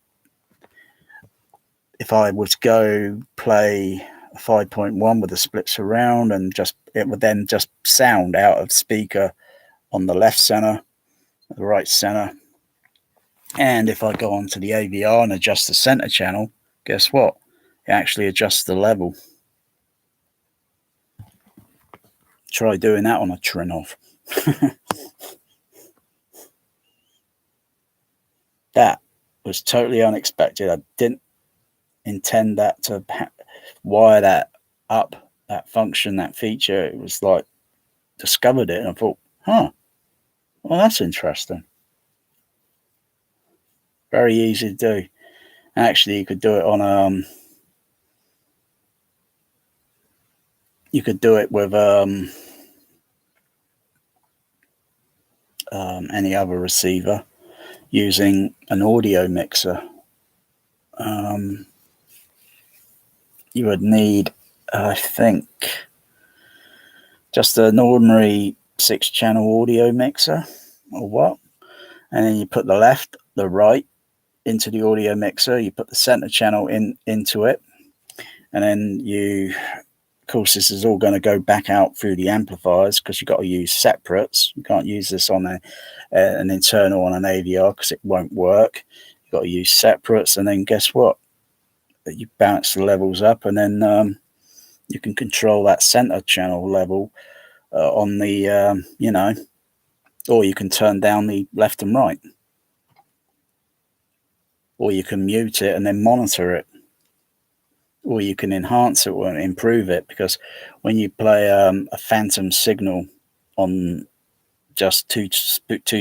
if I was to go play a 5.1 with a split surround, and it would then just sound out of speaker on the left center, the right center. And if I go onto the AVR and adjust the center channel, guess what? It actually adjusts the level. Try doing that on a Trinov. That was totally unexpected. I didn't intend that to wire that up, that function, that feature. It was like, discovered it, and I thought, well, that's interesting. Very easy to do. Actually, you could do it on you could do it with any other receiver using an audio mixer. You would need, I think, just an ordinary 6-channel audio mixer or what, and then you put the left, the right into the audio mixer, you put the center channel into it, and then you, of course, this is all going to go back out through the amplifiers because you've got to use separates. You can't use this on an internal on an AVR because it won't work. You've got to use separates, and then guess what? You bounce the levels up, and then you can control that center channel level on the, or you can turn down the left and right, or you can mute it and then monitor it, or you can enhance it or improve it, because when you play a phantom signal on just two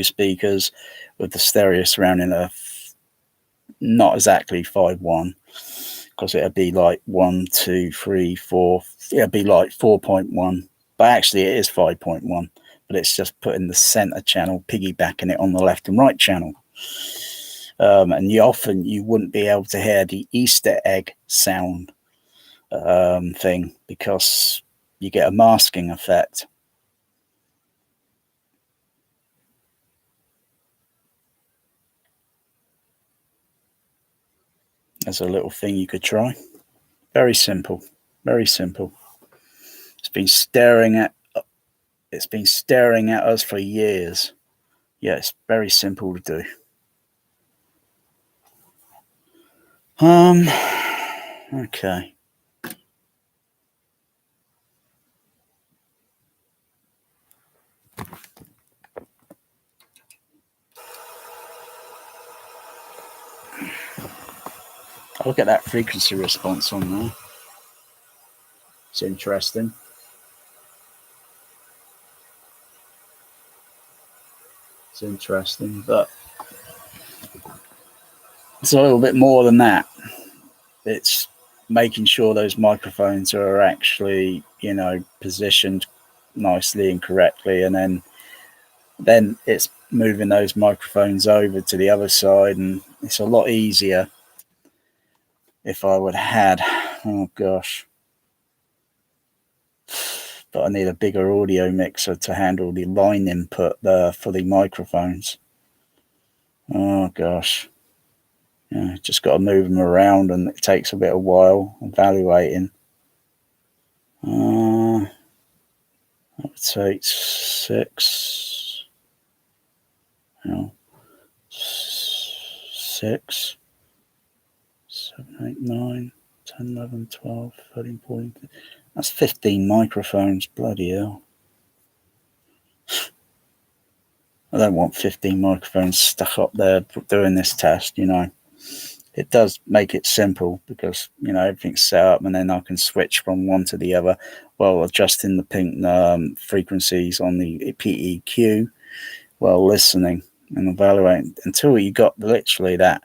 speakers with the stereo surrounding not exactly 5.1, because it'd be like 1, 2, 3, 4, it'd be like 4.1, but actually it is 5.1, but it's just putting the center channel, piggybacking it on the left and right channel. And you wouldn't be able to hear the Easter egg sound thing, because you get a masking effect. There's a little thing you could try. Very simple. Very simple. It's been staring at us for years. Yeah, it's very simple to do. Okay. Look at that frequency response on there. It's interesting. It's interesting, but it's a little bit more than that. It's making sure those microphones are actually, positioned nicely and correctly, and then it's moving those microphones over to the other side, and it's a lot easier. If I would have had, oh gosh, but I need a bigger audio mixer to handle the line input for the microphones. Oh gosh. Yeah, just got to move them around, and it takes a bit of while evaluating. I would say it's 6. 6, 7, 8, 9, 10, 11, 12, 13, 14. That's 15 microphones. Bloody hell. I don't want 15 microphones stuck up there doing this test, It does make it simple because, everything's set up, and then I can switch from one to the other while adjusting the pink frequencies on the PEQ while listening and evaluating until you got literally that.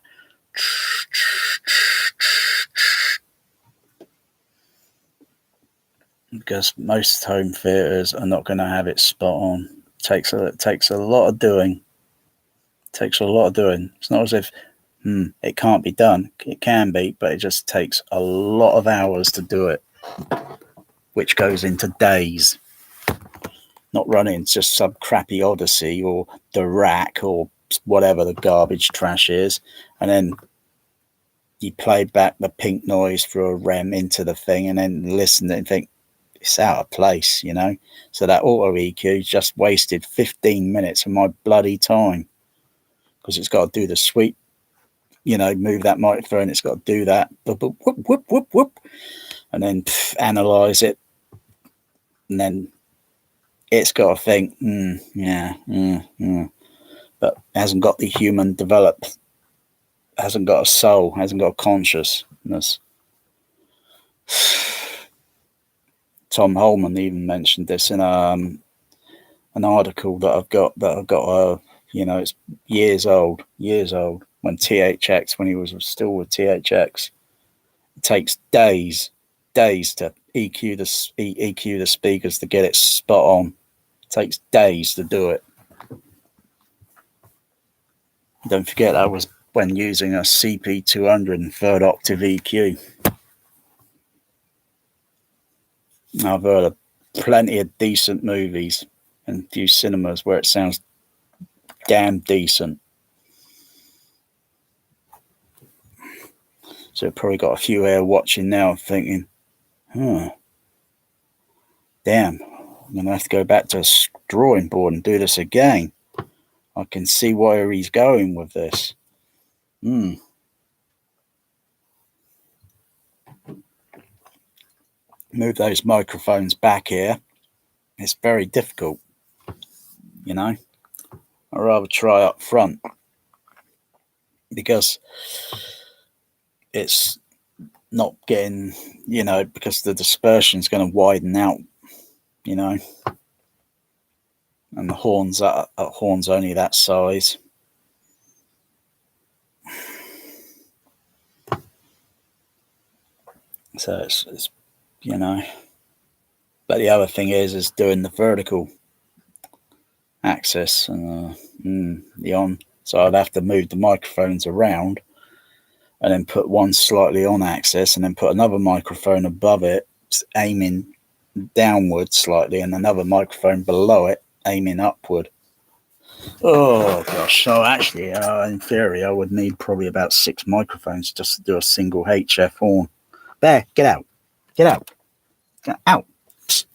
Because most home theaters are not going to have it spot on. It takes a lot of doing. It's not as if it can't be done. It can be, but it just takes a lot of hours to do it, which goes into days. Not running just some crappy Odyssey or the Rack or whatever the garbage trash is, and then you play back the pink noise through a REM into the thing, and then listen and think it's out of place, So that auto EQ just wasted 15 minutes of my bloody time, because it's got to do the sweep, move that microphone, it's got to do that, whoop, whoop, whoop, whoop, whoop, and then analyze it, and then it's got to think, but hasn't got the human developed, hasn't got a soul, hasn't got a consciousness. Tom Holman even mentioned this in an article that I've got. It's years old. When THX, when he was still with THX, it takes days to EQ the speakers to get it spot on. It takes days to do it. Don't forget that was when using a CP200 and third octave EQ. I've heard of plenty of decent movies and a few cinemas where it sounds damn decent. So probably got a few here watching now thinking, damn, I'm going to have to go back to a drawing board and do this again. I can see where he's going with this. Move those microphones back here. It's very difficult, you know. I'd rather try up front because it's not getting, you know, because the dispersion is going to widen out, you know, and the horns only that size. So it's you know, but the other thing is doing the vertical axis and the on. So I'd have to move the microphones around and then put one slightly on axis and then put another microphone above it, aiming downward slightly, and another microphone below it, aiming upward. Oh gosh. So actually, in theory, I would need probably about 6 microphones just to do a single HF horn. There, get out. Get out. Get out. Psst.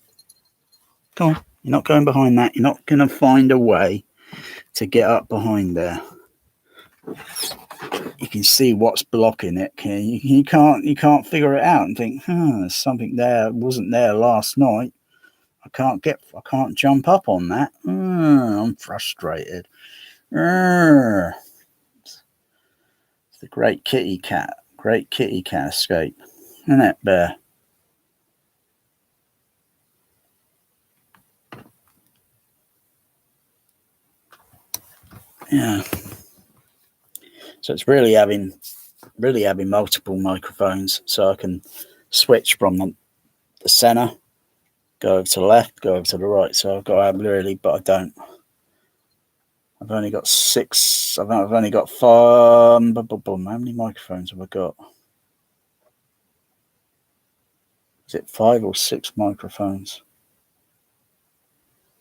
Come on. You're not going behind that. You're not going to find a way to get up behind there. You can see what's blocking it. You can't figure it out and think, there's something there wasn't there last night. I can't jump up on that. I'm frustrated. It's the great kitty cat escape, isn't it, Bear? Yeah. So it's really having multiple microphones, so I can switch from the center, go over to the left, go over to the right. So I've got to have really, but I don't. I've only got 6. I've only got 5. How many microphones have I got? Is it 5 or 6 microphones?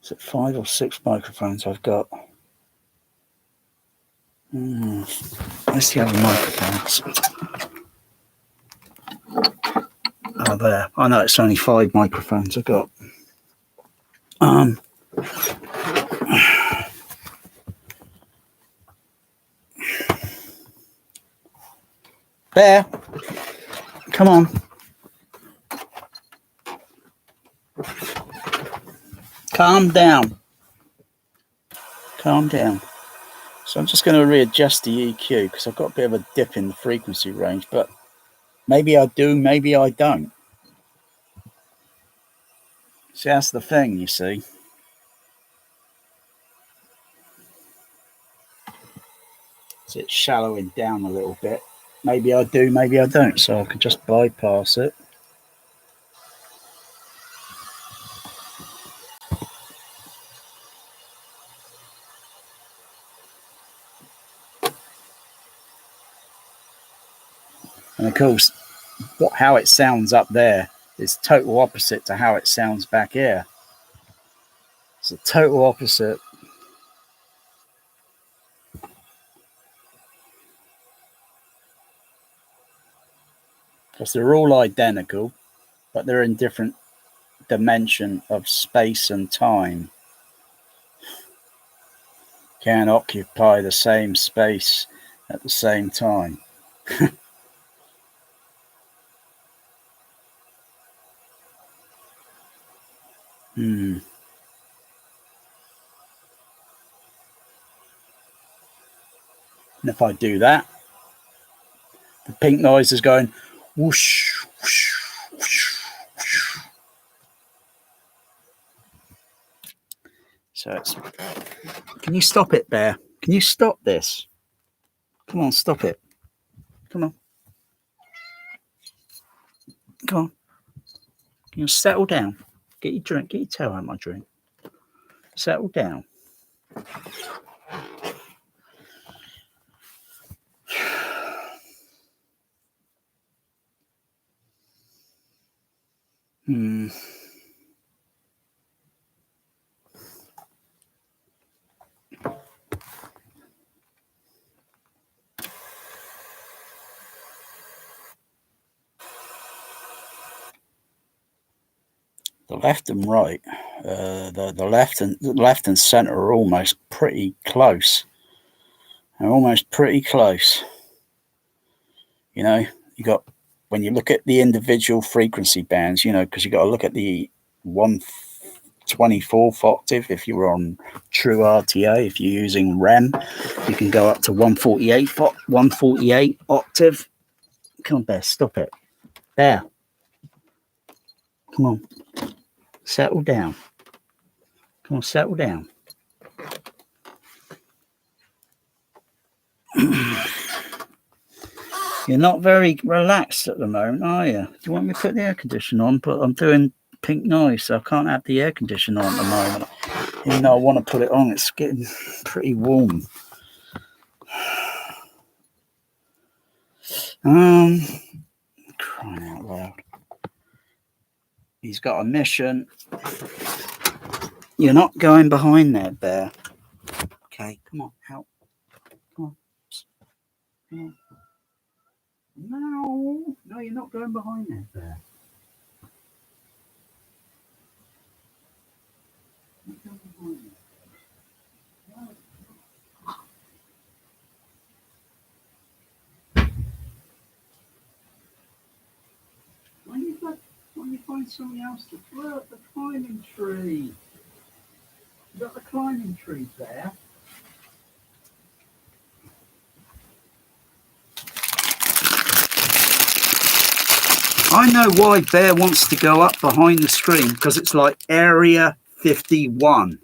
Is it 5 or 6 microphones I've got? Where's the other microphones? Oh, there. I know it's only 5 microphones I've got. Bear, come on. Calm down. Calm down. So I'm just going to readjust the EQ because I've got a bit of a dip in the frequency range, but maybe I do, maybe I don't. See, that's the thing, you see. So it's shallowing down a little bit. Maybe I do, maybe I don't. So I can just bypass it. And of course, how it sounds up there is total opposite to how it sounds back here. It's a total opposite. Because they're all identical, but they're in different dimension of space and time. Can't occupy the same space at the same time. And if I do that, the pink noise is going whoosh, whoosh, whoosh, whoosh. So it's, can you stop it, Bear? Can you stop this? Come on, stop it. Come on. Come on. Can You settle down. Get your drink. Get your tail out of my drink. Settle down. The left and right, the left and center are almost pretty close. They're almost pretty close. You know, you got, when you look at the individual frequency bands, you know, because you got to look at the 1/24th octave. If you were on true RTA, if you're using REM, you can go up to 148 octave. Come on, Bear, stop it. Bear, come on, settle down. Come on, settle down. You're not very relaxed at the moment, are you? Do you want me to put the air conditioner on? But I'm doing pink noise, so I can't have the air conditioner on at the moment. Even though I want to put it on, it's getting pretty warm. Crying out loud. He's got a mission. You're not going behind there, Bear. Okay, come on, help. Come on. Come on. No, you're not going behind there, Bear. You're going behind there. Why don't you find something else to throw at the climbing tree? You got the climbing tree there. I know why Bear wants to go up behind the screen, because it's like Area 51.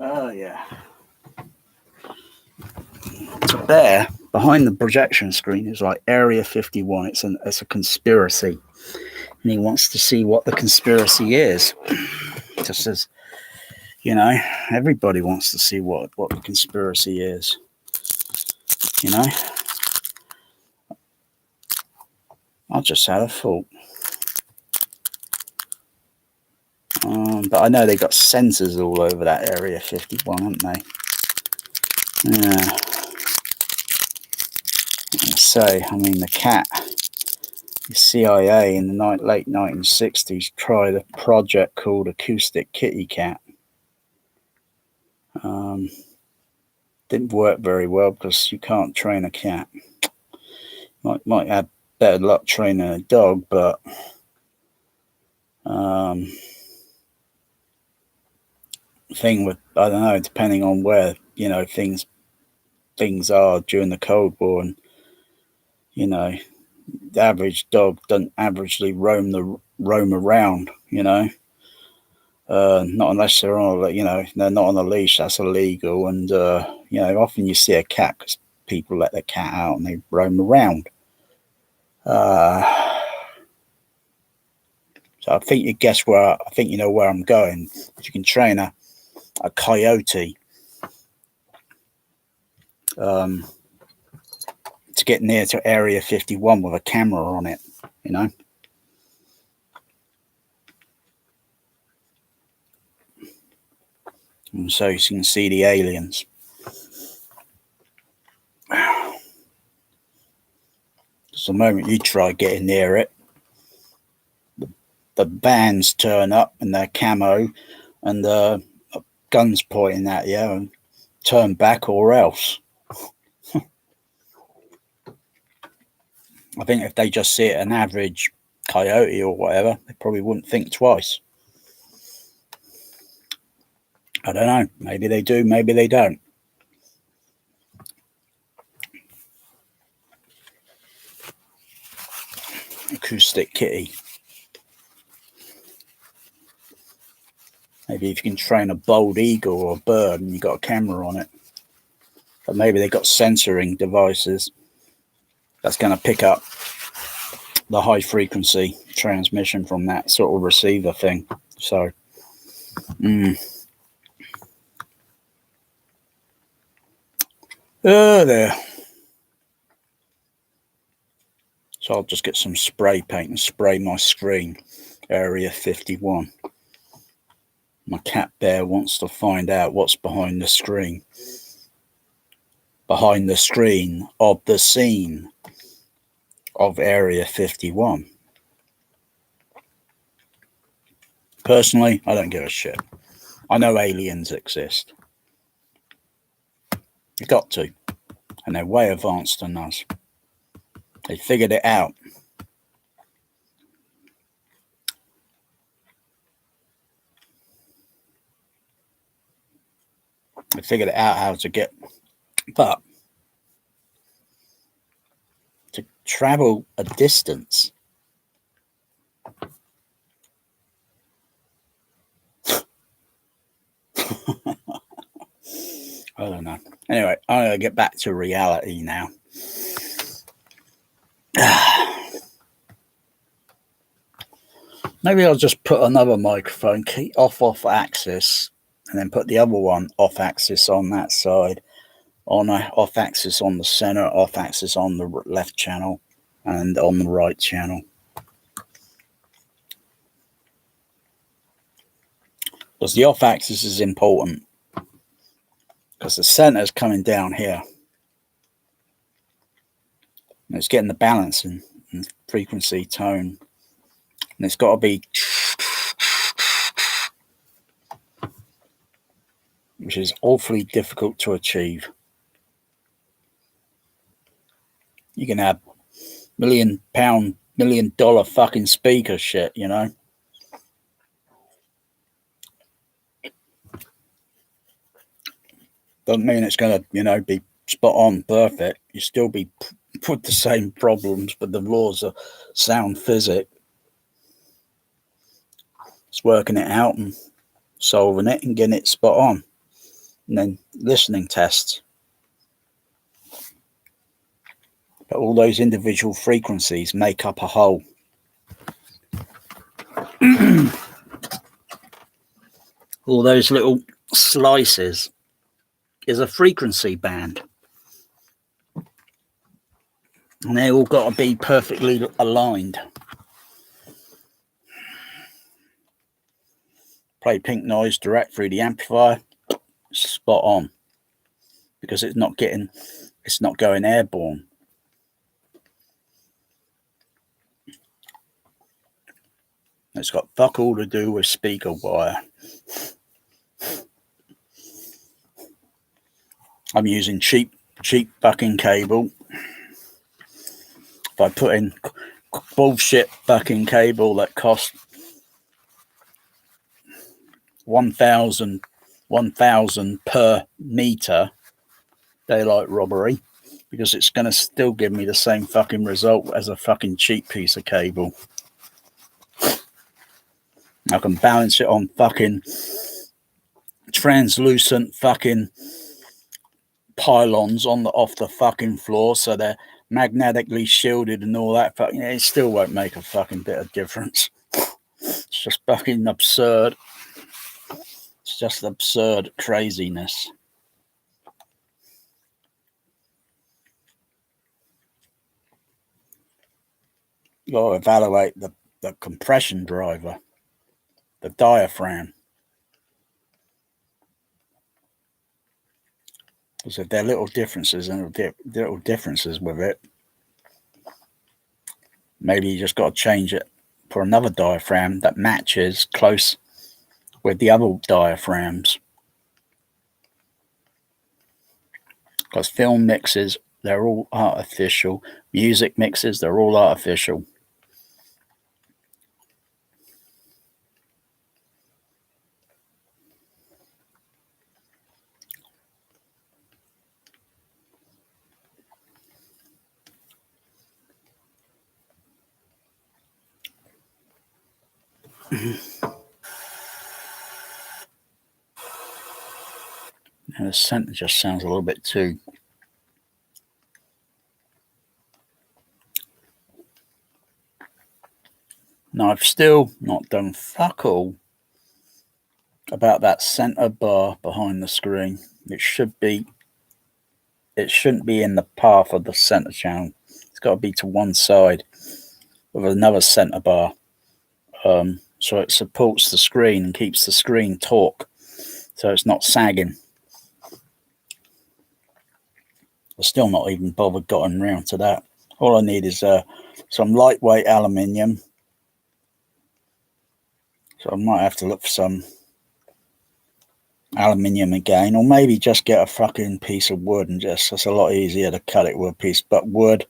Oh, yeah. So Bear, behind the projection screen, is like Area 51. It's a conspiracy. And he wants to see what the conspiracy is. Just as, you know, everybody wants to see what the conspiracy is. You know? I just had a thought. But I know they got sensors all over that Area 51, haven't they? Yeah. So, I mean, the cat, the CIA in the late 1960s tried a project called Acoustic Kitty Cat. Didn't work very well because you can't train a cat. Might have better luck training a dog, but thing with, I don't know, depending on where, you know, things are during the Cold War, and you know, the average dog doesn't averagely roam around, you know. Not unless they're on, you know, they're not on a leash. That's illegal. And you know, often you see a cat because people let their cat out and they roam around. So I think you guess where, I think you know where I'm going. You can train a coyote to get near to Area 51 with a camera on it, you know. And so you can see the aliens. So the moment you try getting near it, the bands turn up in their camo and guns pointing at you, and turn back or else. I think if they just see it an average coyote or whatever, they probably wouldn't think twice. I don't know. Maybe they do, maybe they don't. Acoustic kitty. Maybe if you can train a bald eagle or a bird and you've got a camera on it. But maybe they've got censoring devices that's going to pick up the high frequency transmission from that sort of receiver thing. So, oh, there. So I'll just get some spray paint and spray my screen, Area 51. My cat bear wants to find out what's behind the screen. Behind the screen of the scene of Area 51. Personally, I don't give a shit. I know aliens exist. You've got to. And they're way advanced than us. They figured it out. They figured out how to get, but to travel a distance, I don't know. Anyway, I'm going to get back to reality now. Maybe I'll just put another microphone key off axis and then put the other one off axis on that side, on off axis on the center, off axis on the left channel and on the right channel. Because the off axis is important because the center is coming down here. And it's getting the balance in frequency, tone. And it's got to be, which is awfully difficult to achieve. You can have $1 million, $1 million fucking speaker shit, you know. Doesn't mean it's going to, you know, be spot on perfect. You still be with the same problems, but the laws of sound physics. It's working it out and solving it and getting it spot on. And then listening tests. But all those individual frequencies make up a whole. All those little slices is a frequency band. And they all got to be perfectly aligned. Play pink noise direct through the amplifier. Spot on. Because it's not going airborne. It's got fuck all to do with speaker wire. I'm using cheap fucking cable. If I put in bullshit fucking cable that costs 1,000 per meter, daylight robbery, because it's going to still give me the same fucking result as a fucking cheap piece of cable. I can balance it on fucking translucent fucking pylons off the fucking floor, so they're magnetically shielded and all that. Fucking, it still won't make a fucking bit of difference. It's just fucking absurd. It's just absurd craziness. You got to evaluate the compression driver, the diaphragm. Because if there are little differences and little differences with it, maybe you just got to change it for another diaphragm that matches close with the other diaphragms. Because film mixes, they're all artificial. Music mixes, they're all artificial. And the center just sounds a little bit too. Now, I've still not done fuck all about that center bar behind the screen. It shouldn't be in the path of the center channel. It's got to be to one side with another center bar. So it supports the screen and keeps the screen taut, so it's not sagging. I've still not even bothered getting round to that. All I need is some lightweight aluminium. So I might have to look for some aluminium again, or maybe just get a fucking piece of wood and just, it's a lot easier to cut it with a piece, but wood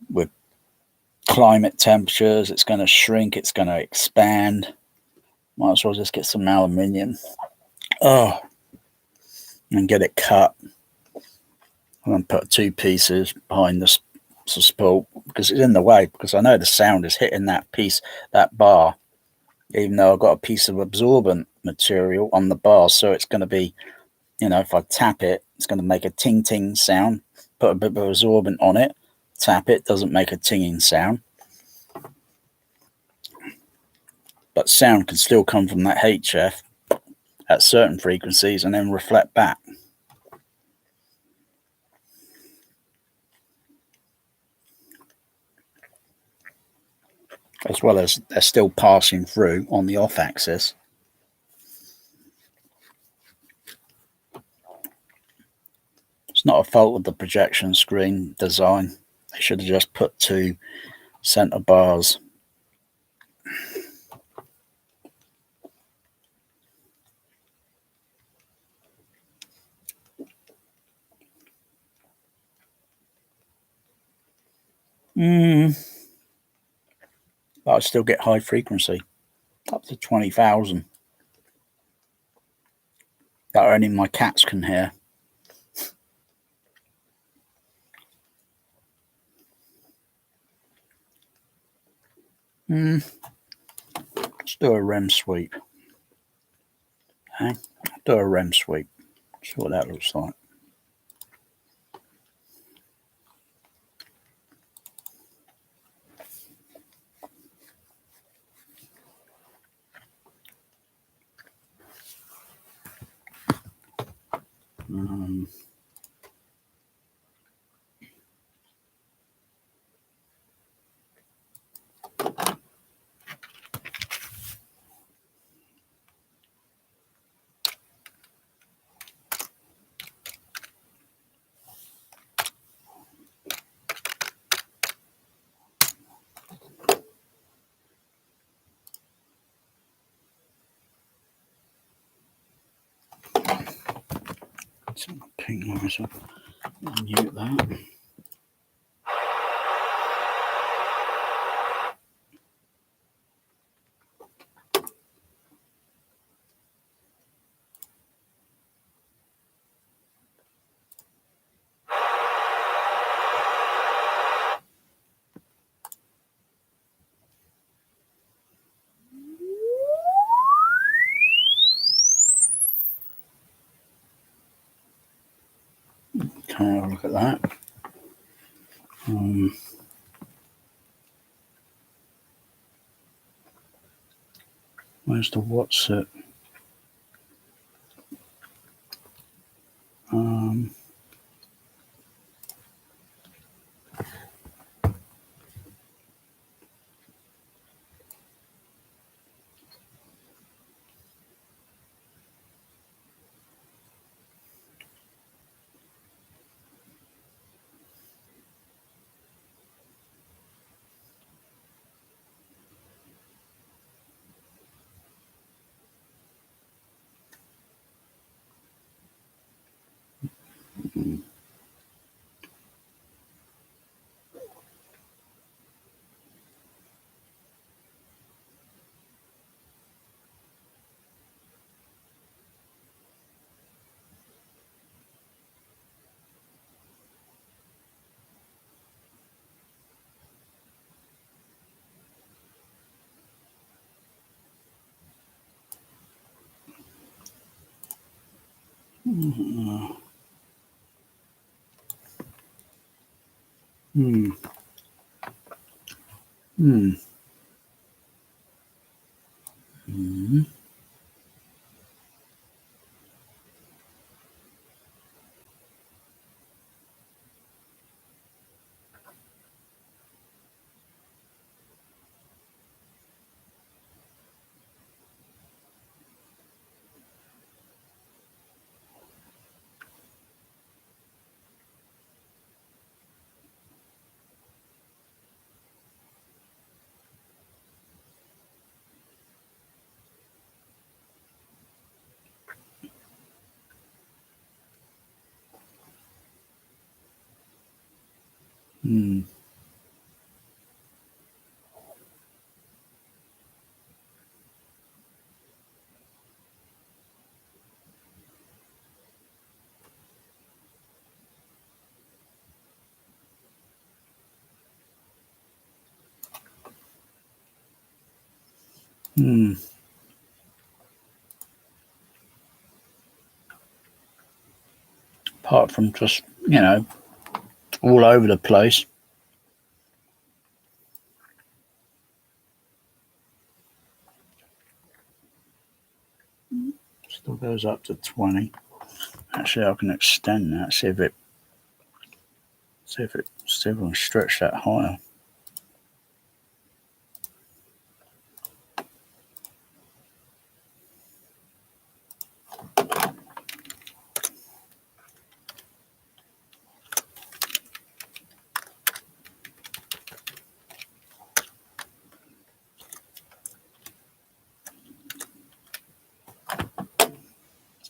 with climate temperatures, it's going to shrink, it's going to expand. Might as well just get some aluminium. Oh, and get it cut. I'm going to put 2 pieces behind the support because it's in the way, because I know the sound is hitting that piece, that bar, even though I've got a piece of absorbent material on the bar. So it's going to be, you know, if I tap it, it's going to make a ting ting sound. Put a bit of absorbent on it, tap it, doesn't make a tinging sound. But sound can still come from that HF at certain frequencies and then reflect back. As well as they're still passing through on the off axis. It's not a fault of the projection screen design. They should have just put 2 center bars. But I still get high frequency, up to 20,000. That only my cats can hear. Let's do a REM sweep. Okay, do a REM sweep. See what that looks like. Ping myself. Mute that. Can I have a look at that? Where's the what's it? Apart from just, you know, all over the place. Still goes up to 20. Actually, I can extend that. See if I can stretch that higher.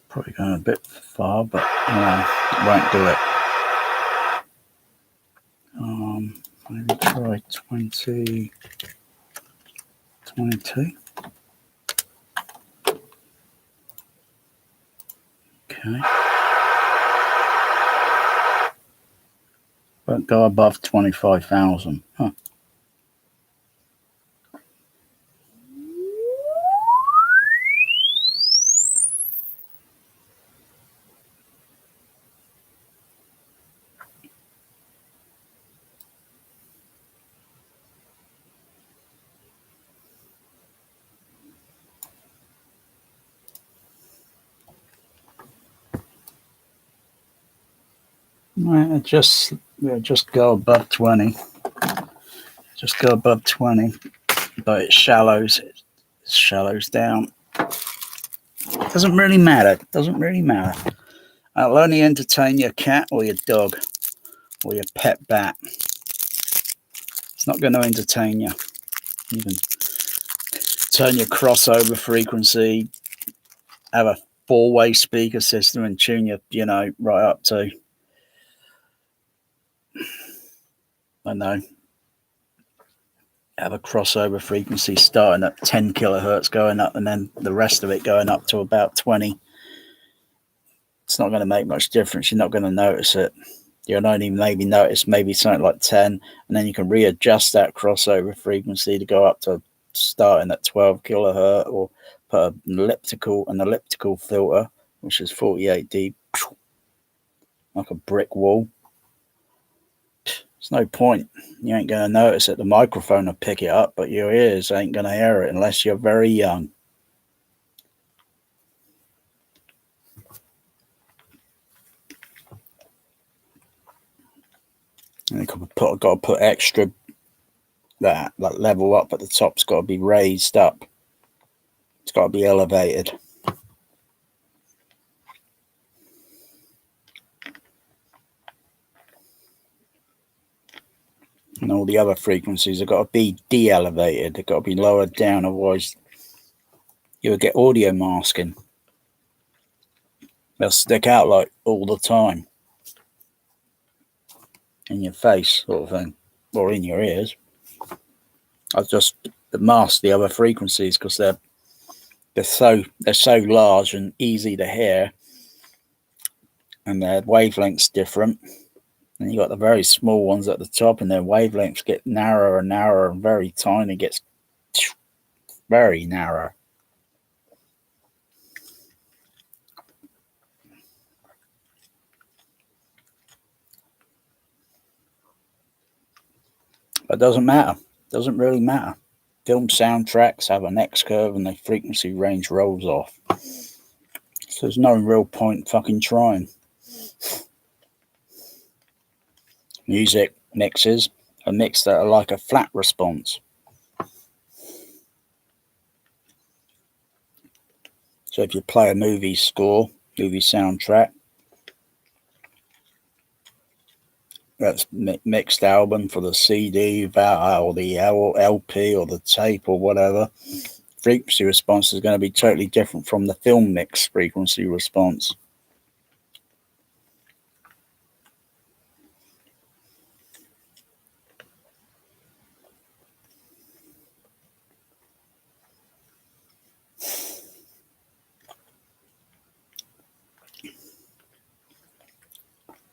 Probably going a bit far, but it won't do it. Maybe try 20, 22. Okay. Won't go above 25,000. Huh. Right, just go above 20. Just go above 20, but it shallows down. Doesn't really matter. Doesn't really matter. I'll only entertain your cat or your dog or your pet bat. It's not going to entertain you. You can turn your crossover frequency, have a 4-way speaker system, and tune your, you know, right up to, I know, have a crossover frequency starting at 10 kilohertz going up, and then the rest of it going up to about 20. It's not going to make much difference. You're not going to notice it. You'll only maybe notice maybe something like 10, and then you can readjust that crossover frequency to go up to starting at 12 kilohertz, or put an elliptical filter, which is 48 dB, like a brick wall. There's no point. You ain't going to notice it. The microphone will pick it up, but your ears ain't going to hear it unless you're very young. And you got to put extra, that level up at the top's got to be raised up. It's got to be elevated. And all the other frequencies have got to be de-elevated. They've got to be lowered down, otherwise you'll get audio masking. They'll stick out like all the time in your face, sort of thing, or in your ears. I've just masked the other frequencies because they're so large and easy to hear, and their wavelength's different. And you got the very small ones at the top, and their wavelengths get narrower and narrower, and very tiny, gets very narrow. It doesn't matter. Doesn't really matter. Film soundtracks have an X curve and the frequency range rolls off. So there's no real point fucking trying. Music mixes are mixed that are like a flat response. So if you play a movie score, movie soundtrack, that's mixed album for the CD or the LP or the tape or whatever, frequency response is going to be totally different from the film mix frequency response.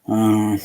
Hmm.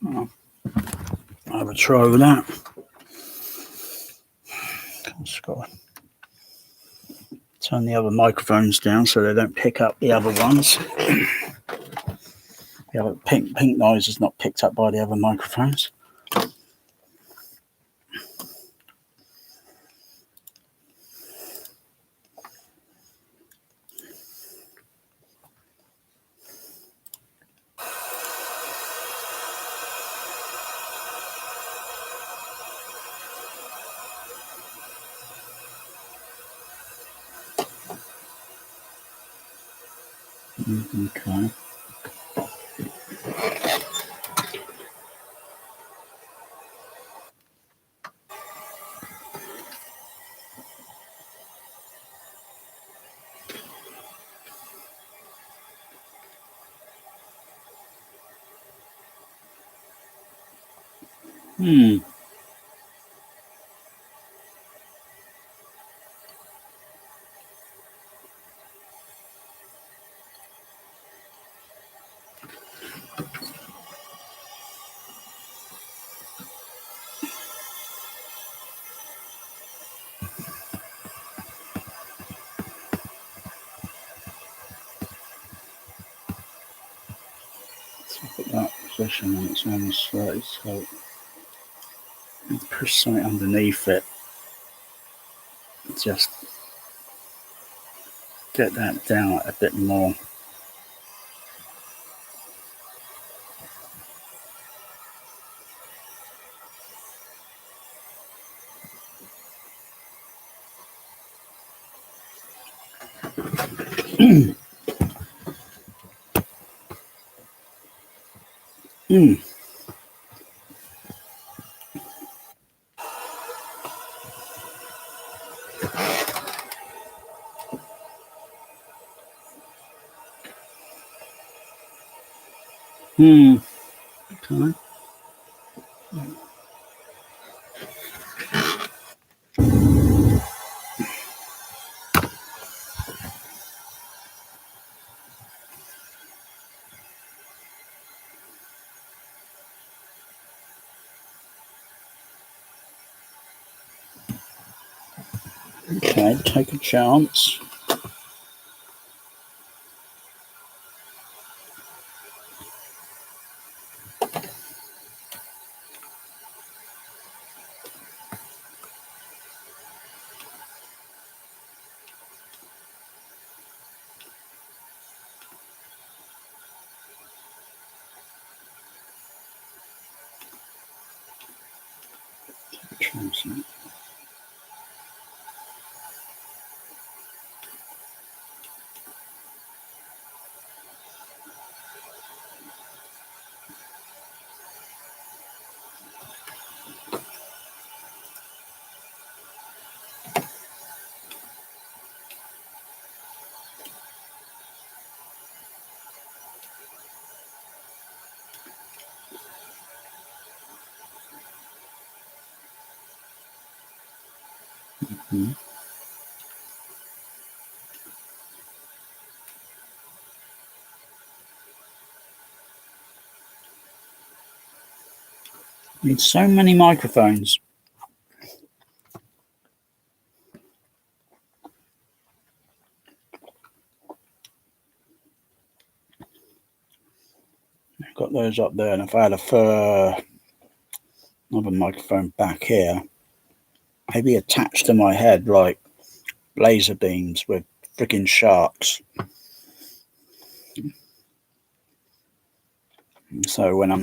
I'll have a try with that. Just got to turn the other microphones down so they don't pick up the other ones. The other pink noise is not picked up by the other microphones. Okay. Hmm. Put that position when it's on slow, so push something underneath it. Just get that down a bit more. Hmm. Hmm. Okay. Okay, take a chance. Chance. Hmm. Need so many microphones. I've got those up there, and if I had another microphone back here, maybe attached to my head like laser beams with freaking sharks. So when I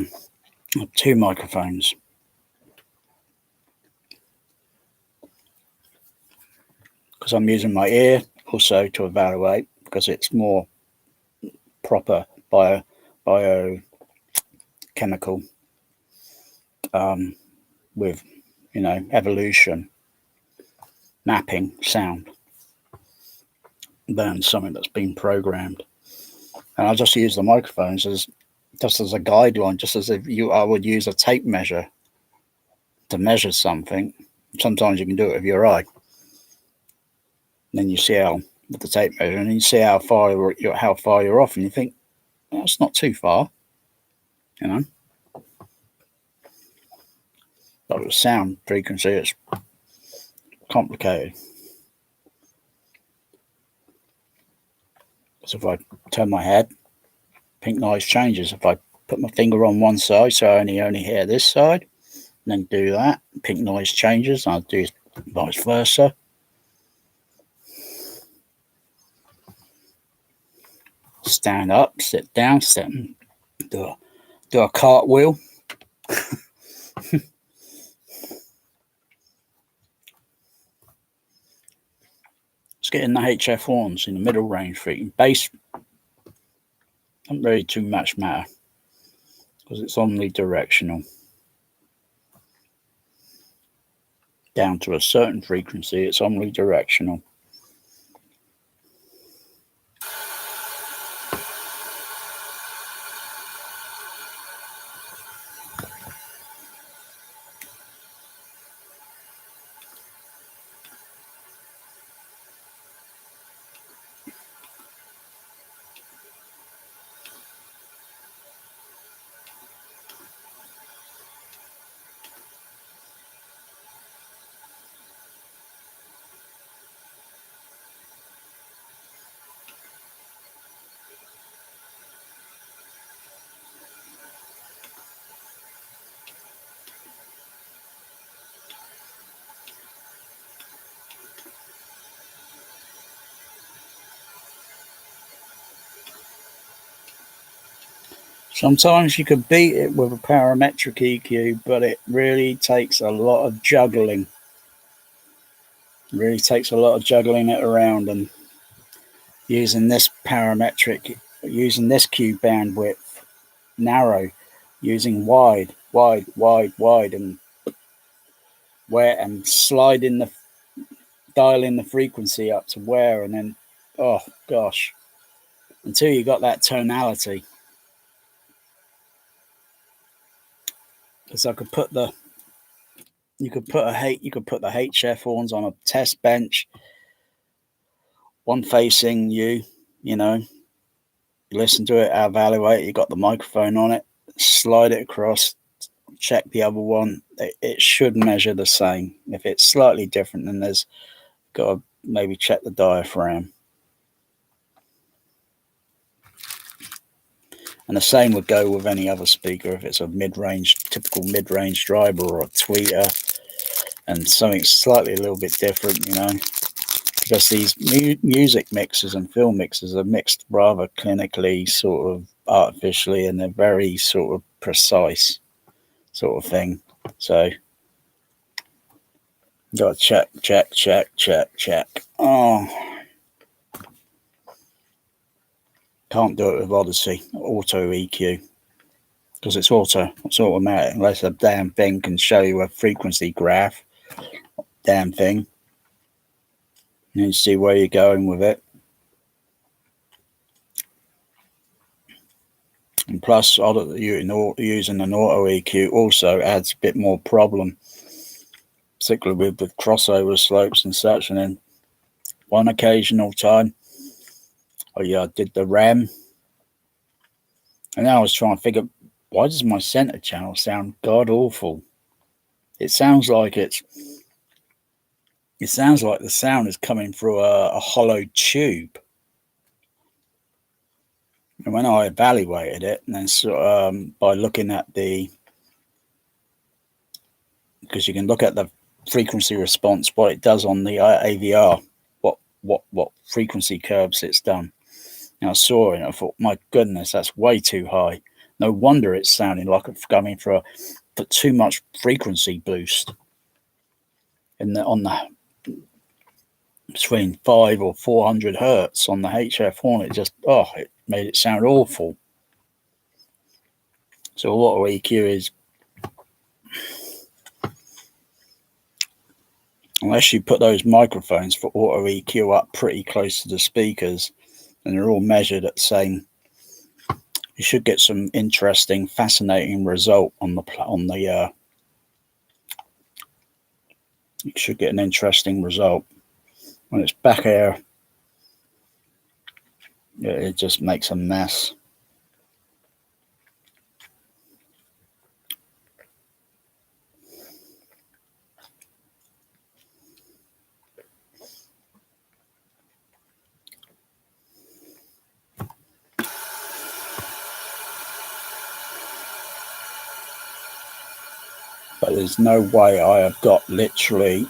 have two microphones, because I'm using my ear also to evaluate, because it's more proper biochemical with, evolution, mapping sound than something that's been programmed. And I just use the microphones as just as a guideline, just as if I would use a tape measure to measure something. Sometimes you can do it with your eye. And then you see how with the tape measure, and you see how far you're off, and you think that's not too far, But with sound frequency, it's complicated. So if I turn my head, pink noise changes. If I put my finger on one side, so I only hear this side, and then do that, pink noise changes. I'll do vice versa. Stand up, sit down, do a cartwheel. Let's get in the HF horns in the middle range frequency. Bass doesn't really too much matter because it's omnidirectional. Down to a certain frequency, it's omnidirectional. Sometimes you could beat it with a parametric EQ, but it really takes a lot of juggling. It really takes a lot of juggling it around, and using this parametric, using this Q bandwidth, narrow, using wide, and where, and sliding the, dialing the frequency up to where, and then, oh gosh, until you got that tonality. Because I could put the, you could put the HF horns on a test bench, one facing you, you know, you listen to it, evaluate, you got the microphone on it, slide it across, check the other one. It should measure the same. If it's slightly different, then there's got to maybe check the diaphragm. And the same would go with any other speaker. If it's a mid-range, typical mid-range driver or a tweeter, and something slightly a little bit different, you know, because these music mixers and film mixers are mixed rather clinically, sort of artificially, and they're very sort of precise sort of thing. So got to check. Oh, can't do it with Odyssey auto EQ, because it's automatic, unless a damn thing can show you a frequency graph. Damn thing. You see where you're going with it. And plus, using an auto EQ also adds a bit more problem, particularly with the crossover slopes and such. And then one occasional time, I did the RAM, and then I was trying to figure, why does my center channel sound god awful? It sounds like the sound is coming through a hollow tube. And when I evaluated it, and then by looking at because you can look at the frequency response, what it does on the AVR, what frequency curves it's done. And I saw it and I thought, my goodness, that's way too high. No wonder it's sounding like it's coming for too much frequency boost. On the between 500 or 400 hertz on the HF horn, it made it sound awful. So auto EQ is, unless you put those microphones for auto EQ up pretty close to the speakers, and they're all measured at the same, you should get some interesting, fascinating result you should get an interesting result. When it's back here, it just makes a mess. But there's no way I have got literally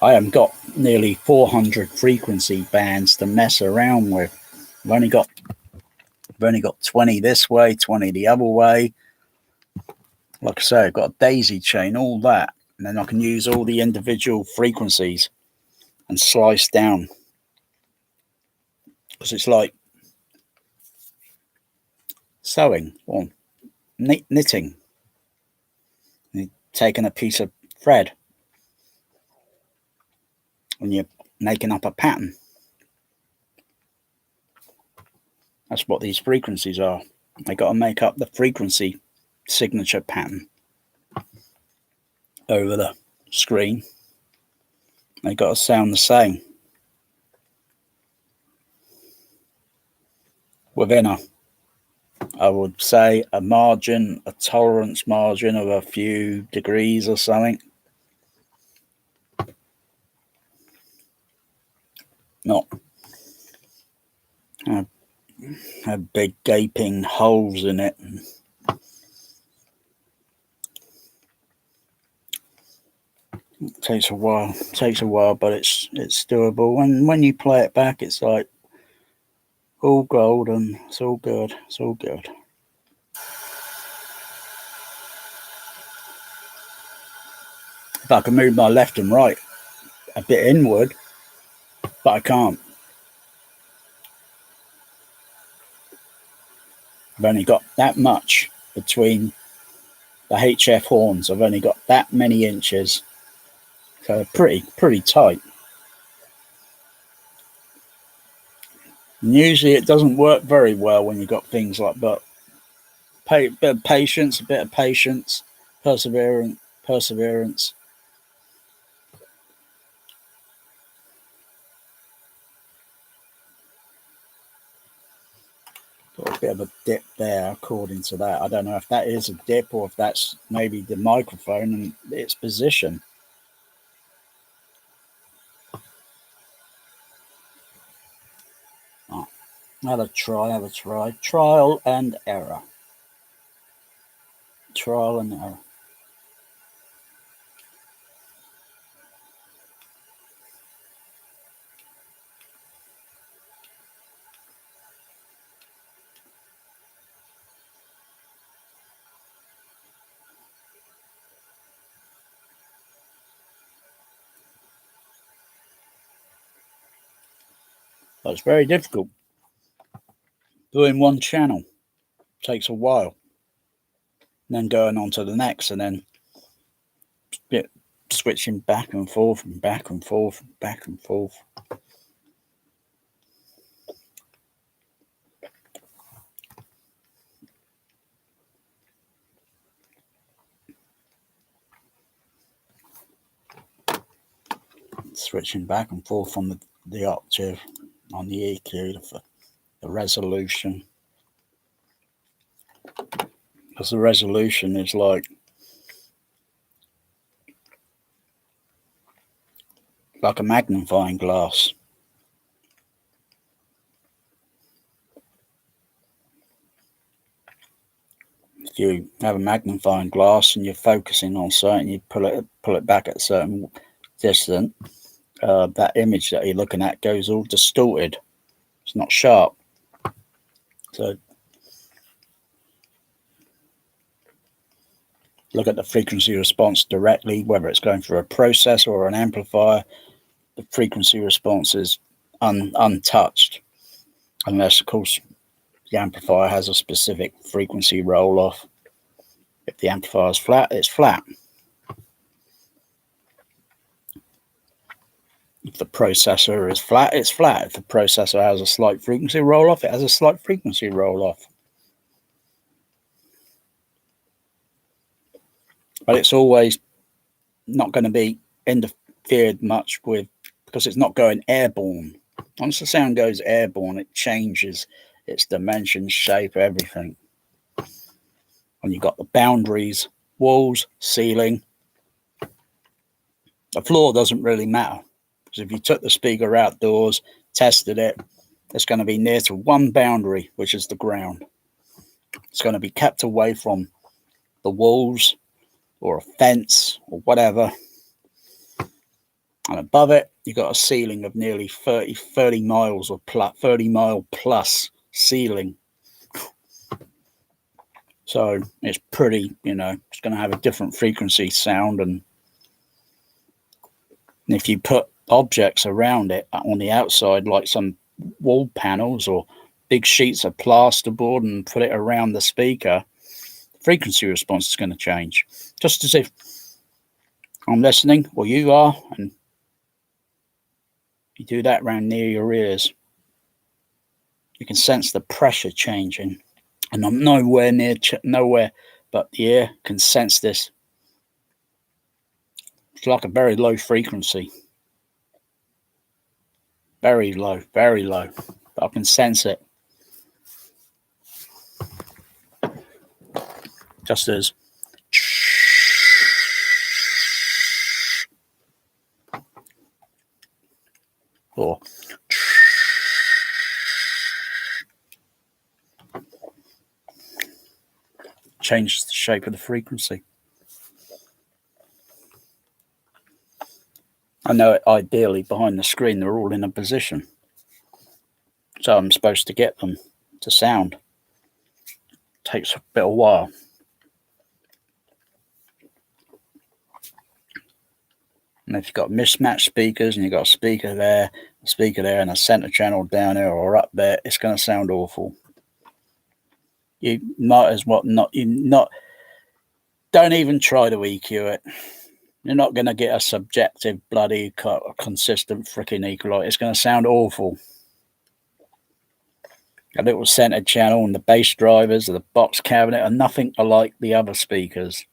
I have got nearly 400 frequency bands to mess around with. I've only got 20 this way, 20 the other way. Like I say, I've got a daisy chain, all that, and then I can use all the individual frequencies and slice down, because it's like sewing or knitting. You're taking a piece of thread and you're making up a pattern. That's what these frequencies are. They got to make up the frequency signature pattern over the screen. They got to sound the same within I would say a tolerance margin of a few degrees or something. Not have big gaping holes in it. It takes a while. It takes a while, but it's doable. And when you play it back, it's like all gold and it's all good. It's all good. If I can move my left and right a bit inward, but I can't. I've only got that much between the HF horns. I've only got that many inches. So pretty tight. And usually it doesn't work very well when you've got things like that. A bit of patience, perseverance. Got a bit of a dip there according to that. I don't know if that is a dip or if that's maybe the microphone and its position. Oh, have a try. Trial and error. Trial and error. But it's very difficult. Doing one channel takes a while. And then going on to the next and then switching back and forth and back and forth and back and forth. Switching back and forth on the octave, on the EQ, the resolution. Because the resolution is like a magnifying glass. If you have a magnifying glass and you're focusing on something, you pull it back at a certain distance, that image that you're looking at goes all distorted. It's not sharp. So look at the frequency response directly, whether it's going through a processor or an amplifier. The frequency response is untouched, unless, of course, the amplifier has a specific frequency roll-off. If the amplifier is flat, it's flat. If the processor is flat, it's flat. If the processor has a slight frequency roll-off, it has a slight frequency roll-off. But it's always not going to be interfered much with, because it's not going airborne. Once the sound goes airborne, it changes its dimension, shape, everything. And you've got the boundaries, walls, ceiling. The floor doesn't really matter, because if you took the speaker outdoors, tested it, it's going to be near to one boundary, which is the ground. It's going to be kept away from the walls or a fence or whatever. And above it, you've got a ceiling of nearly 30 miles or 30 mile plus ceiling. So it's pretty, it's going to have a different frequency sound. And if you put objects around it on the outside, like some wall panels or big sheets of plasterboard, and put it around the speaker, the frequency response is going to change. Just as if I'm listening, or you are, and you do that around near your ears, you can sense the pressure changing. And I'm nowhere, but the ear can sense this. It's like a very low frequency. Very low, very low. But I can sense it. Just as or changes the shape of the frequency. I know it ideally behind the screen, they're all in a position. So I'm supposed to get them to sound. Takes a bit of while. And if you've got mismatched speakers and you've got a speaker there, and a center channel down there or up there, it's going to sound awful. You might as well don't even try to EQ it. You're not going to get a subjective, bloody, consistent freaking equalizer. It's going to sound awful. A little center channel and the bass drivers of the box cabinet are nothing alike the other speakers.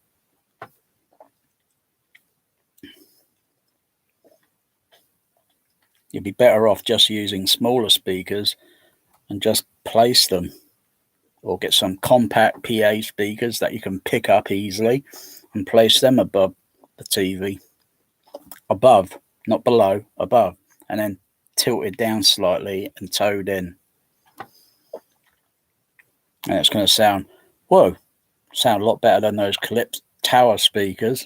You'd be better off just using smaller speakers and just place them. Or get some compact PA speakers that you can pick up easily and place them above the TV. Above, not below, above. And then tilt it down slightly and towed in. And it's going to sound a lot better than those Calypso tower speakers.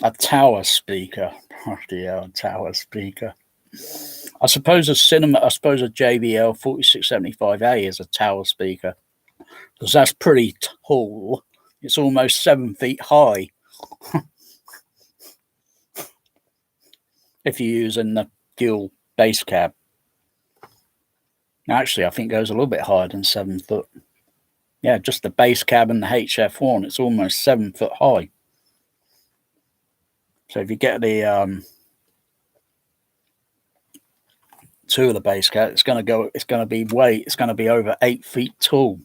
A tower speaker. A tower speaker. I suppose a JBL 4675A is a tower speaker, because that's pretty tall. It's almost 7 feet high. If you're using the dual bass cab. Actually, I think it goes a little bit higher than 7 foot. Yeah, just the bass cab and the HF horn, it's almost 7 foot high. So if you get the two of the bass cab, it's going to be over 8 feet tall.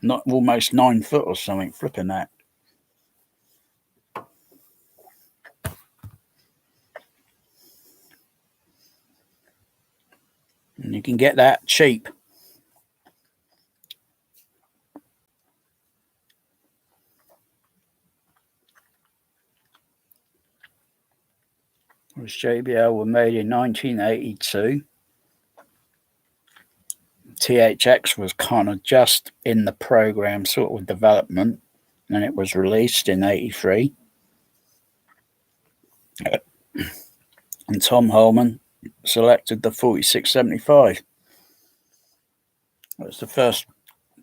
Not almost 9 foot or something, flipping that. And you can get that cheap. Which JBL were made in 1982. THX was kind of just in the program sort of development, and it was released in 83. And Tom Holman selected the 4675. That's the first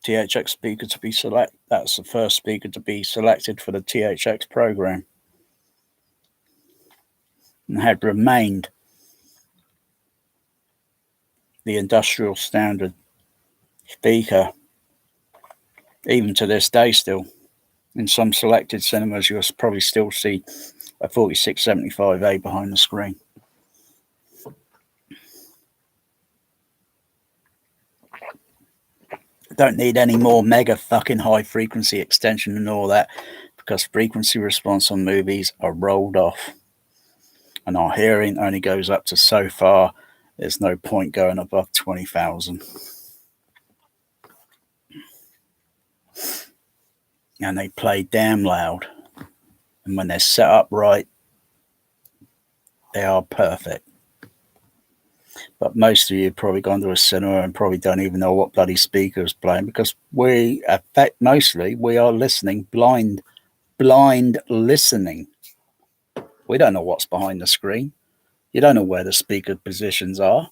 THX speaker to be selected. That's the first speaker to be selected for the THX program, and had remained the industrial standard speaker even to this day. Still, in some selected cinemas, you'll probably still see a 4675A behind the screen. Don't need any more mega fucking high frequency extension and all that, because frequency response on movies are rolled off, and our hearing only goes up to so far. There's no point going above 20,000. And they play damn loud. And when they're set up right, they are perfect. But most of you have probably gone to a cinema and probably don't even know what bloody speaker is playing, because we are listening blind listening. We don't know what's behind the screen. You don't know where the speaker positions are.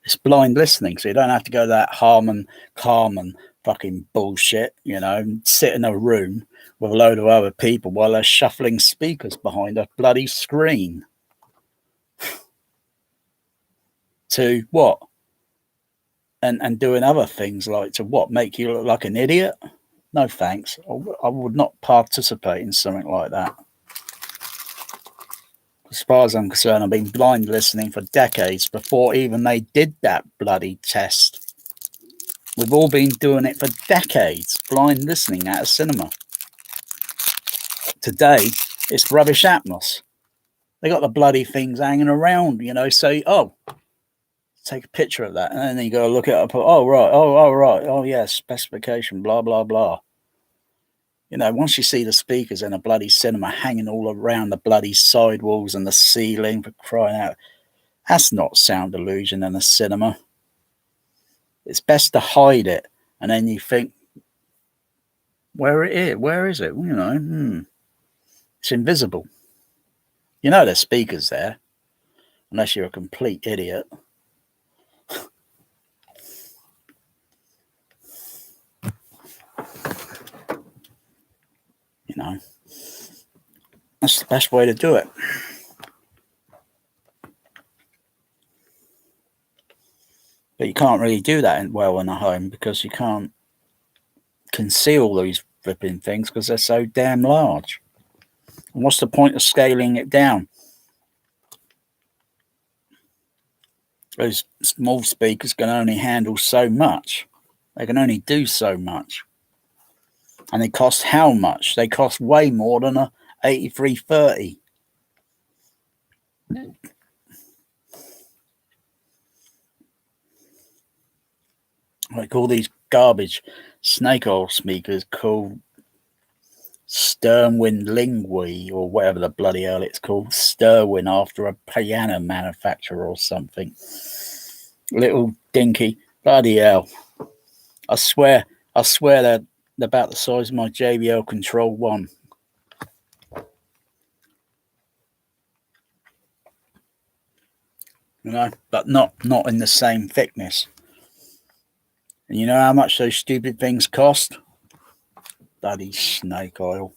It's blind listening, so you don't have to go to that Harman Kardon fucking bullshit, and sit in a room with a load of other people while they're shuffling speakers behind a bloody screen. To what? And doing other things like to what? Make you look like an idiot? No thanks. I would not participate in something like that. As far as I'm concerned, I've been blind listening for decades before even they did that bloody test. We've all been doing it for decades, blind listening at a cinema. Today, it's rubbish atmos. They got the bloody things hanging around, say, oh, take a picture of that. And then you go look it up. Oh, right. Oh, yeah, specification, blah, blah, blah. Once you see the speakers in a bloody cinema hanging all around the bloody sidewalls and the ceiling, for crying out, that's not sound illusion in a cinema. It's best to hide it. And then you think, where is it? It's invisible. You know there's speakers there, unless you're a complete idiot. You know, that's the best way to do it. But you can't really do that well in a home because you can't conceal these flipping things because they're so damn large. And what's the point of scaling it down? Those small speakers can only handle so much. They can only do so much. And they cost how much? They cost way more than a 8330. Like all these garbage snake oil speakers called Sternwind Lingui or whatever the bloody hell it's called. Sterwin after a piano manufacturer or something. Little dinky. Bloody hell. I swear they're about the size of my JBL Control 1. You know, but not in the same thickness. And you know how much those stupid things cost? Bloody snake oil.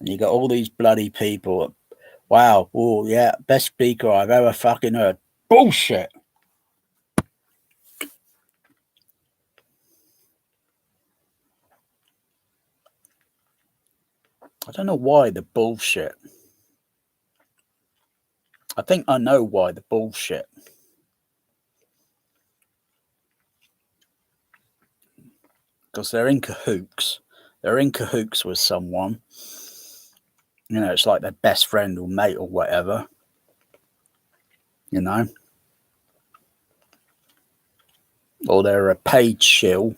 And you got all these bloody people. Wow, oh yeah, best speaker I've ever fucking heard. Bullshit. I don't know why the bullshit. I think I know why the bullshit. Because they're in cahoots. They're in cahoots with someone. You know, it's like their best friend or mate or whatever. You know? Or they're a paid shill.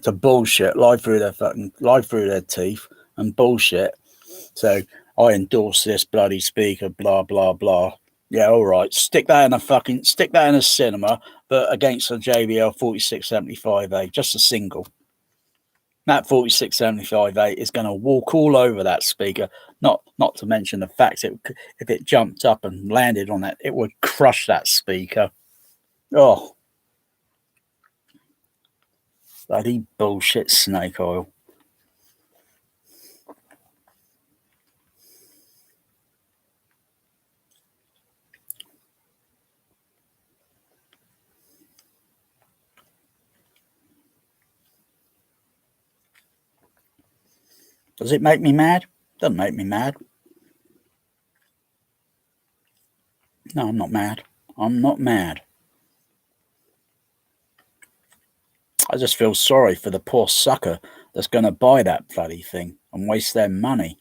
To bullshit, lie through their teeth and bullshit. So I endorse this bloody speaker, blah blah blah. Yeah, all right. Stick that in a cinema, but against a JBL 4675A, just a single. That 4675A is going to walk all over that speaker. Not to mention the fact that if it jumped up and landed on it, it would crush that speaker. Oh, bloody bullshit snake oil. Does it make me mad? Doesn't make me mad. No, I'm not mad. I'm not mad. I just feel sorry for the poor sucker that's going to buy that bloody thing and waste their money.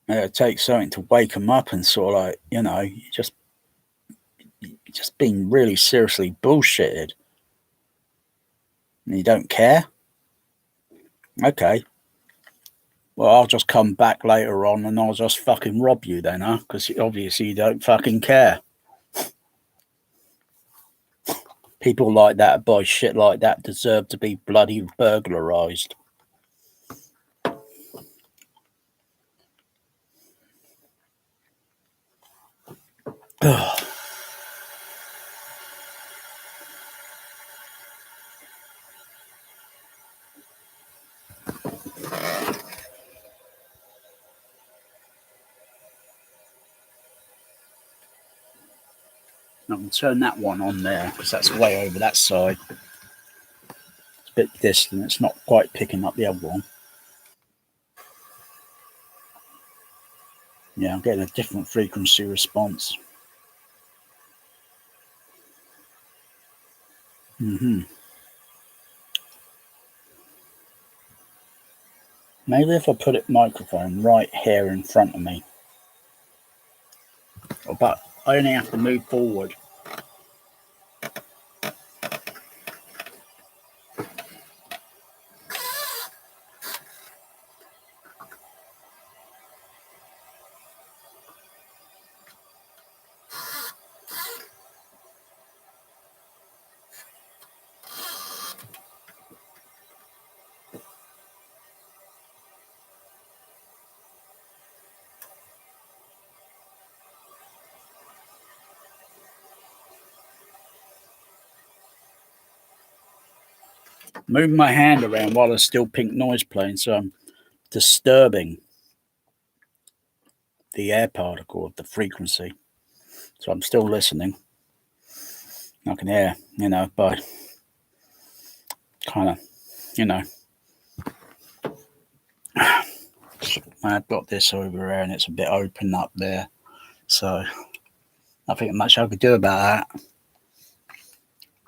It takes something to wake them up and sort of like, you know, you're just being really seriously bullshitted. And you don't care? Okay. Well, I'll just come back later on and I'll just fucking rob you then, huh? Because obviously you don't fucking care. People like that buy shit like that deserve to be bloody burglarized. Ugh. I can turn that one on there because that's way over that side. It's a bit distant. It's not quite picking up the other one. Yeah, I'm getting a different frequency response. Maybe if I put it microphone right here in front of me. But I only have to move forward. moving my hand around while there's still pink noise playing, so I'm disturbing the air particle of the frequency. So I'm still listening. I can hear, by kind of, I've got this over there and it's a bit open up there. So nothing much I could do about that.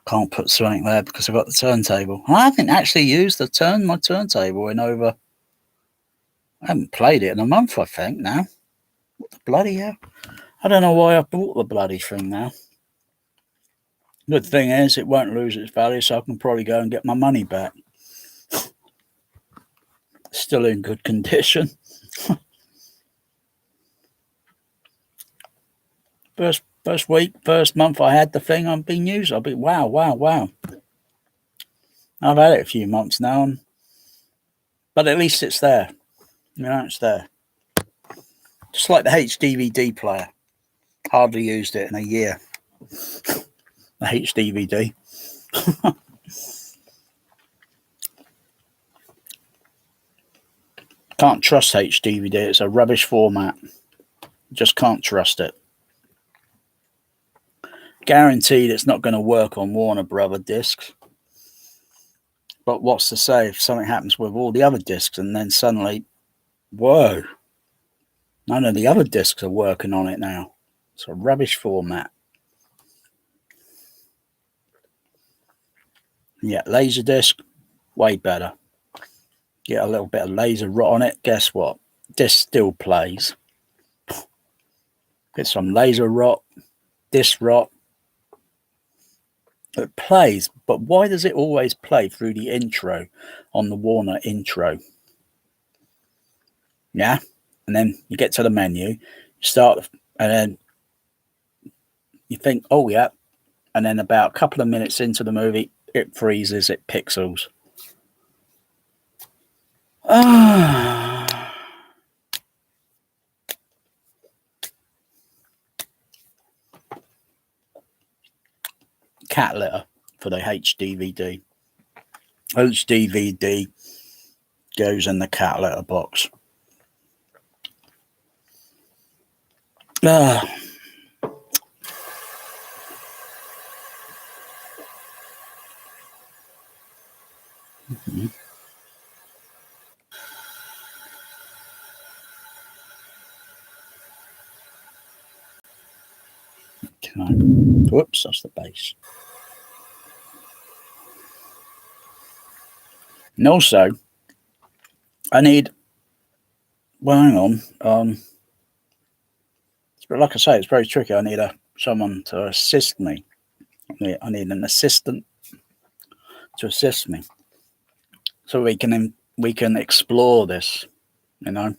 Can't put something there because I've got the turntable. I haven't actually used my turntable in over. I haven't played it in a month, I think, now. What the bloody hell? I don't know why I bought the bloody thing now. Good thing is, it won't lose its value, so I can probably go and get my money back. Still in good condition. First week, first month I had the thing, I've been using. I've been wow. I've had it a few months now, but at least it's there. It's there. Just like the HDVD player. Hardly used it in a year. The HDVD. Can't trust HDVD. It's a rubbish format. Just can't trust it. Guaranteed it's not going to work on Warner Brother discs. But what's to say if something happens with all the other discs and then suddenly, whoa, none of the other discs are working on it now. It's a rubbish format. Yeah, Laserdisc, way better. Get a little bit of laser rot on it. Guess what? Disc still plays. Get some laser rot, disc rot. It plays, but why does it always play through the intro on the Warner intro? Yeah, and then you get to the menu, you start, and then you think, oh yeah, and then about a couple of minutes into the movie, it freezes, it pixels. Cat litter for the HDVD. HDVD goes in the cat litter box. Mm-hmm. Okay. Whoops, that's the bass. And also, I need, well, hang on. But like I say, it's very tricky. I need someone to assist me. I need an assistant to assist me, so we can explore this, and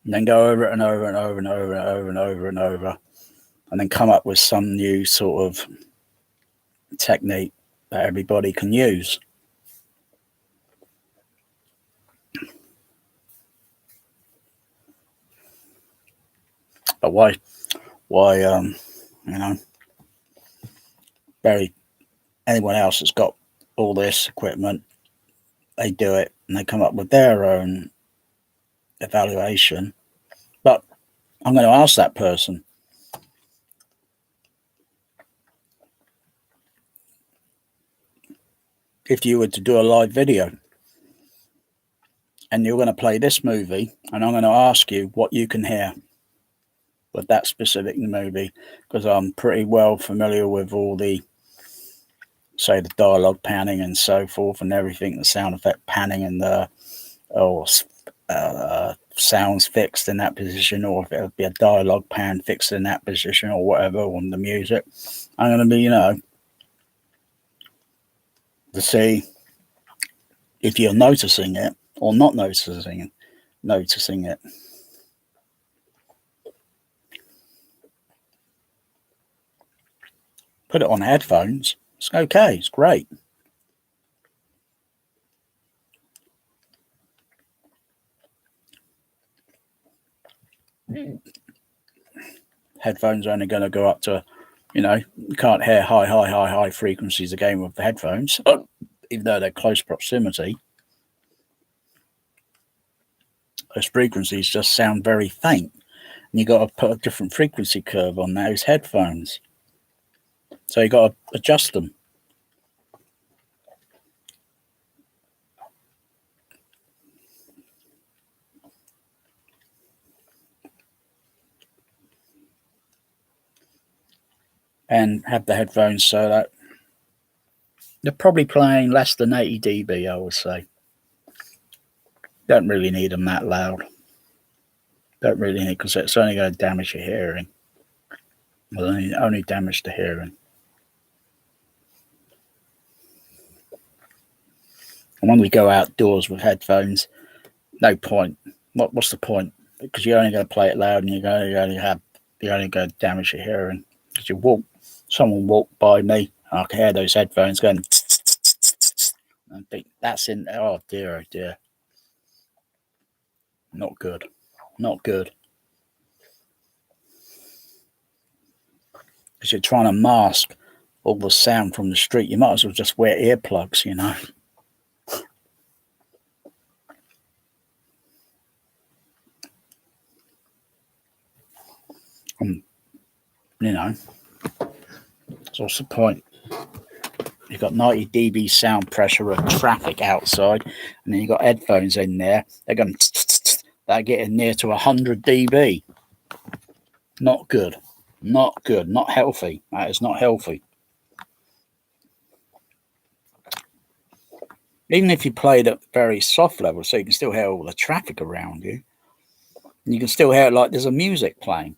then go over it and over and over and over and over and over and over, and then come up with some new sort of technique that everybody can use. But why, anyone else that's got all this equipment, they do it and they come up with their own evaluation. But I'm going to ask that person, if you were to do a live video and you're going to play this movie, and I'm going to ask you what you can hear with that specific movie, because I'm pretty well familiar with all the, say, the dialogue panning and so forth and everything, the sound effect panning and the sounds fixed in that position, or if it would be a dialogue pan fixed in that position or whatever on the music. I'm going to be, to see if you're noticing it or not noticing it. Put it on headphones. It's okay. It's great. Headphones are only going to go up to, you can't hear high frequencies again with the headphones. even though they're close proximity, those frequencies just sound very faint. And you got to put a different frequency curve on those headphones. So you got to adjust them. And have the headphones so that they're probably playing less than 80 dB, I would say. Don't really need them that loud. Don't really need, because it's only going to damage your hearing. Well, only damage the hearing. And when we go outdoors with headphones, no point. What's the point? Because you're only going to play it loud, and you're only going to damage your hearing. Because someone walked by me, and I can hear those headphones going, and think that's in. Oh dear, not good, not good. Because you're trying to mask all the sound from the street. You might as well just wear earplugs, you know. You know, so what's the point? You've got 90 dB sound pressure of traffic outside, and then you've got headphones in there. They're going they're getting near to 100 dB. Not good. Not good. Not healthy. That is not healthy. Even if you played at very soft level, so you can still hear all the traffic around you, and you can still hear it like there's a music playing.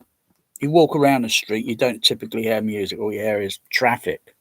You walk around the street, you don't typically hear music. All you hear is traffic.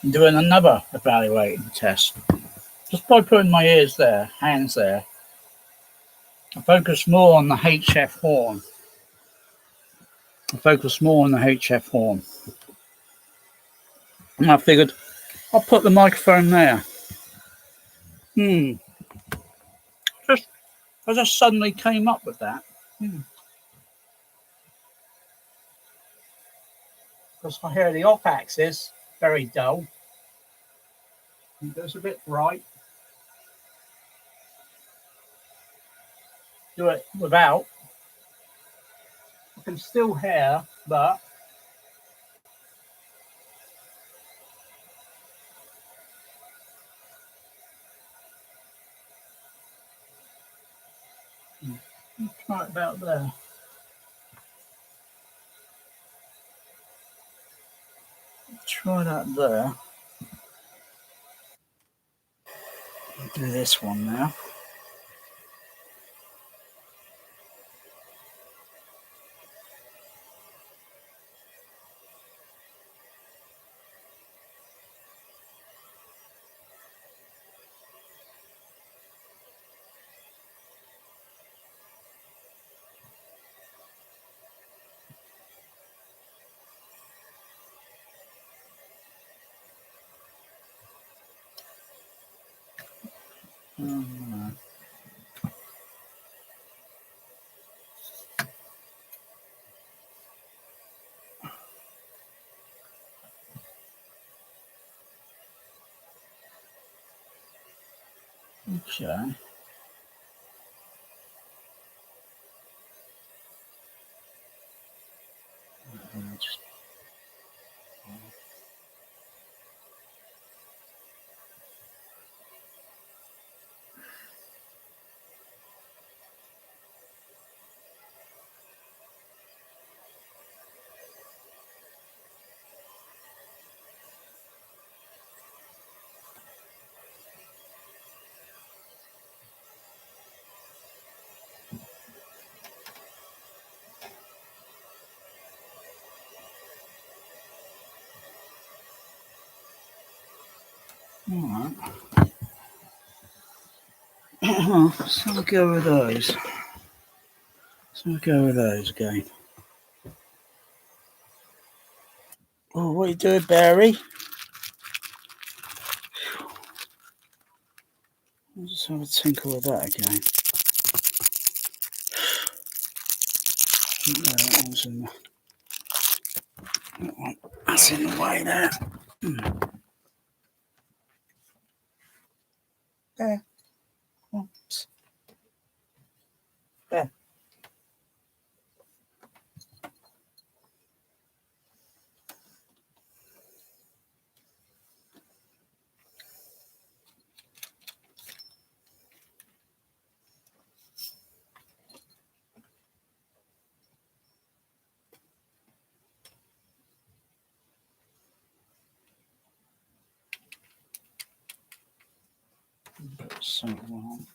I'm doing another evaluating test. Just by putting my ears there, hands there, I focus more on the HF horn. And I figured I'll put the microphone there. I just suddenly came up with that. Because I hear the off axis very dull. It goes a bit bright. Do it without. I can still hear, but try it about there. Try that there. Do this one now. Oh, okay. Just, all right. So we'll go with those. So we'll go with those again. Oh, what are you doing, Barry? I'll just have a tinkle with that again. That one's in the, that one, that's in the way there. There. Oops. There. So long.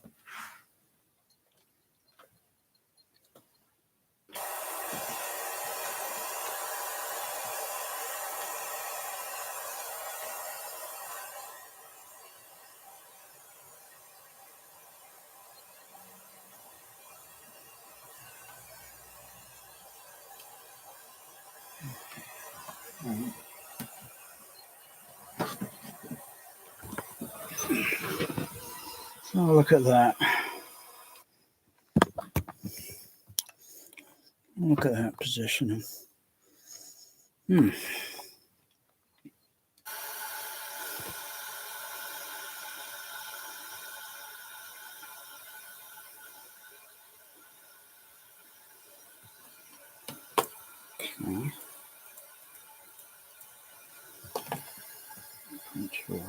Oh, look at that. Look at that positioning. Okay. Control.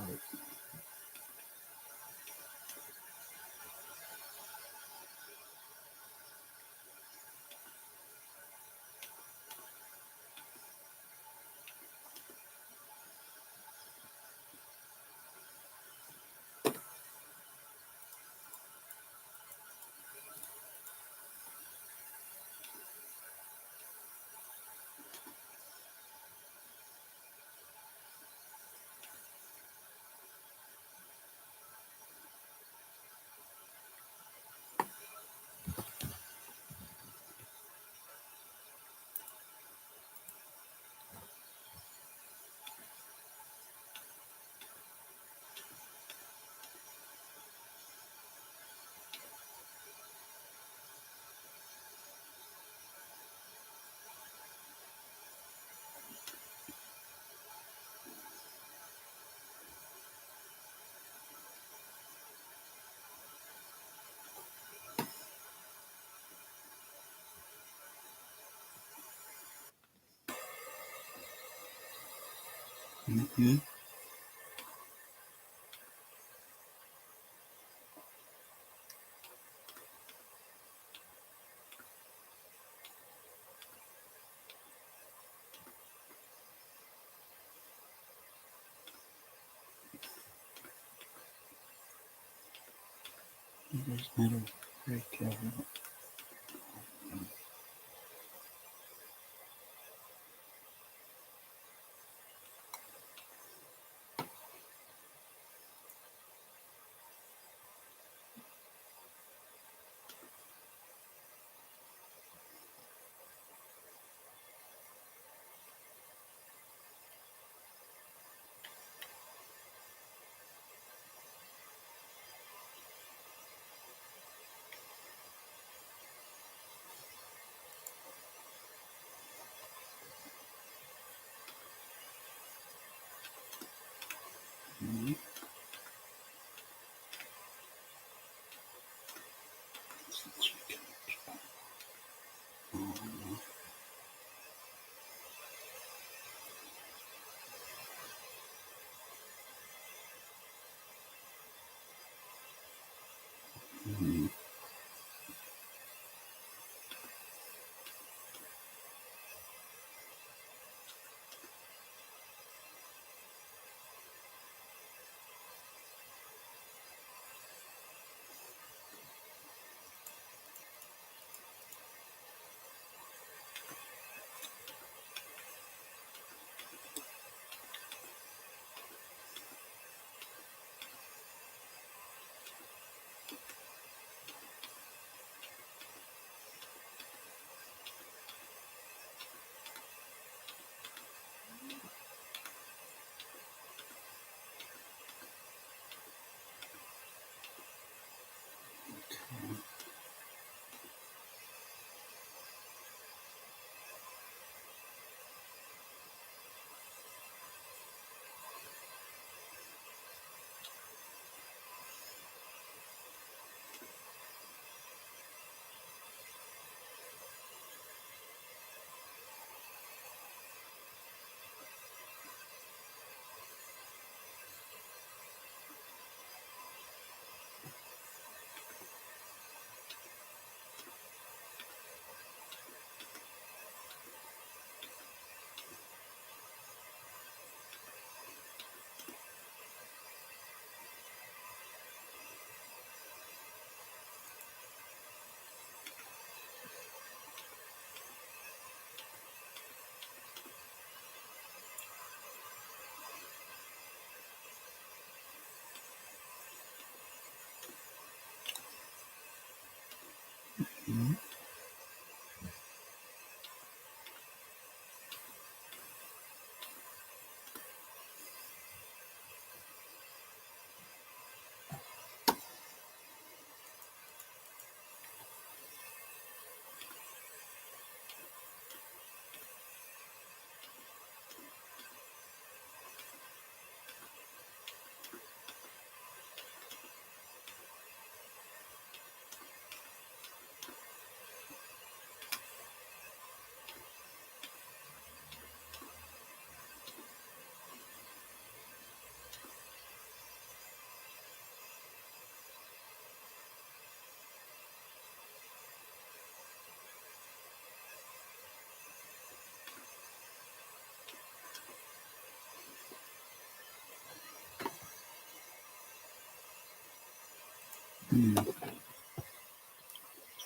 Mm-hmm. There's metal. Very careful.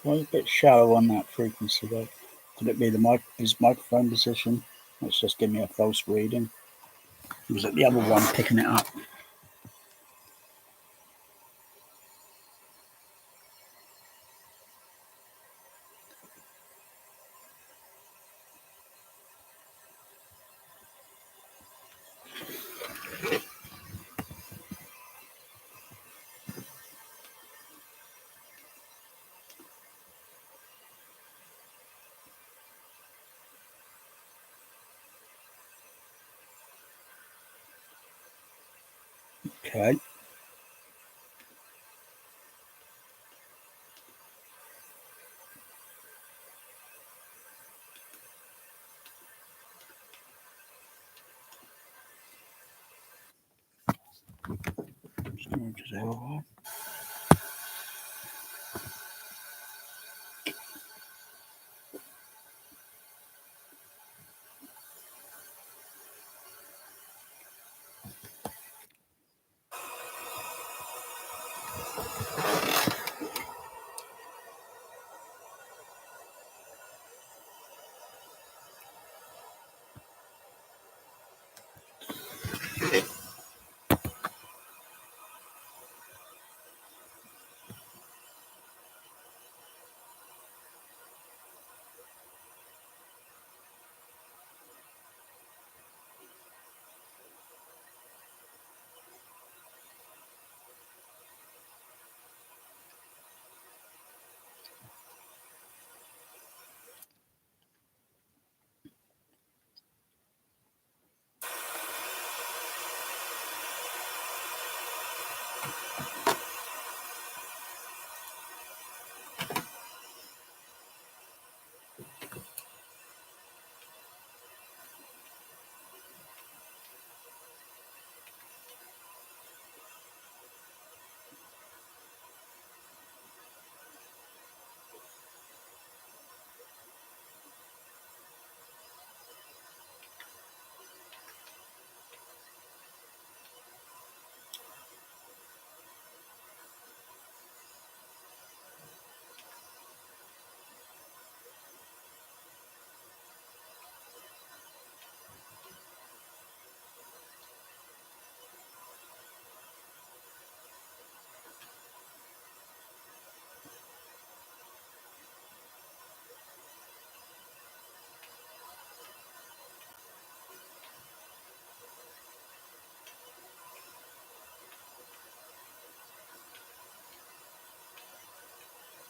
So it's a bit shallow on that frequency though. Could it be his microphone position? Let's just give me a false reading. Was it the other one picking it up? Okay. Storage is all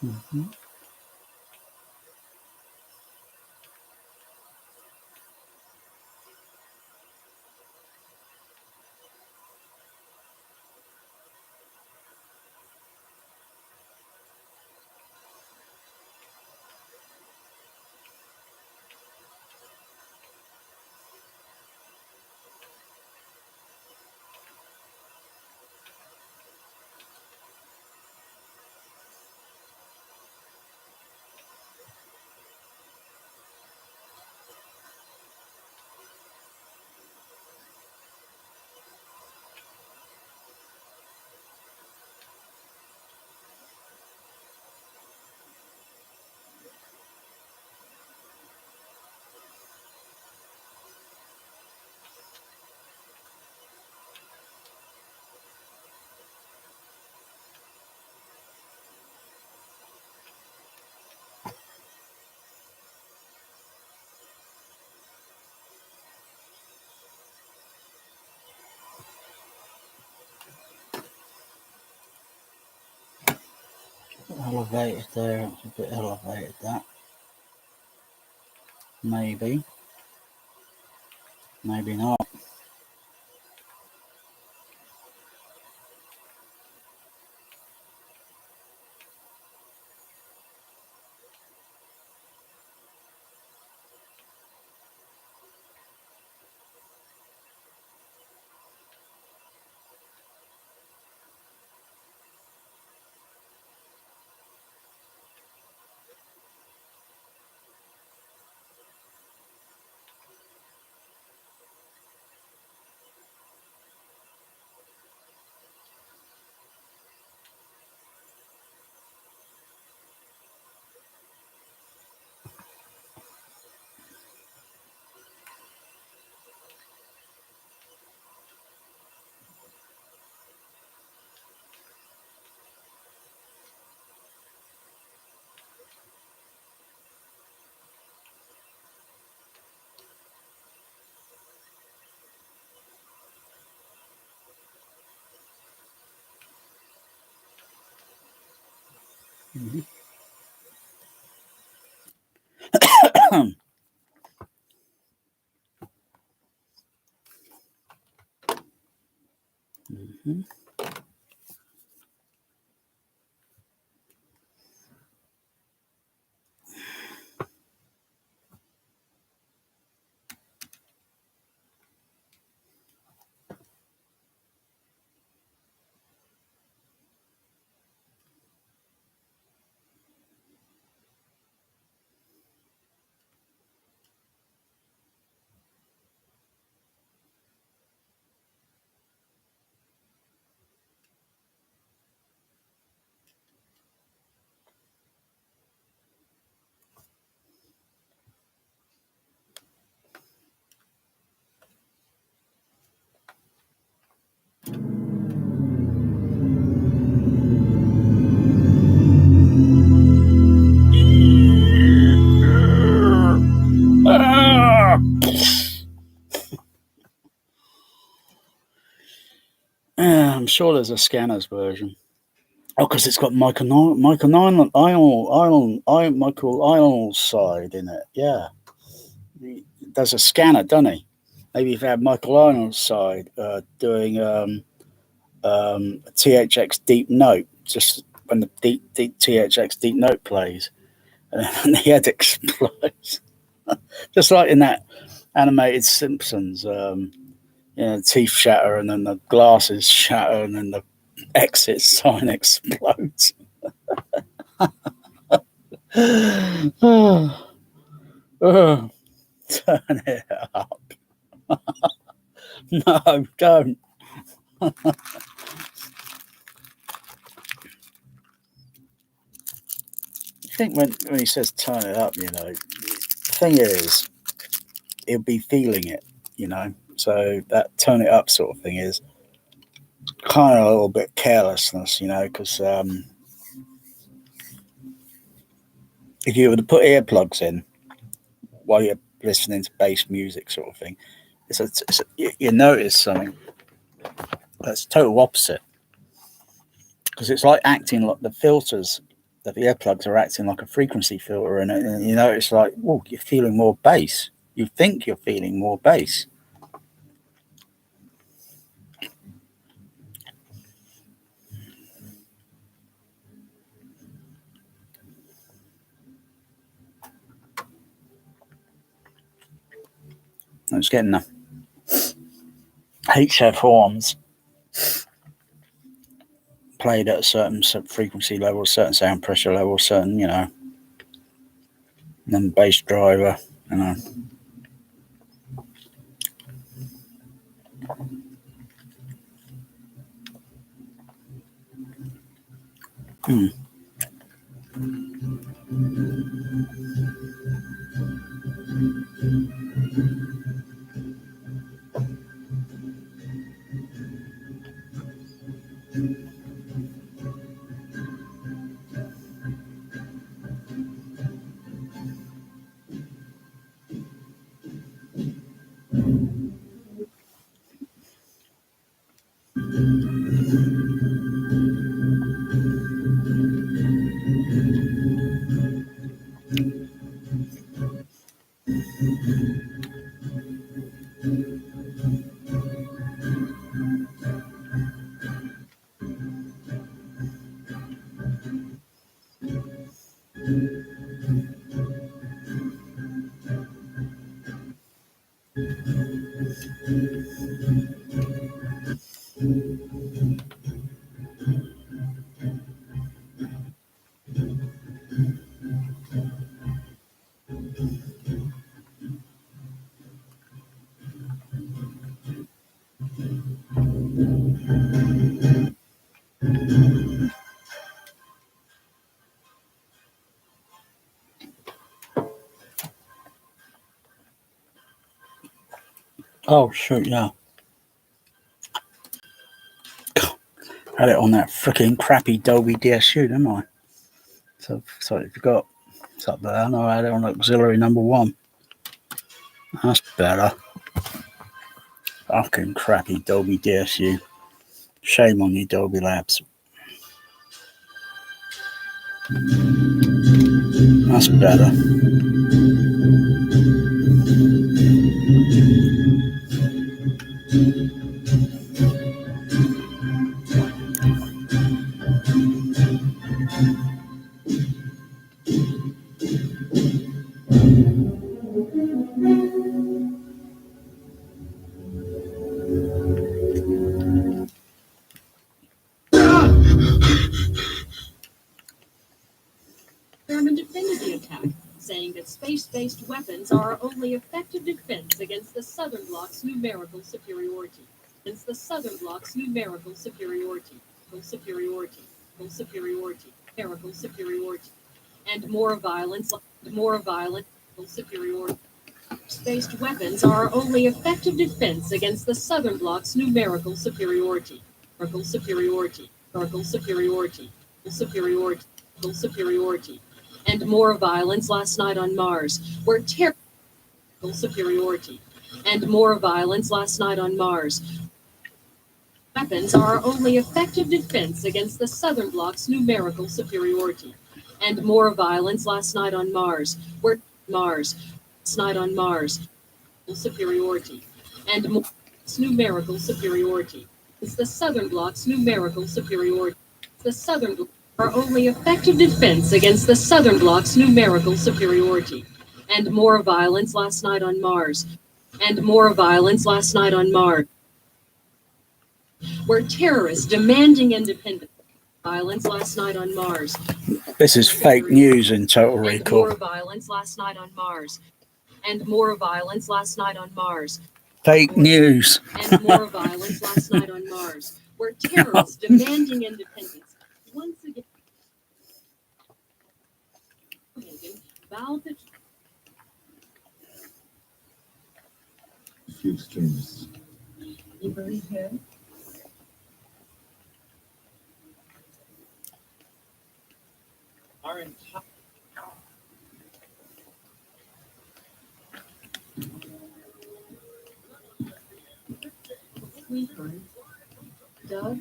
Mm-hmm. Elevated there, it's a bit elevated that. Maybe. Maybe not. Mm-hmm. Mm-hmm. I'm sure there's a scanners version. Oh, because it's got Michael Ironside in it. Yeah, he does a scanner, doesn't he? Maybe if you had Michael Ironside doing a THX Deep Note, just when the deep THX Deep Note plays, and the head explodes, just like in that animated Simpsons. Teeth shatter, and then the glasses shatter, and then the exit sign explodes. Oh, turn it up. No, don't. I think when he says turn it up, the thing is, he'll be feeling it, So that turn it up sort of thing is kind of a little bit carelessness, because if you were to put earplugs in while you're listening to bass music sort of thing, you notice something that's total opposite, because it's like acting like the filters the earplugs are acting like a frequency filter, and you know, it's like, oh, you're feeling more bass. You think you're feeling more bass. It's getting the HF horns played at a certain frequency level, certain sound pressure level, certain, you know, and then bass driver, you know. Oh, shoot, yeah. Had it on that freaking crappy Dolby DSU, didn't I? So if you got it's up there, no, I had it on auxiliary number 1. That's better. Fucking crappy Dolby DSU. Shame on you, Dolby Labs. That's better. German defended the attack, saying that space-based weapons are our only effective defense against the Southern Bloc's numerical superiority. Against the Southern Bloc's numerical superiority, superiority, numerical superiority, and more violent, superiority. Space-based weapons are our only effective defense against the Southern Bloc's numerical superiority. Numerical superiority, numerical superiority, superiority, superiority. And more violence last night on Mars, where terrible superiority. And more violence last night on Mars. Weapons are our only effective defense against the Southern Bloc's numerical superiority. And more violence last night on Mars, where last night on Mars, superiority. And more numerical superiority. It's the Southern Bloc's numerical superiority. The Southern Bloc our only effective defense against the Southern Bloc's numerical superiority. And more violence last night on Mars. And more violence last night on Mars. Where terrorists demanding independence. Violence last night on Mars. This is fake news in Total Recall. More violence last night on Mars. And more violence last night on Mars. Fake news. And more violence last night on Mars. Where terrorists demanding independence. Once again, Few extremists. you believe him? Our entire Sweetheart. Doug?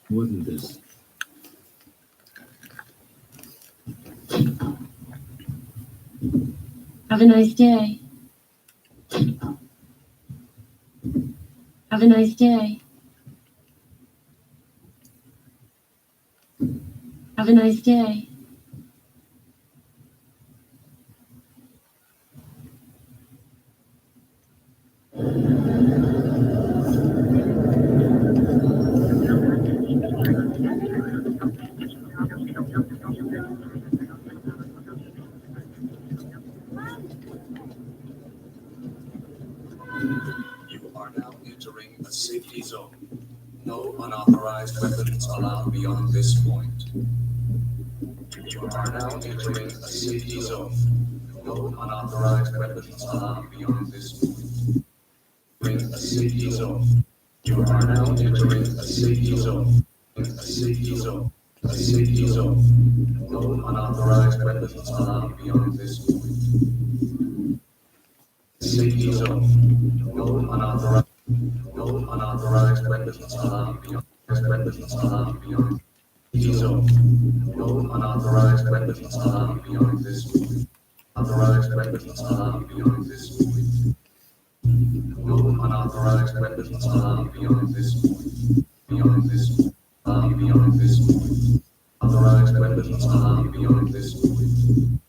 Wasn't this Have a nice day. Have a nice day. Have a nice day. You are now entering a safety zone. No unauthorized weapons allowed beyond this point. You are now entering a safety zone. No unauthorized weapons allowed beyond this point. Entering a safety zone. You are now entering a safety zone. A safety zone. A safety zone. No unauthorized weapons allowed beyond this point. Safety zone. No unauthorized. No unauthorized weapons allowed beyond. Weapons allowed beyond. Safety zone. No unauthorized weapons allowed beyond this point. Authorized weapons allowed beyond this point. No unauthorized weapons allowed beyond this point. Beyond this point. Beyond this point. Authorized weapons allowed beyond this point.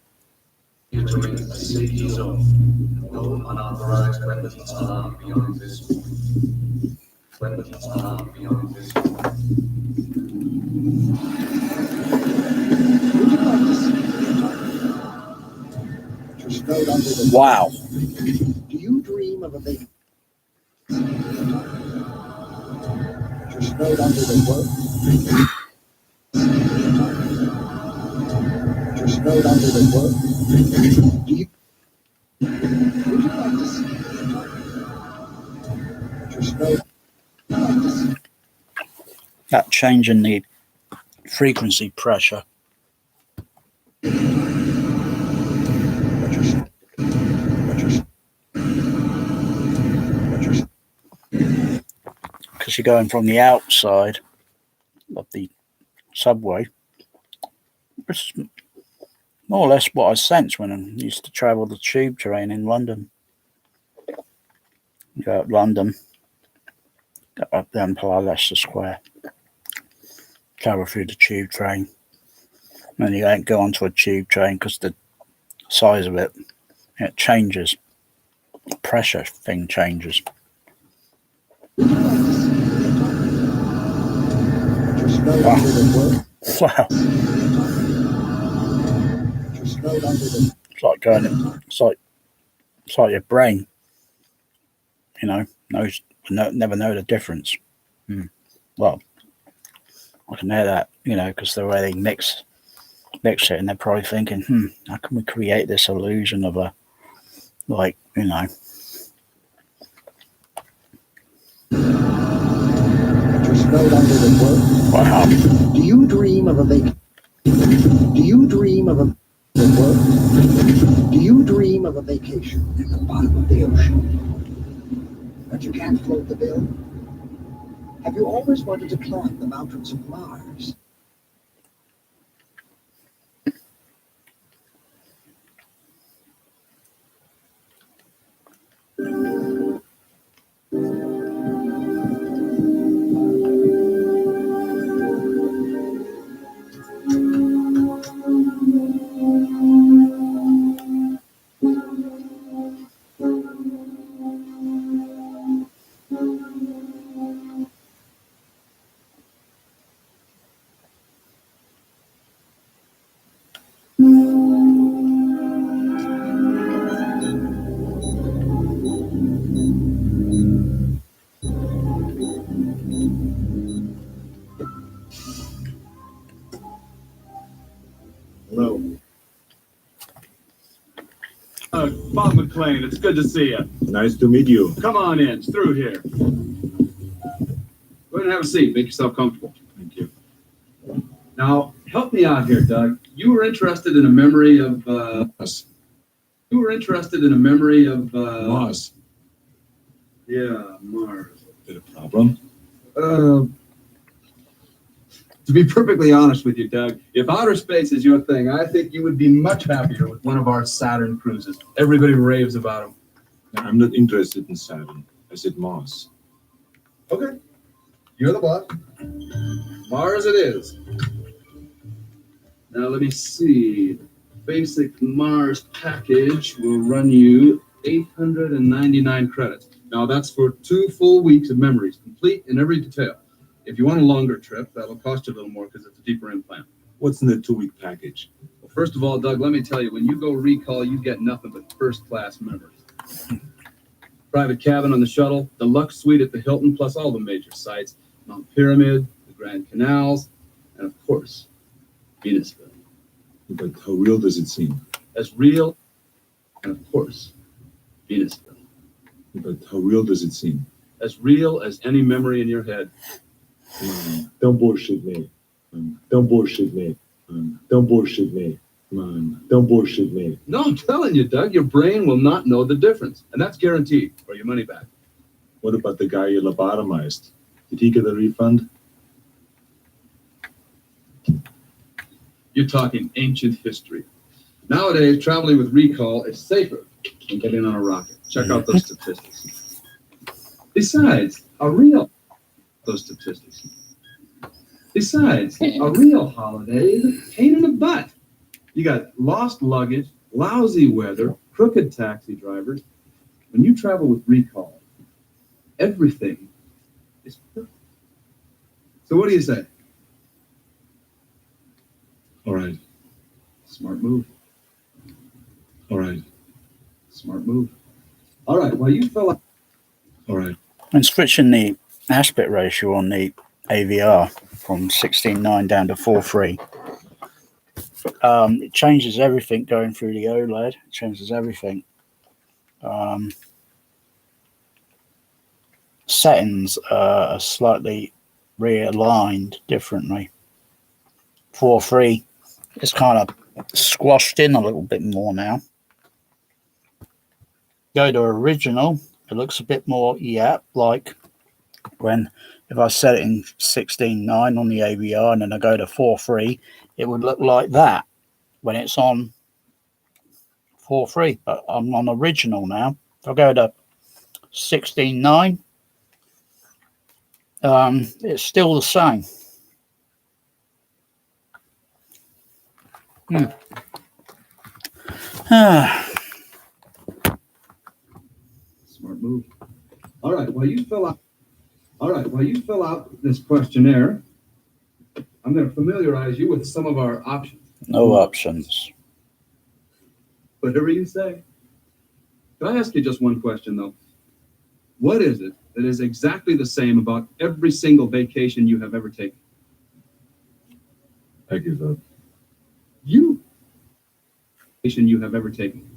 Entering a safety zone. No unauthorized weapons allowed beyond this point. Weapons allowed beyond this point. Would you like to see you're snowed under the Wow. Do you dream of a vacation? You're snowed under the work? You're snowed under the work? Do you would you like to see you're snowed would you like to see That change in the frequency pressure. Because you're going from the outside of the subway. It's more or less what I sensed when I used to travel the tube train in London. You go up London, go up down Leicester Square, travel through the tube train. And you don't go onto a tube train because the size of it changes. The pressure thing changes. you're snowed under the work? Wow. You're snowed under the It's like going, it's like your brain, never know the difference. Well, I can hear that, because the way they mix it, and they're probably thinking, how can we create this illusion of You're snowed under the work? wow. Do you dream of a vacation? Do you dream of a work? Do you dream of a vacation in the bottom of the ocean? But you can't float the bill? Have you always wanted to climb the mountains of Mars? Hello. Bob McLean, it's good to see you. Nice to meet you. Come on in, it's through here. Go ahead and have a seat, make yourself comfortable. Thank you. Now, help me out here, Doug. You were interested in a memory of, Mars. you were interested in a memory of, Mars. Yeah, Mars. Bit of problem. To be perfectly honest with you, Doug, if outer space is your thing, I think you would be much happier with one of our Saturn cruises. Everybody raves about them. I'm not interested in Saturn. I said Mars. Okay, you're the boss. Mars it is. Now let me see. Basic Mars package will run you 899 credits. Now that's for 2 full weeks of memories, complete in every detail. If you want a longer trip, that'll cost you a little more because it's a deeper implant. What's in the 2-week package? Well, first of all, Doug, let me tell you, when you go recall, you get nothing but first-class memories. Private cabin on the shuttle, deluxe suite at the Hilton, plus all the major sites, Mount Pyramid, the Grand Canals, and of course, Venusville. But how real does it seem? As real, and of course, Venusville. But how real does it seem? As real as any memory in your head. Don't bullshit me. Don't bullshit me. Don't bullshit me. Don't bullshit me. No, I'm telling you, Doug, your brain will not know the difference. And that's guaranteed, or your money back. What about the guy you lobotomized? Did he get a refund? You're talking ancient history. Nowadays, traveling with recall is safer than getting on a rocket. Check out those statistics. Besides, a real holiday is a pain in the butt. You got lost luggage, lousy weather, crooked taxi drivers. When you travel with recall, everything is perfect. So what do you say? All right. Smart move. All right. Smart move. All right, well, you fill out. All right. And switching the aspect ratio on the AVR from 16:9 down to 4:3, it changes everything going through the OLED. It changes everything. Settings are slightly realigned differently. 4:3 is kind of squashed in a little bit more now. Go to original, it looks a bit more like when if I set it in 16:9 on the AVR and then I go to 4:3, it would look like that when it's on 4:3. But I'm on original now. If I go to 16:9, it's still the same. Smart move. All right, while you fill out this questionnaire, I'm going to familiarize you with some of our options. No options. Whatever you say. Can I ask you just one question, though? What is it that is exactly the same about every single vacation you have ever taken? I give up. Vacation you have ever taken.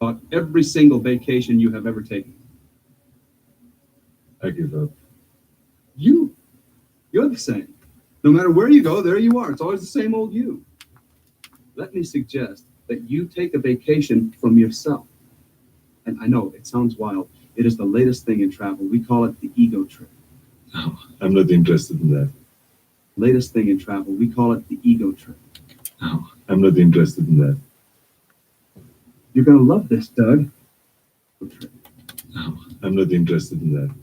About every single vacation you have ever taken. I give up. You're the same. No matter where you go, there you are. It's always the same old you. Let me suggest that you take a vacation from yourself. And I know it sounds wild. It is the latest thing in travel. We call it the ego trip. No, I'm not interested in that. Latest thing in travel. We call it the ego trip. No, I'm not interested in that. You're going to love this, Doug. No, I'm not interested in that.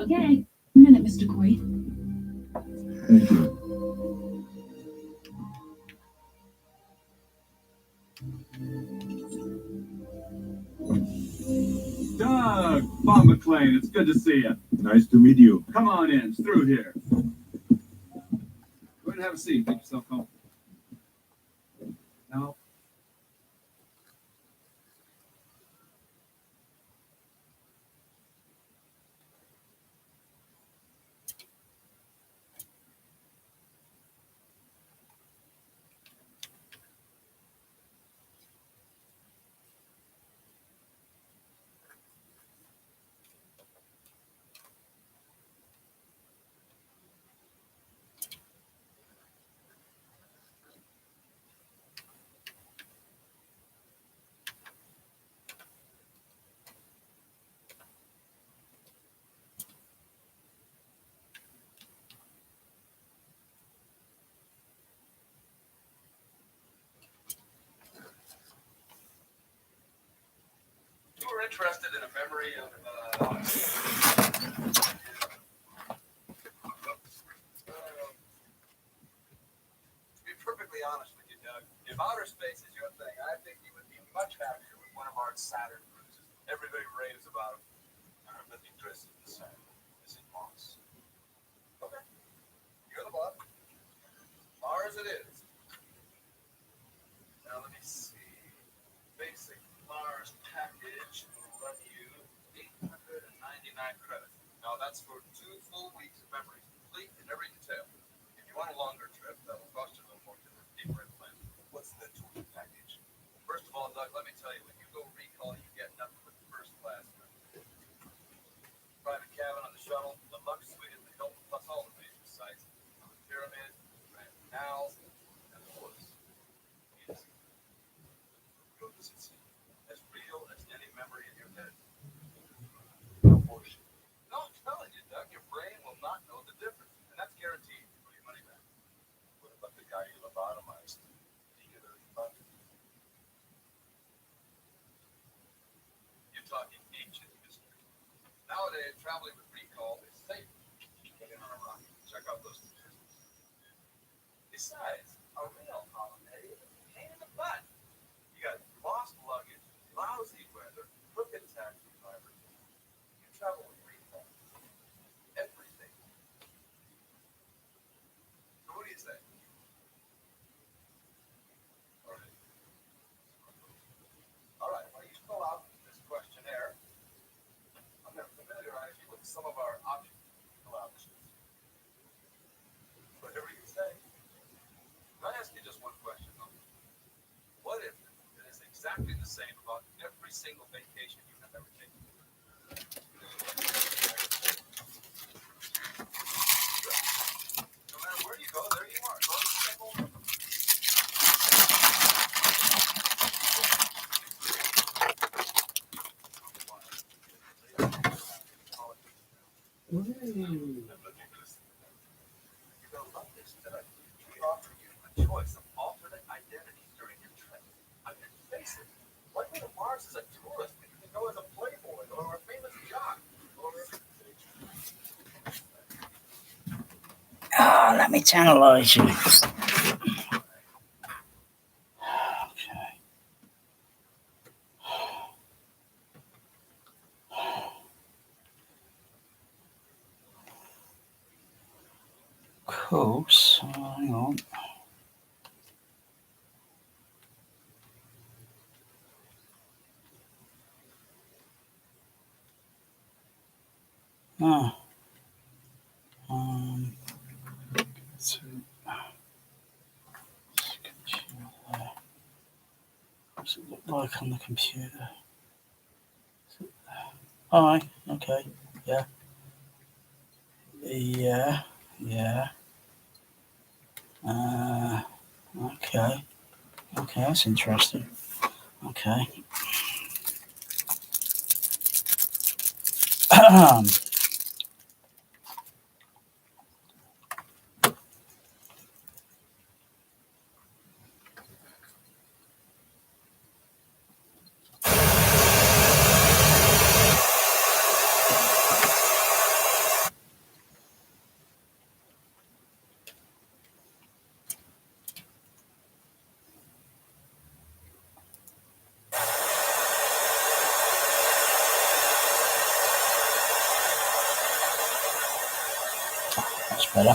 Okay. A minute, Mr. Coy. Thank you. Doug, Bob McLean, it's good to see you. Nice to meet you. Come on in, it's through here. Go ahead and have a seat, make yourself comfortable. Now, You were interested in a memory of, to be perfectly honest with you, Doug, if outer space is your thing, I think you would be much happier with one of our Saturn cruises. Everybody raves about them. But the interest in the Saturn is in Mars. Okay. You're the boss. Mars it is. Now let me see. Basic Mars package will run you 899 credits. Now that's for 2 full weeks of memories, complete in every detail. If you want a longer trip, that will cost you a little more to the deeper implant. What's the tour package? First of all, Doug, let me tell you, when you go recall, you get nothing but first class. Private cabin on the shuttle, deluxe suite at the Hilton, plus all the major sites, the pyramid, Grand Canals, and of course, yes, go visit sea. As real as any memory in your head. No bullshit. No, I'm telling you, Doug, your brain will not know the difference, and that's guaranteed. You put your money back. What about the guy you lobotomized? Did he get a refund? You're talking ancient history. Nowadays, traveling with recall is safe. Get in on a rocket. Check out those statistics. Besides, a real holiday is a pain in the butt. You got lost luggage, lousy weather, crooked taxi drivers. You travel with recall. Everything. So what do you say? All right. All right. While you fill out this questionnaire, I'm going to familiarize you with some of our options. Fill out this. Whatever you say. Can I ask you just one question, though? What if it is exactly the same about every single vacation you have ever taken? No matter where you go, there you are. You're going to love this today. We offer you a choice of alternate identities during your trip. I mean, face it, why go to Mars as a tourist when you can go as a playboy or a famous jock? Let me channelize you. Okay. Cool. So, hang on. So, what's it look like on the computer? Hi. Okay. Yeah. Yeah. Yeah. Okay. Okay, that's interesting. Okay. That's better.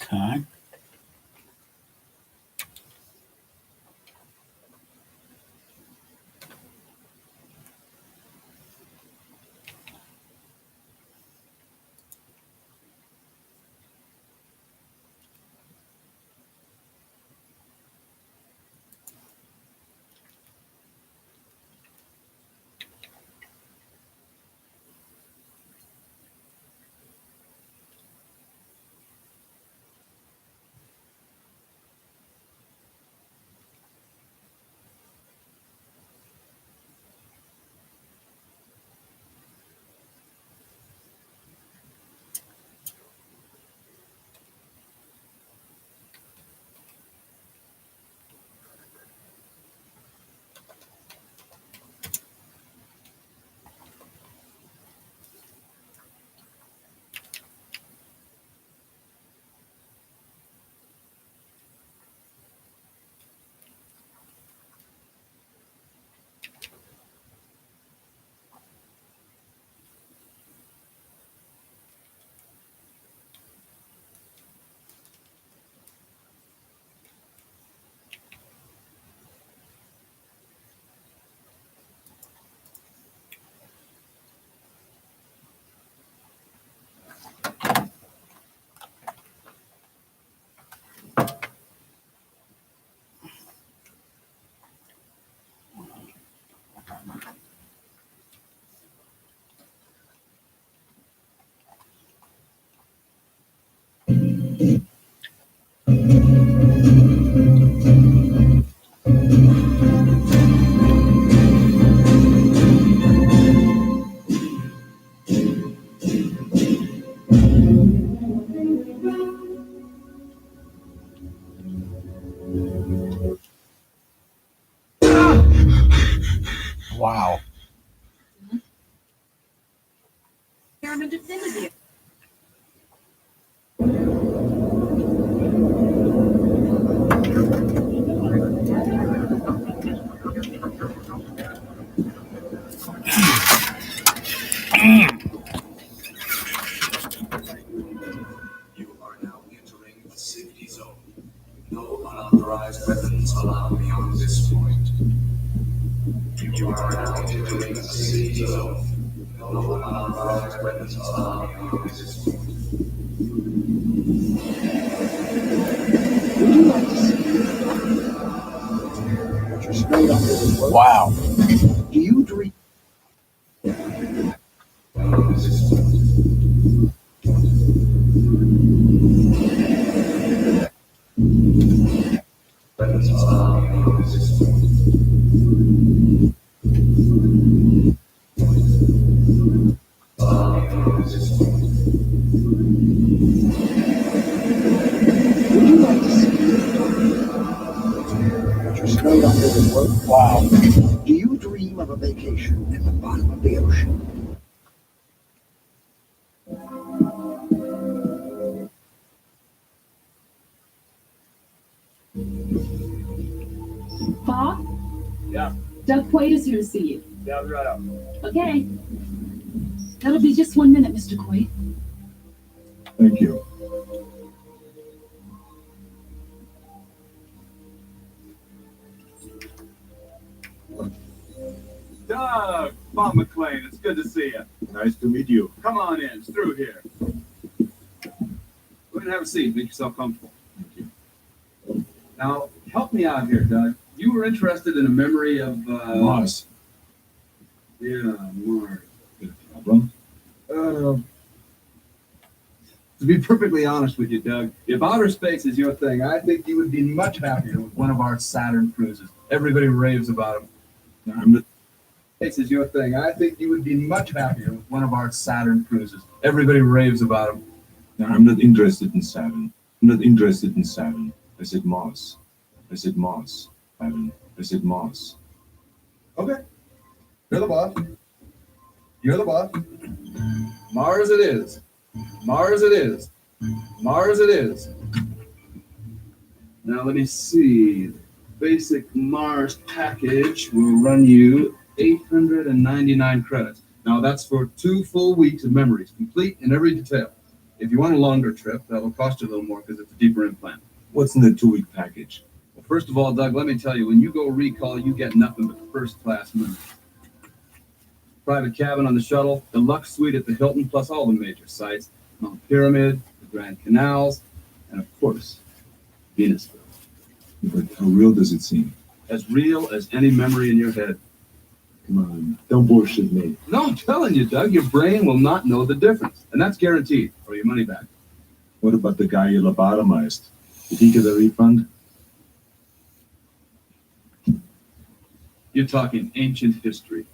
Okay. Wow. You are now entering a safety zone. No unauthorized weapons allowed beyond this point. You are now entering a safety zone. No unauthorized weapons allowed beyond this point. Would you like to see what you're straight up with work? Wow. Do you dream? Would you like to see what you're snowed under with work? Wow. Do you dream of a vacation at the bottom of the ocean? Bob? Yeah. Doug Quaid is here to see you. Yeah, I'll be right up. Okay. That'll be just 1 minute, Mr. Quaid. Thank you. Doug, Bob McLean, it's good to see you. Nice to meet you. Come on in, it's through here. Go ahead and have a seat, make yourself comfortable. Thank you. Now, help me out here, Doug. You were interested in a memory of, Mars. Yeah, Mars. Got a problem? To be perfectly honest with you, Doug, if outer space is your thing, I think you would be much happier with one of our Saturn cruises. Everybody raves about them. I'm not, Space is your thing. I think you would be much happier with one of our Saturn cruises. Everybody raves about them. I'm not interested in Saturn. I'm not interested in Saturn. I said Mars. I said Mars. Saturn. I said Mars. Okay. You're the boss. You're the boss. Mars it is. Mars it is. Mars it is. Now let me see. The basic Mars package will run you 899 credits. Now that's for 2 full weeks of memories, complete in every detail. If you want a longer trip, that'll cost you a little more because it's a deeper implant. What's in the 2-week package? Well, first of all, Doug, let me tell you, when you go recall, you get nothing but first-class memories. Private cabin on the shuttle, deluxe suite at the Hilton, plus all the major sites, Mount Pyramid, the Grand Canals, and of course, Venusville. But how real does it seem? As real as any memory in your head. Come on, don't bullshit me. No, I'm telling you, Doug, your brain will not know the difference. And that's guaranteed, or your money back. What about the guy you lobotomized? Did he get a refund? You're talking ancient history.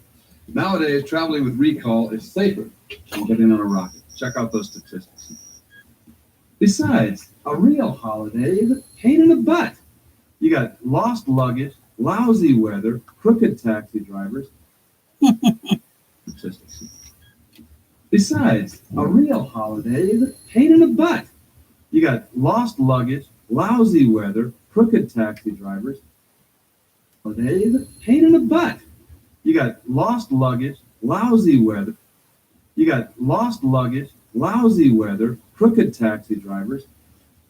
Nowadays, traveling with recall is safer than getting on a rocket. Check out those statistics. Besides, a real holiday is a pain in the butt. You got lost luggage, lousy weather, crooked taxi drivers. Statistics. Besides, a real holiday is a pain in the butt. You got lost luggage, lousy weather, crooked taxi drivers. Holiday is a pain in the butt. You got lost luggage, lousy weather. You got lost luggage, lousy weather, crooked taxi drivers.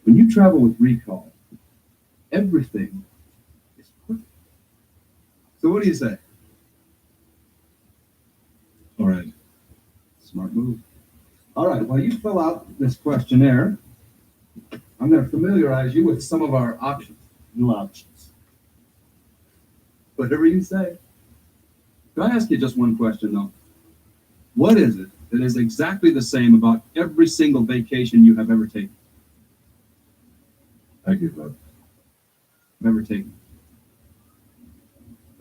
When you travel with recall, everything is perfect. So what do you say? All right. Smart move. All right, while you fill out this questionnaire, I'm going to familiarize you with some of our options. No options. Whatever you say. Can I ask you just one question, though? What is it that is exactly the same about every single vacation you have ever taken? I give up. Ever taken?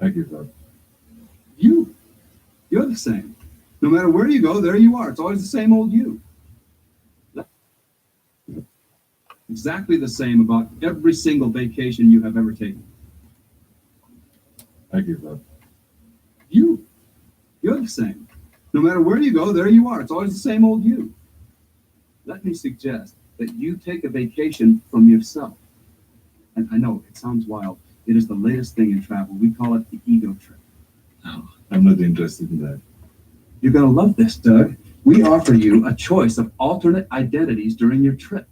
I give up. You're the same. No matter where you go, there you are. It's always the same old you. Exactly the same about every single vacation you have ever taken. I give up. You're the same. No matter where you go, there you are. It's always the same old you. Let me suggest that you take a vacation from yourself. And I know it sounds wild. It is the latest thing in travel. We call it the ego trip. No, I'm not interested in that. You're going to love this, Doug. We offer you a choice of alternate identities during your trip.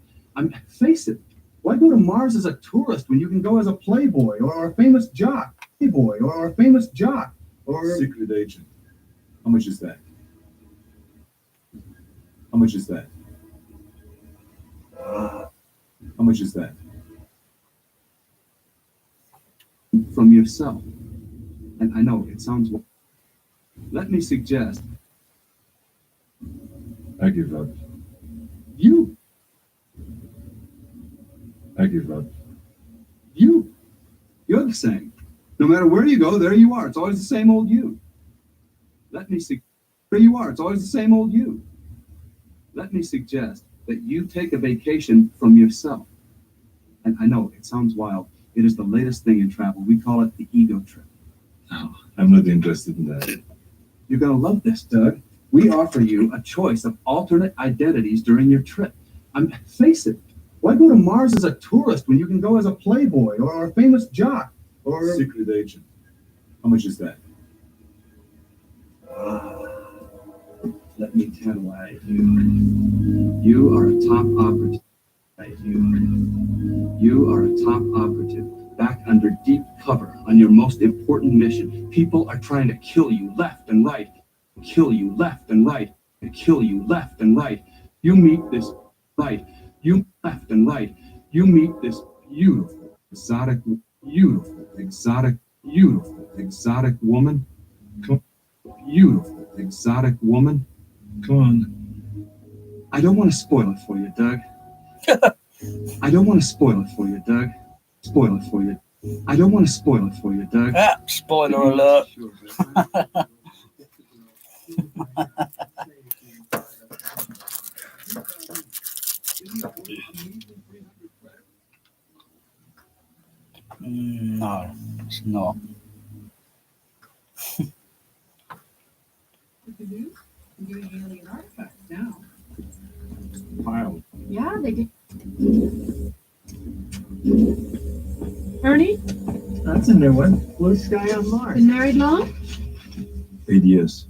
Face it. Why go to Mars as a tourist when you can go as a playboy or a famous jock? Playboy or a famous jock or Secret agent. How much is that? How much is that? How much is that? from yourself. And I know it sounds wild. Let me suggest I give up. you. I give up. You're the same. No matter where you go, there you are. It's always the same old you. Let me see. Where you are, it's always the same old you. let me suggest that you take a vacation from yourself. And I know, it sounds wild. It is the latest thing in travel. We call it the ego trip. No, I'm not interested in that. You're going to love this, Doug. We offer you a choice of alternate identities during your trip. Face it, why go to Mars as a tourist when you can go as a playboy or a famous jock or... Secret agent. How much is that? Let me tantalize you. You are a top operative. You are a top operative, back under deep cover on your most important mission. People are trying to kill you left and right. Kill you left and right. And kill you left and right. You meet this right. You left and right. You meet this beautiful, exotic, beautiful, exotic, beautiful, exotic woman. Beautiful, exotic woman. Come on. I don't want to spoil it for you, Doug. I don't want to spoil it for you, Doug. Spoil it for you. I don't want to spoil it for you, Doug. Ah, spoiler alert. No, it's not. Alien artifacts now. Wow. Yeah, they did. Ernie, That's a new one. Blue sky on Mars. been married long? 8 years.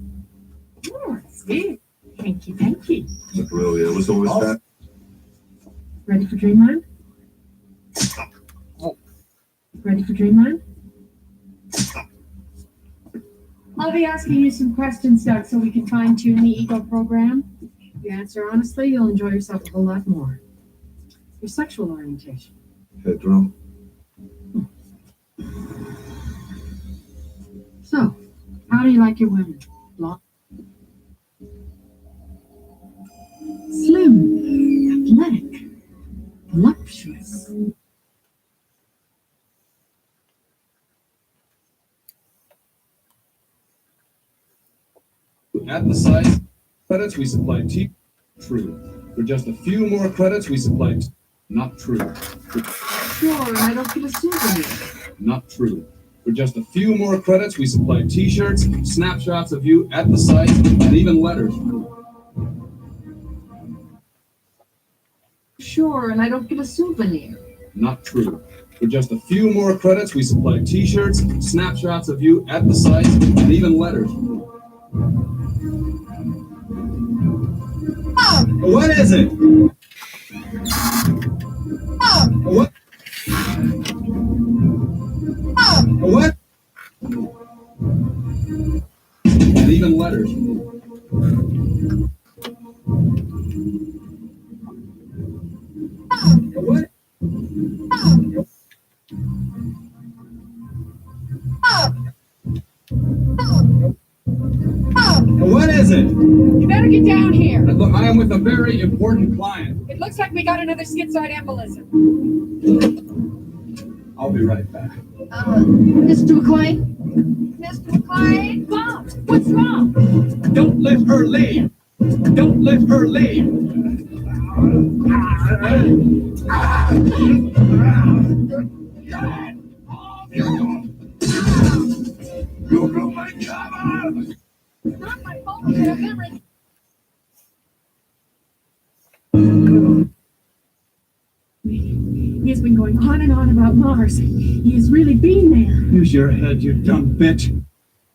Oh, see. Hanky. Not really. I was always that. Ready for Dreamland? Ready for Dreamland? I'll be asking you some questions, Doug, so we can fine-tune the ego program. If you answer honestly, you'll enjoy yourself a whole lot more. Your sexual orientation. Hetero. So, how do you like your women? Blonde? Slim, athletic, voluptuous. At the site, credits we supply T. True. For just a few more credits we supply T. Not true. Sure, I don't give a souvenir. Not true. For just a few more credits we supply T-shirts, snapshots of you at the site, and even letters. Sure, and I don't give a souvenir. Not true. For just a few more credits we supply T-shirts, snapshots of you at the site, and even letters. What is it? What? What? And even letters. What? What is it? You better get down here. Look, I am with a very important client. It looks like we got another schizoid embolism. I'll be right back. Mr. McLean? Mr. McLean? Bob, what's wrong? Don't let her leave. Don't let her leave. You blew my cover. It's not my fault. I have memory. He has been going on and on about Mars. He has really been there. Use your head, you dumb bitch.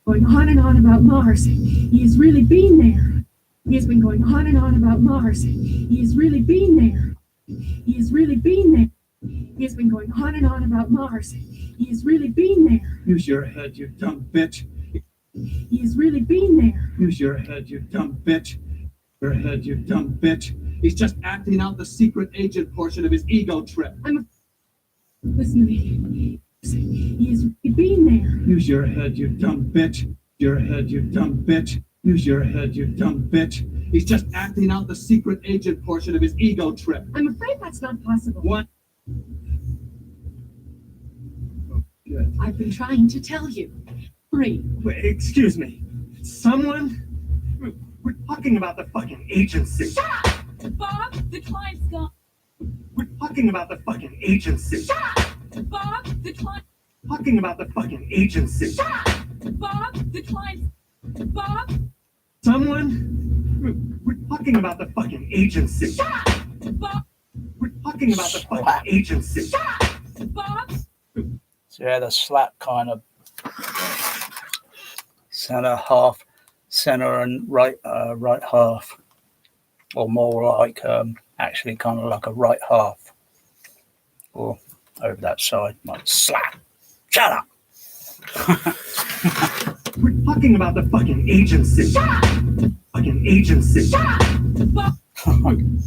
Going on and on about Mars. He has really been there. He has been going on and on about Mars. He has really been there. He has really been there. He has been going on and on about Mars. He has really been there. Use your head, you dumb bitch. He has really been there. Use your head, you dumb bitch. Your head, you dumb bitch. He's just acting out the secret agent portion of his ego trip. Listen to me. He has really been there. Use your head, you dumb bitch. Your head, you dumb bitch. Use your head, you dumb bitch. He's just acting out the secret agent portion of his ego trip. I'm afraid that's not possible. What? I've been trying to tell you. Hurry. Wait, excuse me. Someone? We're talking about the fucking agency. Shut up! talking about the fucking agency. Bob, the client. Talking about the fucking agency. Bob, the client. Bob. Someone? We're talking about the fucking agency. Bob. We're talking about the fucking agency. Bob. So yeah, the slap kind of center half, center and right half, or more like actually kind of like a right half, or over that side, like slap. Shut up. We're talking about the fucking agency. Fucking agency.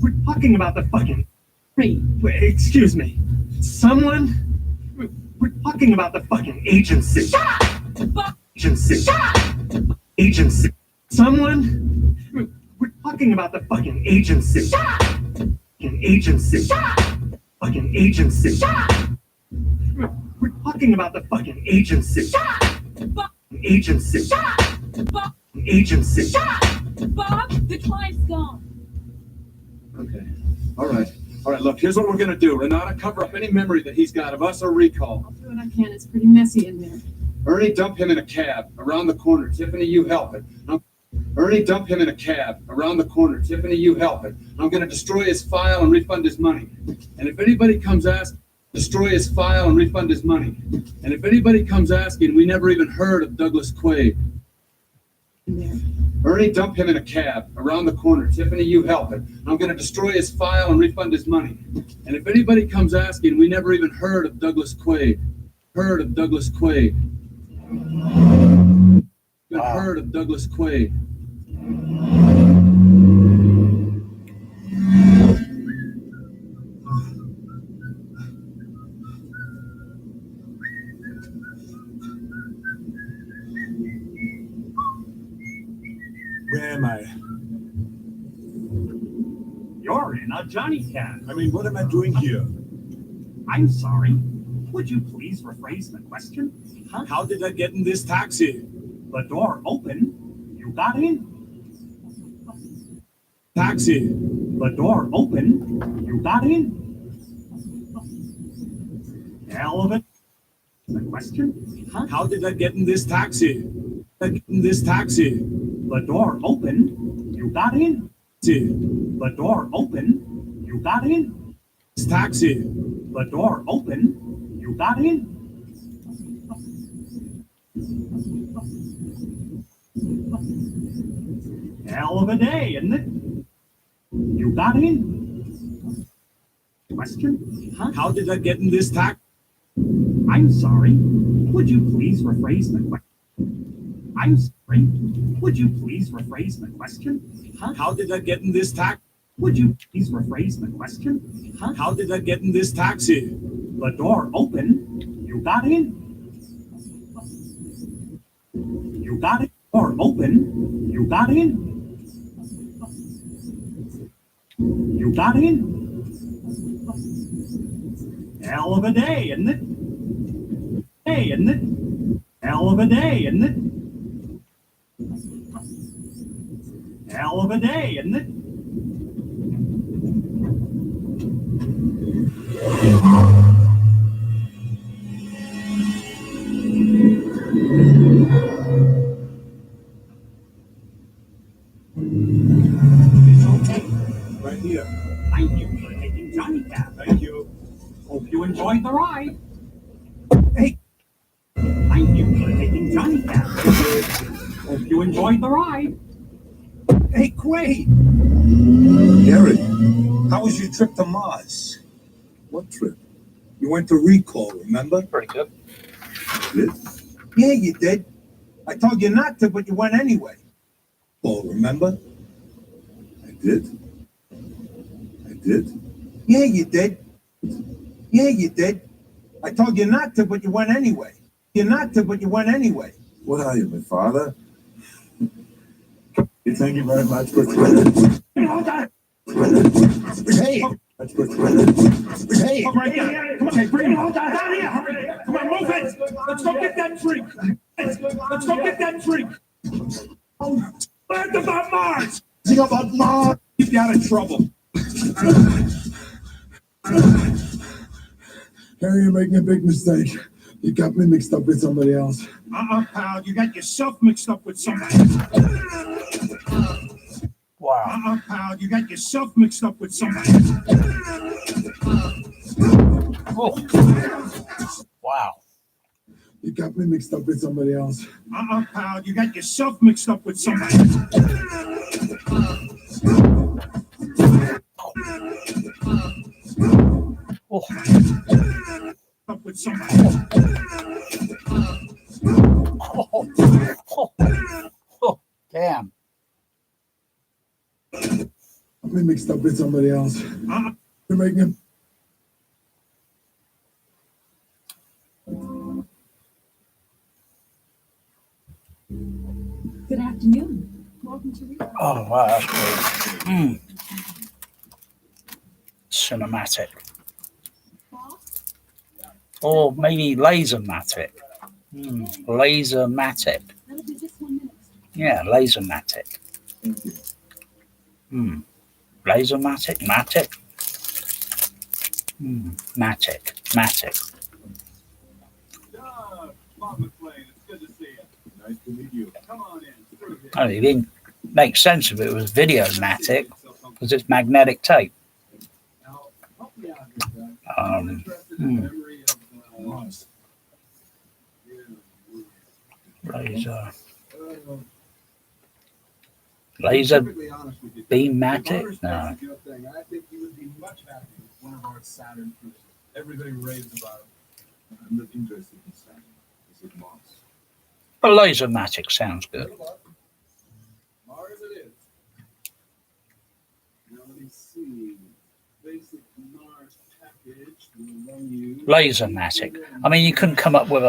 We're talking about the fucking. Wait, excuse me. Someone? We're talking about the fucking agency. Agency. Agency. Someone? We're talking about the fucking agency. Fucking agency. Fucking agency. We're talking about the fucking agency. Agency. Agency. Bob, the client's gone. Okay. All right. Look, here's what we're going to do. Renata, cover up any memory that he's got of us or Recall. I'll do what I can. It's pretty messy in there. Ernie, dump him in a cab around the corner. Tiffany, you help it. Ernie, dump him in a cab around the corner. Tiffany, you help it. I'm going to destroy his file and refund his money. And if anybody comes asking, destroy his file and refund his money. And if anybody comes asking, we never even heard of Douglas Quaid. In there. Ernie, dump him in a cab around the corner. Tiffany, you help it. I'm going to destroy his file and refund his money. And if anybody comes asking, we never even heard of Douglas Quaid. Heard of Douglas Quaid. Heard of Douglas Quaid. Where am I? You're in a Johnny Cab. I mean, what am I doing here? I'm sorry. Would you please rephrase the question? Huh? How did I get in this taxi? The door opened. You got in. Taxi. The door opened. You got in. Elevator. The question? Huh? How did I get in this taxi? The door opened. You got in. The door opened. You got in. Taxi. The door opened. You got in. Hell of a day, isn't it? You got in. Question? Huh? How did I get in this taxi? I'm sorry. Would you please rephrase the question? I'm sorry. Would you please rephrase the question? Huh? How did I get in this taxi? Would you please rephrase the question? Huh? How did I get in this taxi? The door opened. You got in. You got it. Door open. You got in. You got in. Hell of a day, isn't it? Hey, isn't it? Hell of a day, isn't it? Hell of a day, isn't it? Right here. Thank you for taking Johnny Cab. Thank you. Hope you enjoyed the ride. Hey. Thank you for taking Johnny Cab. Hope you enjoyed the ride. Hey, Quaid. Gary, how was your trip to Mars? What trip? You went to Recall, remember? Pretty good. Did? Yeah, you did. I told you not to, but you went anyway. Oh, remember? I did. I did? Yeah, you did. Yeah, you did. I told you not to, but you went anyway. You're not to, but you went anyway. What are you, my father? Thank you very much for Hey! That's good. Hey! Come right here. Come on, hey, bring it all down here. Hurry. Come on, move it. Let's go get that drink. Let's go get that drink. Learn about Mars. Think about Mars. Keep you out of trouble. Harry, you're making a big mistake. You got me mixed up with somebody else. Pal, you got yourself mixed up with somebody. Wow. Pal, you got yourself mixed up with somebody. Oh. Wow. You got me mixed up with somebody else. Pal, you got yourself mixed up with somebody. Oh. Up with somebody. Oh. Damn. Got me mixed up with somebody else. You're making a... Good afternoon. Welcome to Recall. Oh, wow, that's great. Cinematic. Or maybe Lasermatic. Lasermatic. That'll be just 1 minute. Yeah, Lasermatic. Lasermatic? Matic? Matic. Matic. Bob McLean, it's good to see you. Nice to meet you. Come on in. Oh, you didn't make sense of it. It was Videomatic because it's magnetic tape. Laser beam-matic? No. I think you would be much happier with one of our Saturn cruisers. Everybody raves about it. I'm not interested in Saturn. Is it Mars? But Lasermatic sounds good. Mars it is. Now let me see. Basic Mars package will run you. Lasermatic. I mean, you couldn't come up with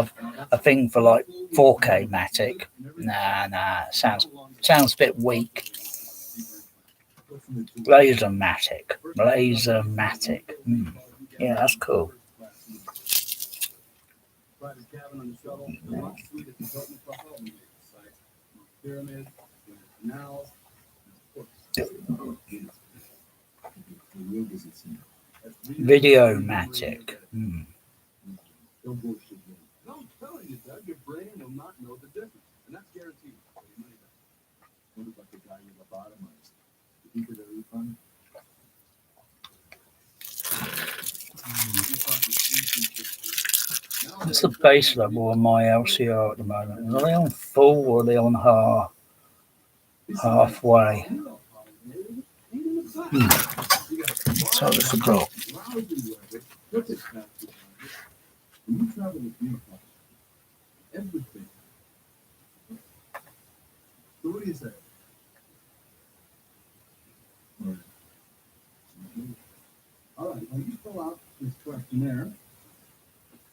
a thing for like 4K Matic. Nah. Sounds a bit weak. Lasermatic. Yeah, that's cool. Private cabin on the shuttle. The lux suite at the Hilton across all the major sites. Pyramids, canals, Videomatic. Don't bullshit me. No, I'm telling you, Doug, your brain will not know the difference. And that's guaranteed. Put your money back. What about the guy you lobotomized? Did he get a refund? What's the base level on my LCR at the moment? Are they on full or are they on halfway? Totally forgot. When you travel with Recall, everything. So what do you say? All right, when you fill out this questionnaire,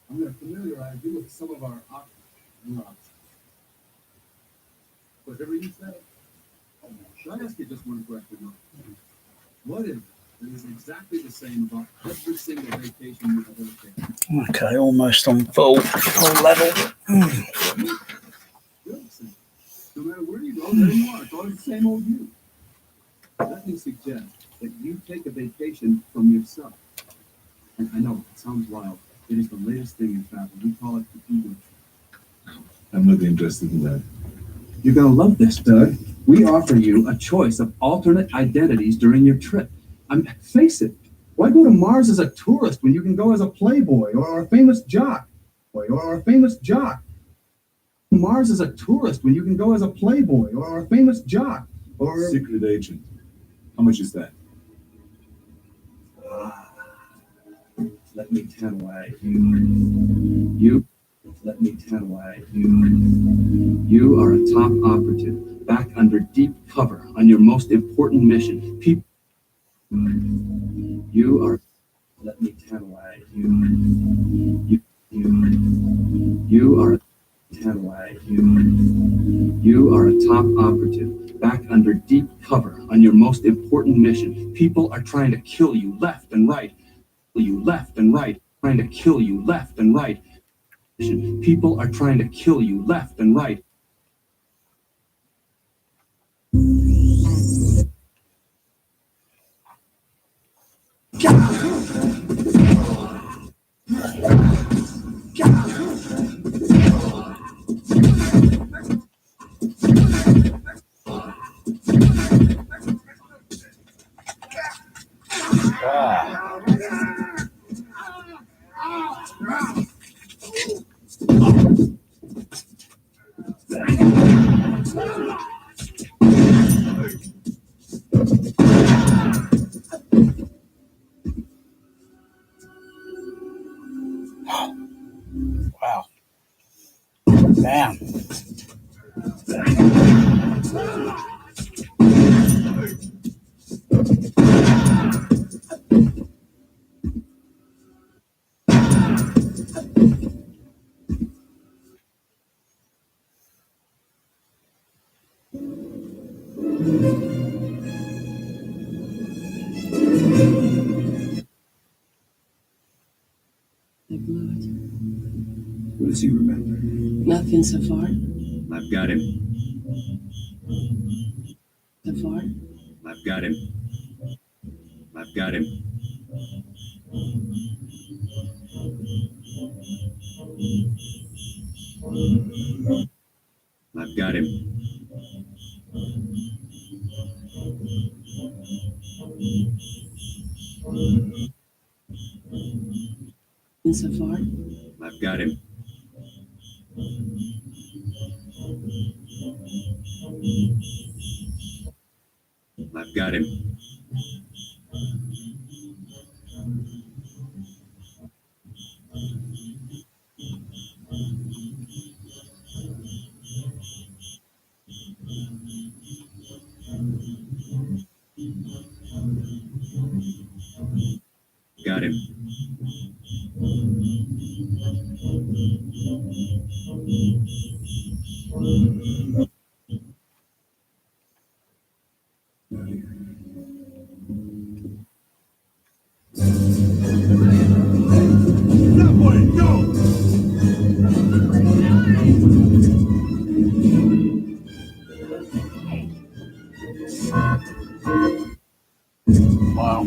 I'm going to familiarize you with some of our options. Whatever you say. Should I ask you just one question? What is it that is exactly the same about every single vacation you have ever taken? Okay, almost on full level. No matter where you go, there you are. It's always the same old you. Let me suggest that you take a vacation from yourself. And I know, it sounds wild. It is the latest thing in travel. We call it the ego trip. I'm not interested in that. You're going to love this, Doug. We offer you a choice of alternate identities during your trip. Face it. Why go to Mars as a tourist when you can go as a playboy or a famous jock? Mars as a tourist when you can go as a playboy or a famous jock or Secret agent. How much is that? Let me tantalize you. Let me tantalize you. You are a top operative, back under deep cover on your most important mission. People. You are. Let me tantalize you. You are. Tantalize you. You are a top operative, back under deep cover on your most important mission. People are trying to kill you left and right. Trying to kill you left and right. People are trying to kill you left and right. Wow. Damn. They blew it. What does he remember? Nothing so far. I've got him. So far. I've got him. I've got him. I've got him. And so far. I've got him. I've got him. Got him. That way, go! Wow.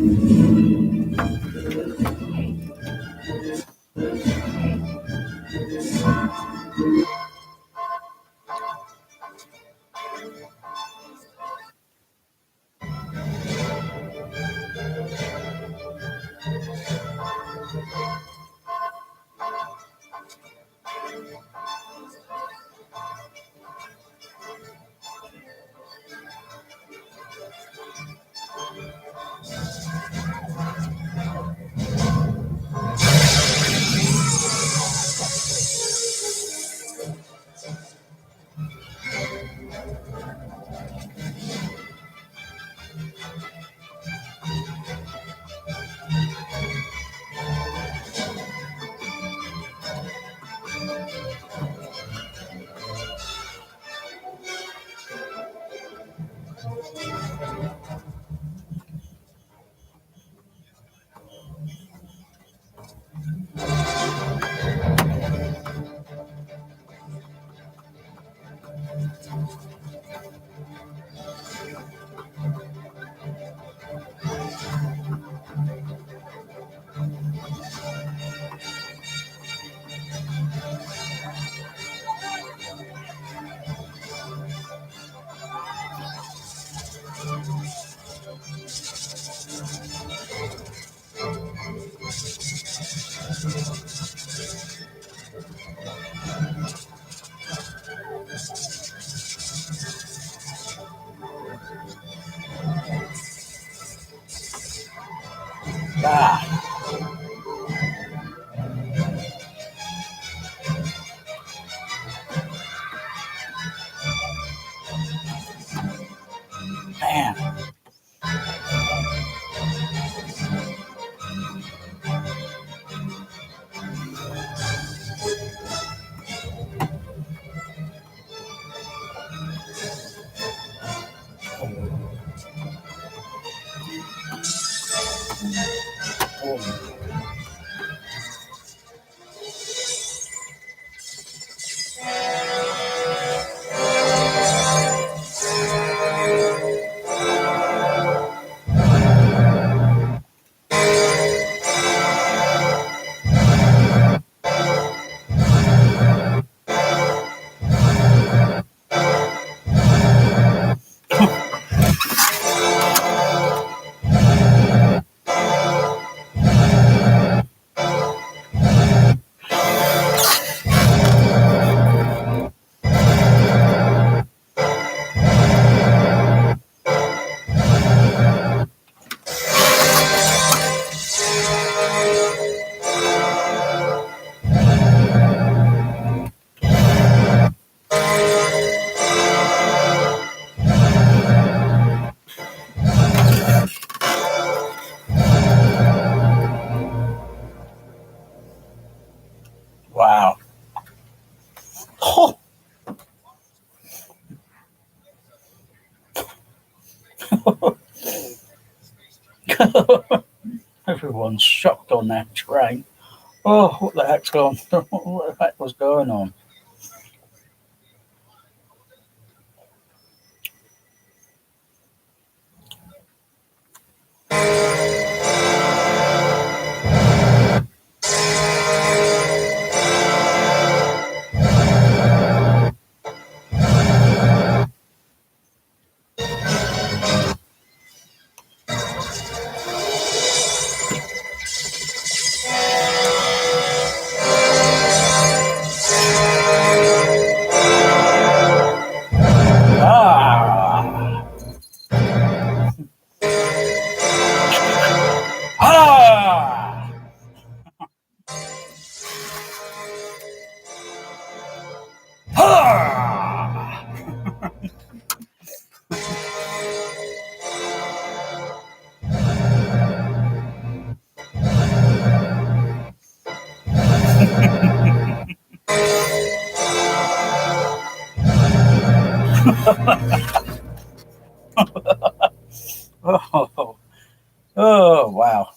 Ah. Damn. everyone's shocked on that train. Oh, what the heck's going on? What the heck was going on? Oh, wow.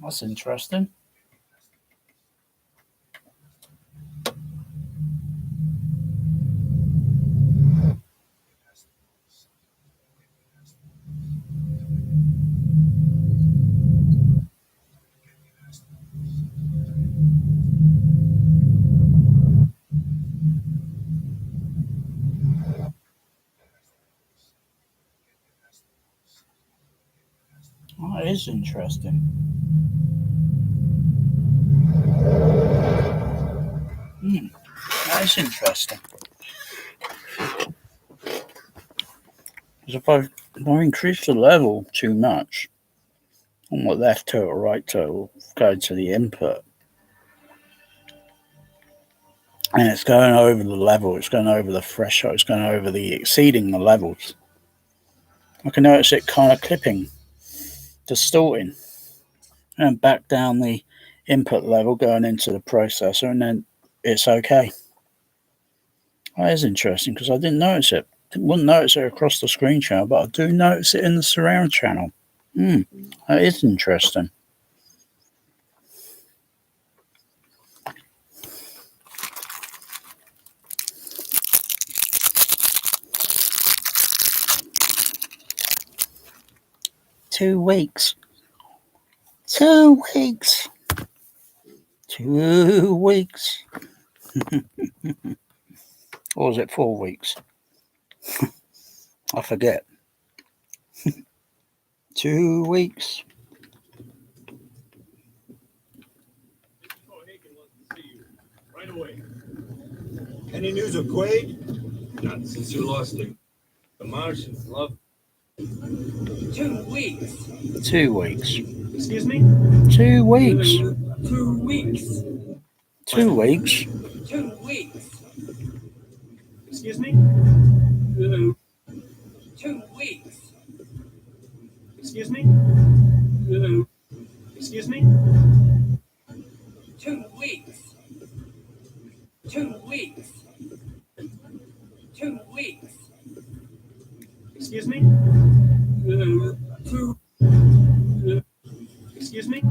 That's interesting. Oh, it is interesting. That is interesting. Because if I increase the level too much on the left toe or right toe, will go to the input. And it's going over the level, it's going over the threshold, it's going over the exceeding the levels. I can notice it kind of clipping, distorting, and back down the input level going into the processor, and then it's okay. That is interesting because I didn't notice it. Wouldn't notice it across the screen channel, but I do notice it in the surround channel. That is interesting. Two weeks. 2 weeks. 2 weeks. Or was it 4 weeks? I forget. 2 weeks. Right away. Any news of Quaid? Not since you lost him. The Martians love 2 weeks. 2 weeks. Excuse me? 2 weeks. 2 weeks. 2 weeks. 2 weeks. Excuse me? 2 weeks. Excuse me? Excuse me? 2 weeks. 2 weeks. 2 weeks. Excuse me? 2. Excuse me?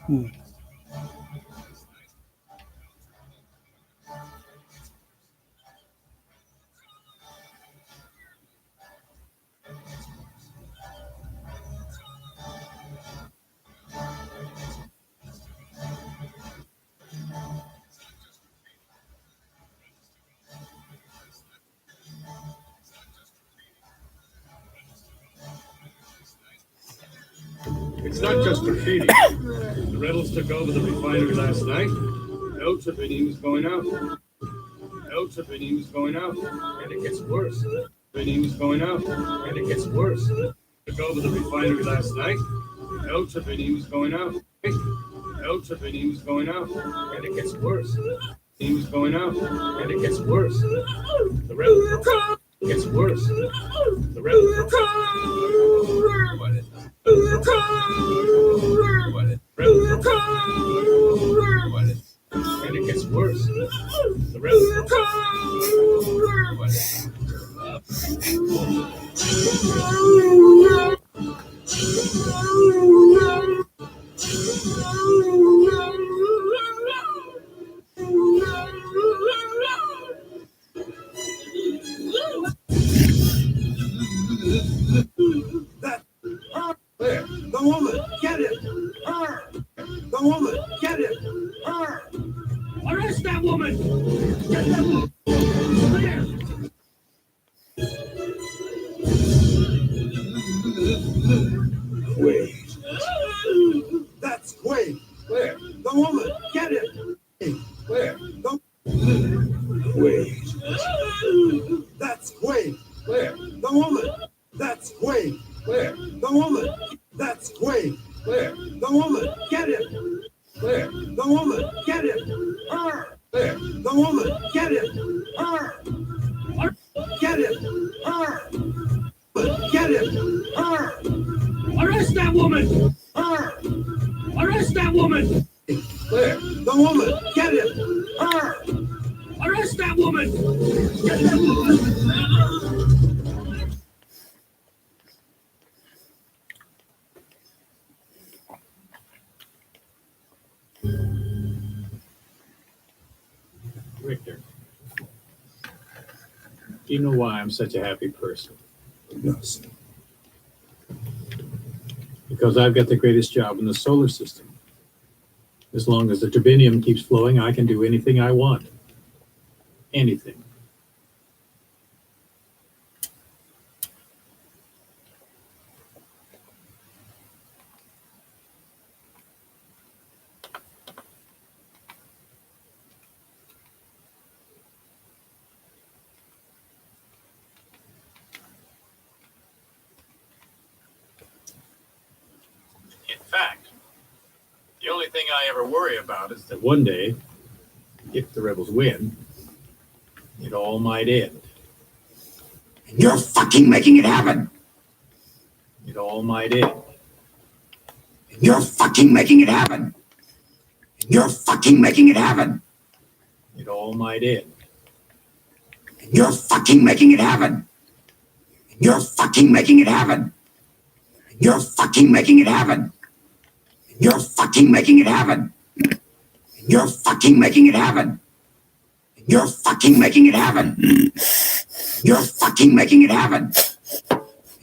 Hmm. It's not just graffiti. The rebels took over the refinery last night. No tribunine was going out. No tribunine was going out. And it gets worse. Tribunine was going out. And it gets worse. Took over the refinery last night. No tribunine was going out. No tribunine was going out. And it gets worse. Tribunine was going out. And it gets worse. The rebels. It gets worse. The rebels. And it gets worse. The rebels. There, the woman, get it! Her! The woman, get it! Her! Arrest that woman! Get that woman! There! Wait. That's Quaid. Where? The woman, get it! Where? The... Wait. That's Quaid. Where? The woman. That's Quaid. Where? The woman. That's Quaid. Where? The woman. Get it. Where? The woman. Get it. Her. Where? The woman. Get it. Her. Get it. Her. Get it. Her. Arrest that woman! Her. Arrest that woman! Where? The woman. Get it. Her. Arrest that woman! Get that woman. Richter, do you know why I'm such a happy person? Yes. Because I've got the greatest job in the solar system. As long as the turbinium keeps flowing, I can do anything I want. Anything. In fact, the only thing I ever worry about is that one day, if the rebels win, it all might end. You're fucking making it happen. It all might end. You're fucking making it happen. You're fucking making it happen. It all might end. You're fucking making it happen. You're fucking making it happen. You're fucking making it happen. You're fucking making it happen. You're fucking making it happen. You're fucking making it happen. You're fucking making it happen.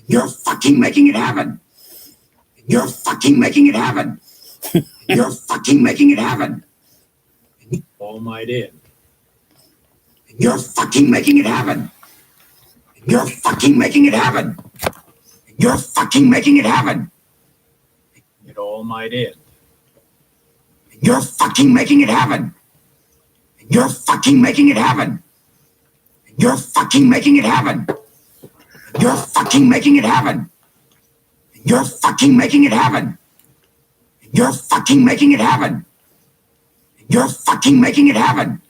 You're fucking making it happen. You're fucking making it happen. You're fucking making it happen. All might end. You're fucking making it happen. You're fucking making it happen. You're fucking making it happen. It all might end. You're fucking making it happen. You're fucking making it happen. You're fucking making it happen. You're fucking making it happen. You're fucking making it happen. You're fucking making it happen. You're fucking making it happen.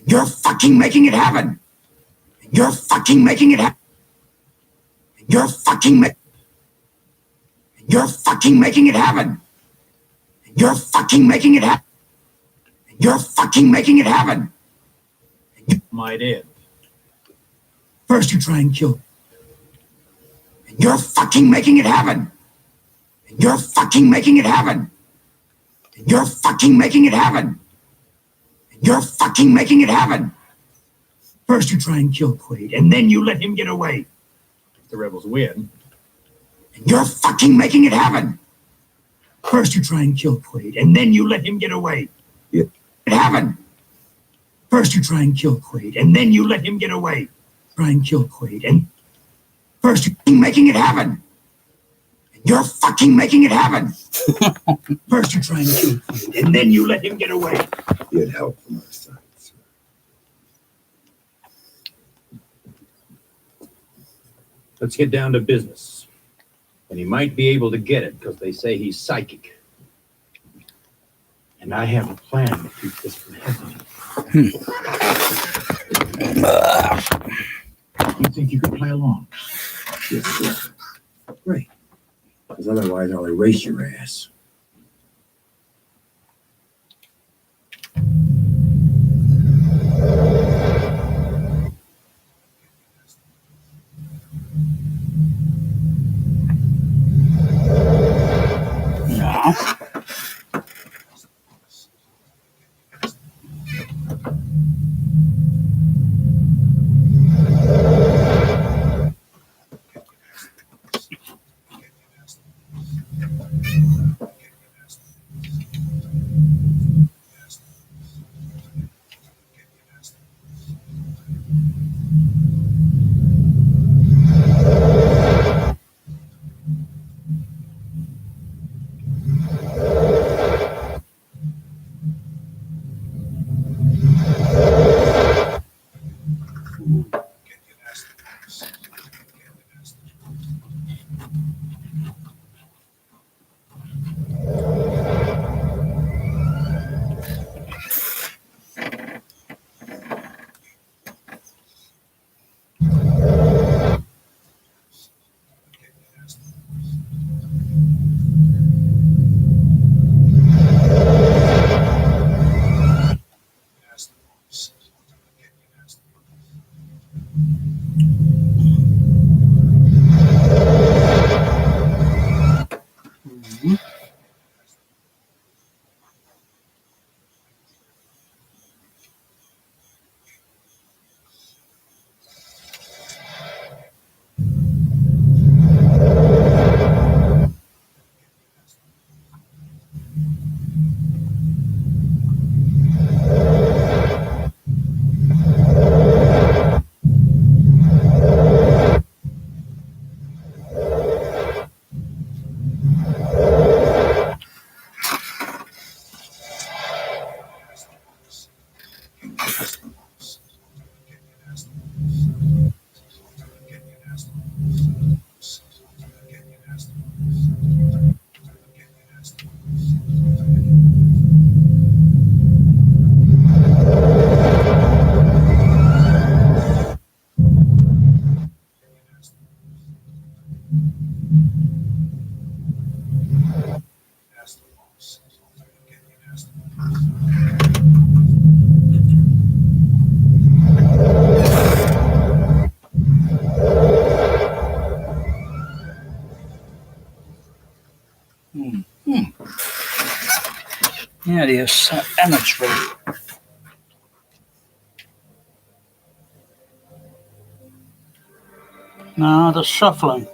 You're fucking making it happen. You're fucking making it happen. You're fucking You're fucking making it happen. You're fucking making it happen. You're fucking making it happen. Might end. First you try and kill. You're fucking making it happen. You're fucking making it happen. You're fucking making it happen. You're fucking making it happen. First you try and kill Quaid, and then you let him get away. If the rebels win, You're fucking making it happen. First you try and kill Quaid, and then you let him get away. It happened. First you try and kill Quaid, and then you let him get away. Try and kill Quaid, and first you're making it happen. You're fucking making it happen. First you try and kill Quaid, and then you let him get away. Get help from our side, sir. let's get down to business. And he might be able to get it because they say he's psychic. And I have a plan to keep this from happening. You think you can play along? Yes, sir. Great. Because otherwise I'll erase your ass. Yeah, the imagery. No, the shuffling.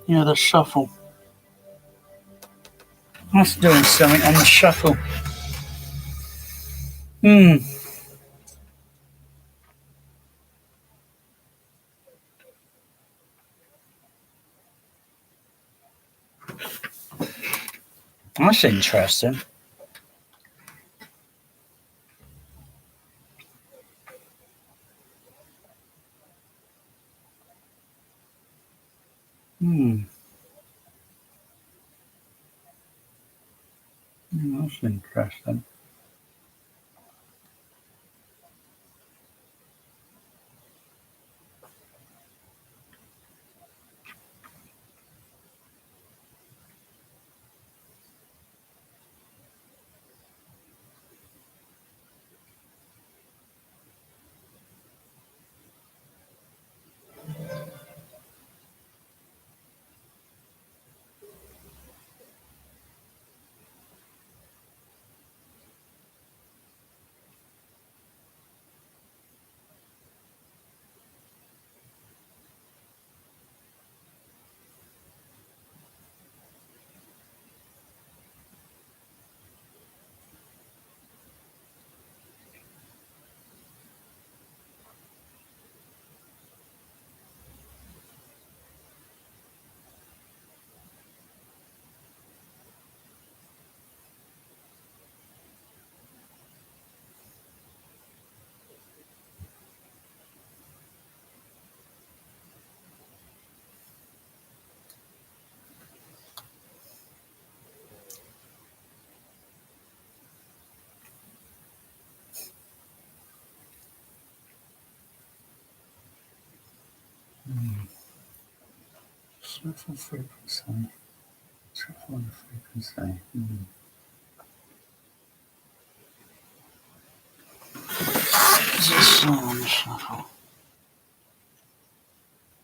Yeah, the shuffle. That's doing something on the shuffle. That's interesting. That's interesting. Shuffle frequency. Shuffle frequency. Is it sound shuffle?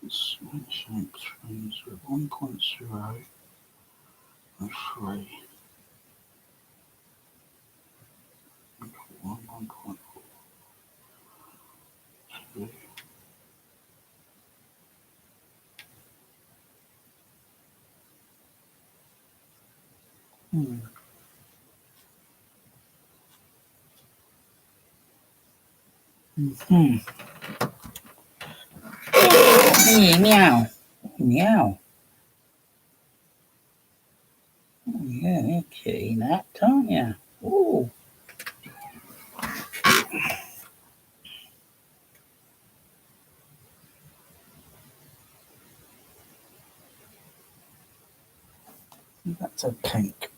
Swing shape strings with 1.0 and 3. 1.4. 2. Meow. Meow. Oh, yeah, you're keen that, aren't you? Ooh. That's a pink.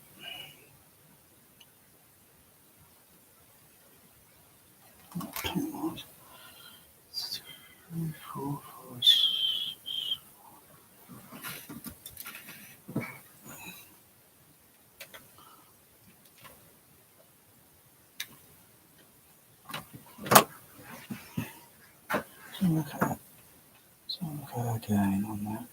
Pink was 3, 4, 5, 6. So look at that. So look at that again on that.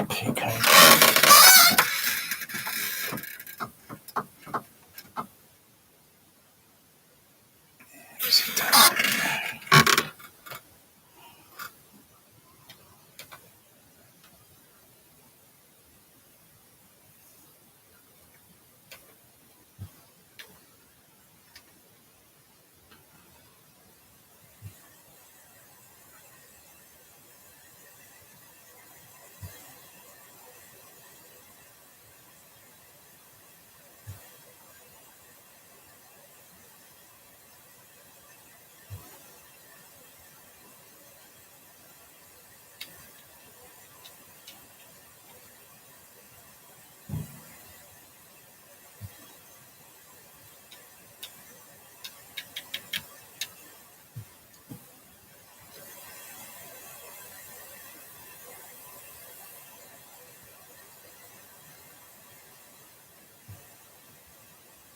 PK.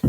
I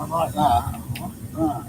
like that. Right.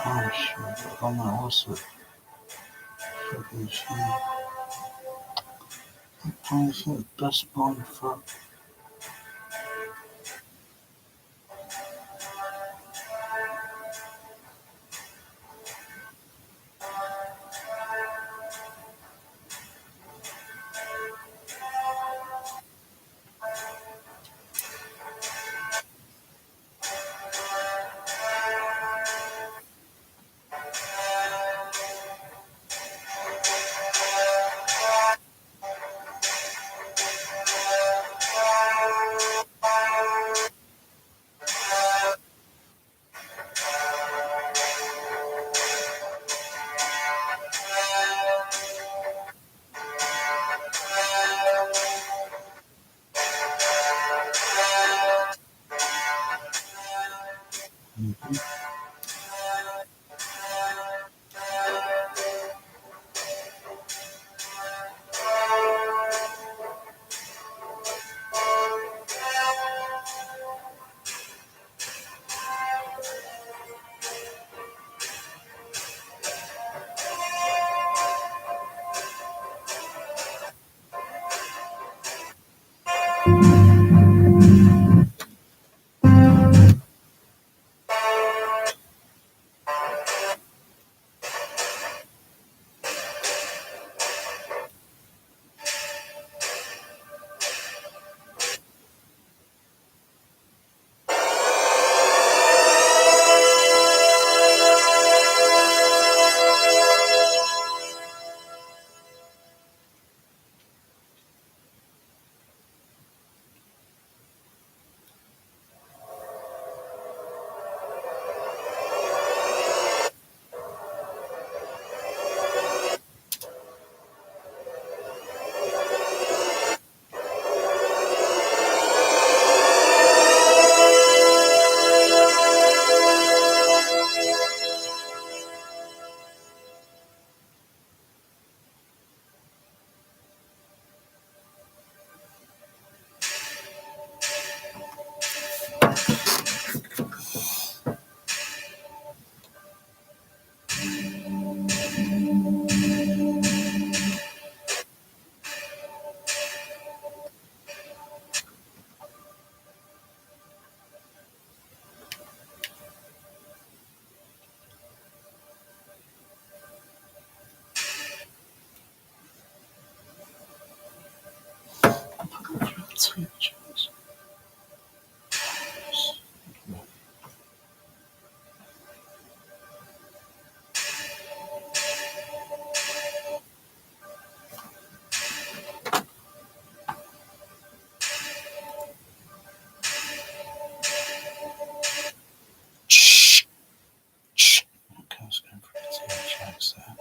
Oh shit, oh no, what's it? Fucking shit. Oh shit, best bond, fuck. features. Okay, I was going for the THX there.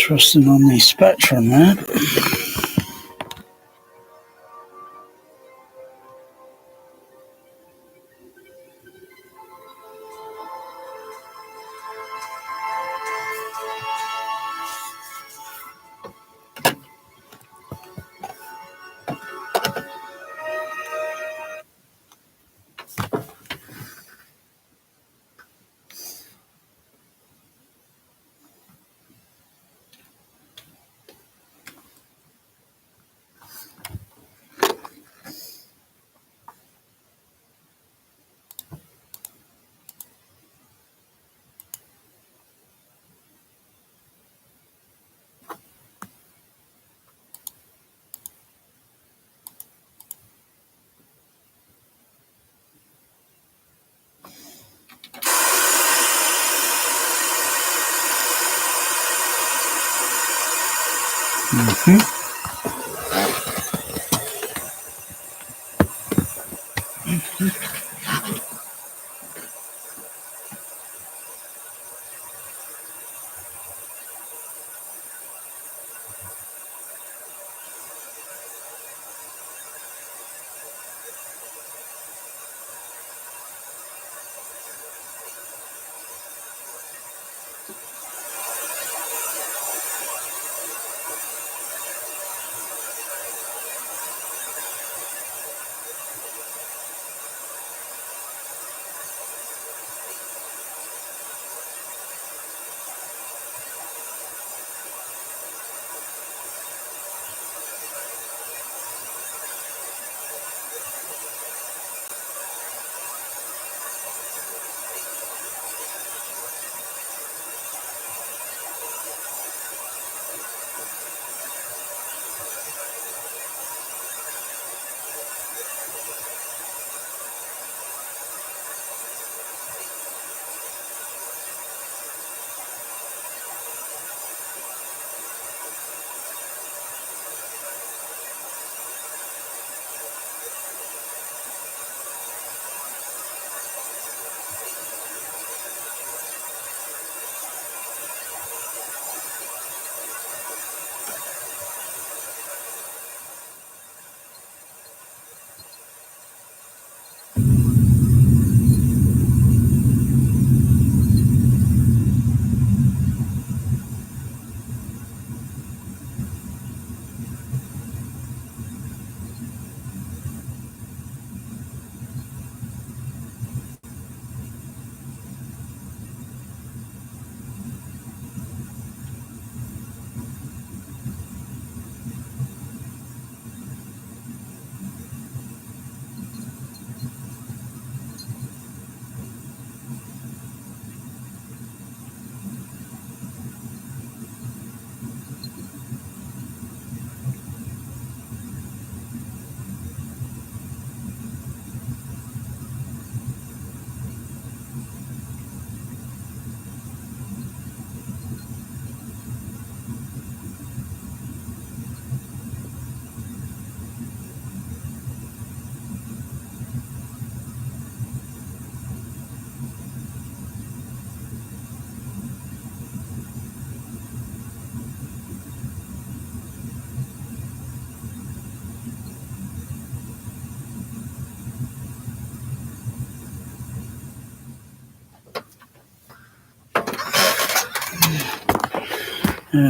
Interesting on the spectrum there.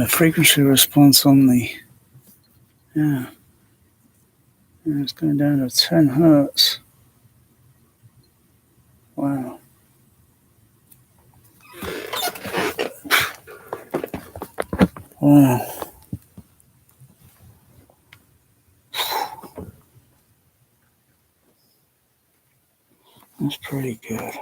Frequency response on the it's going down to 10 hertz. Wow. Wow. That's pretty good.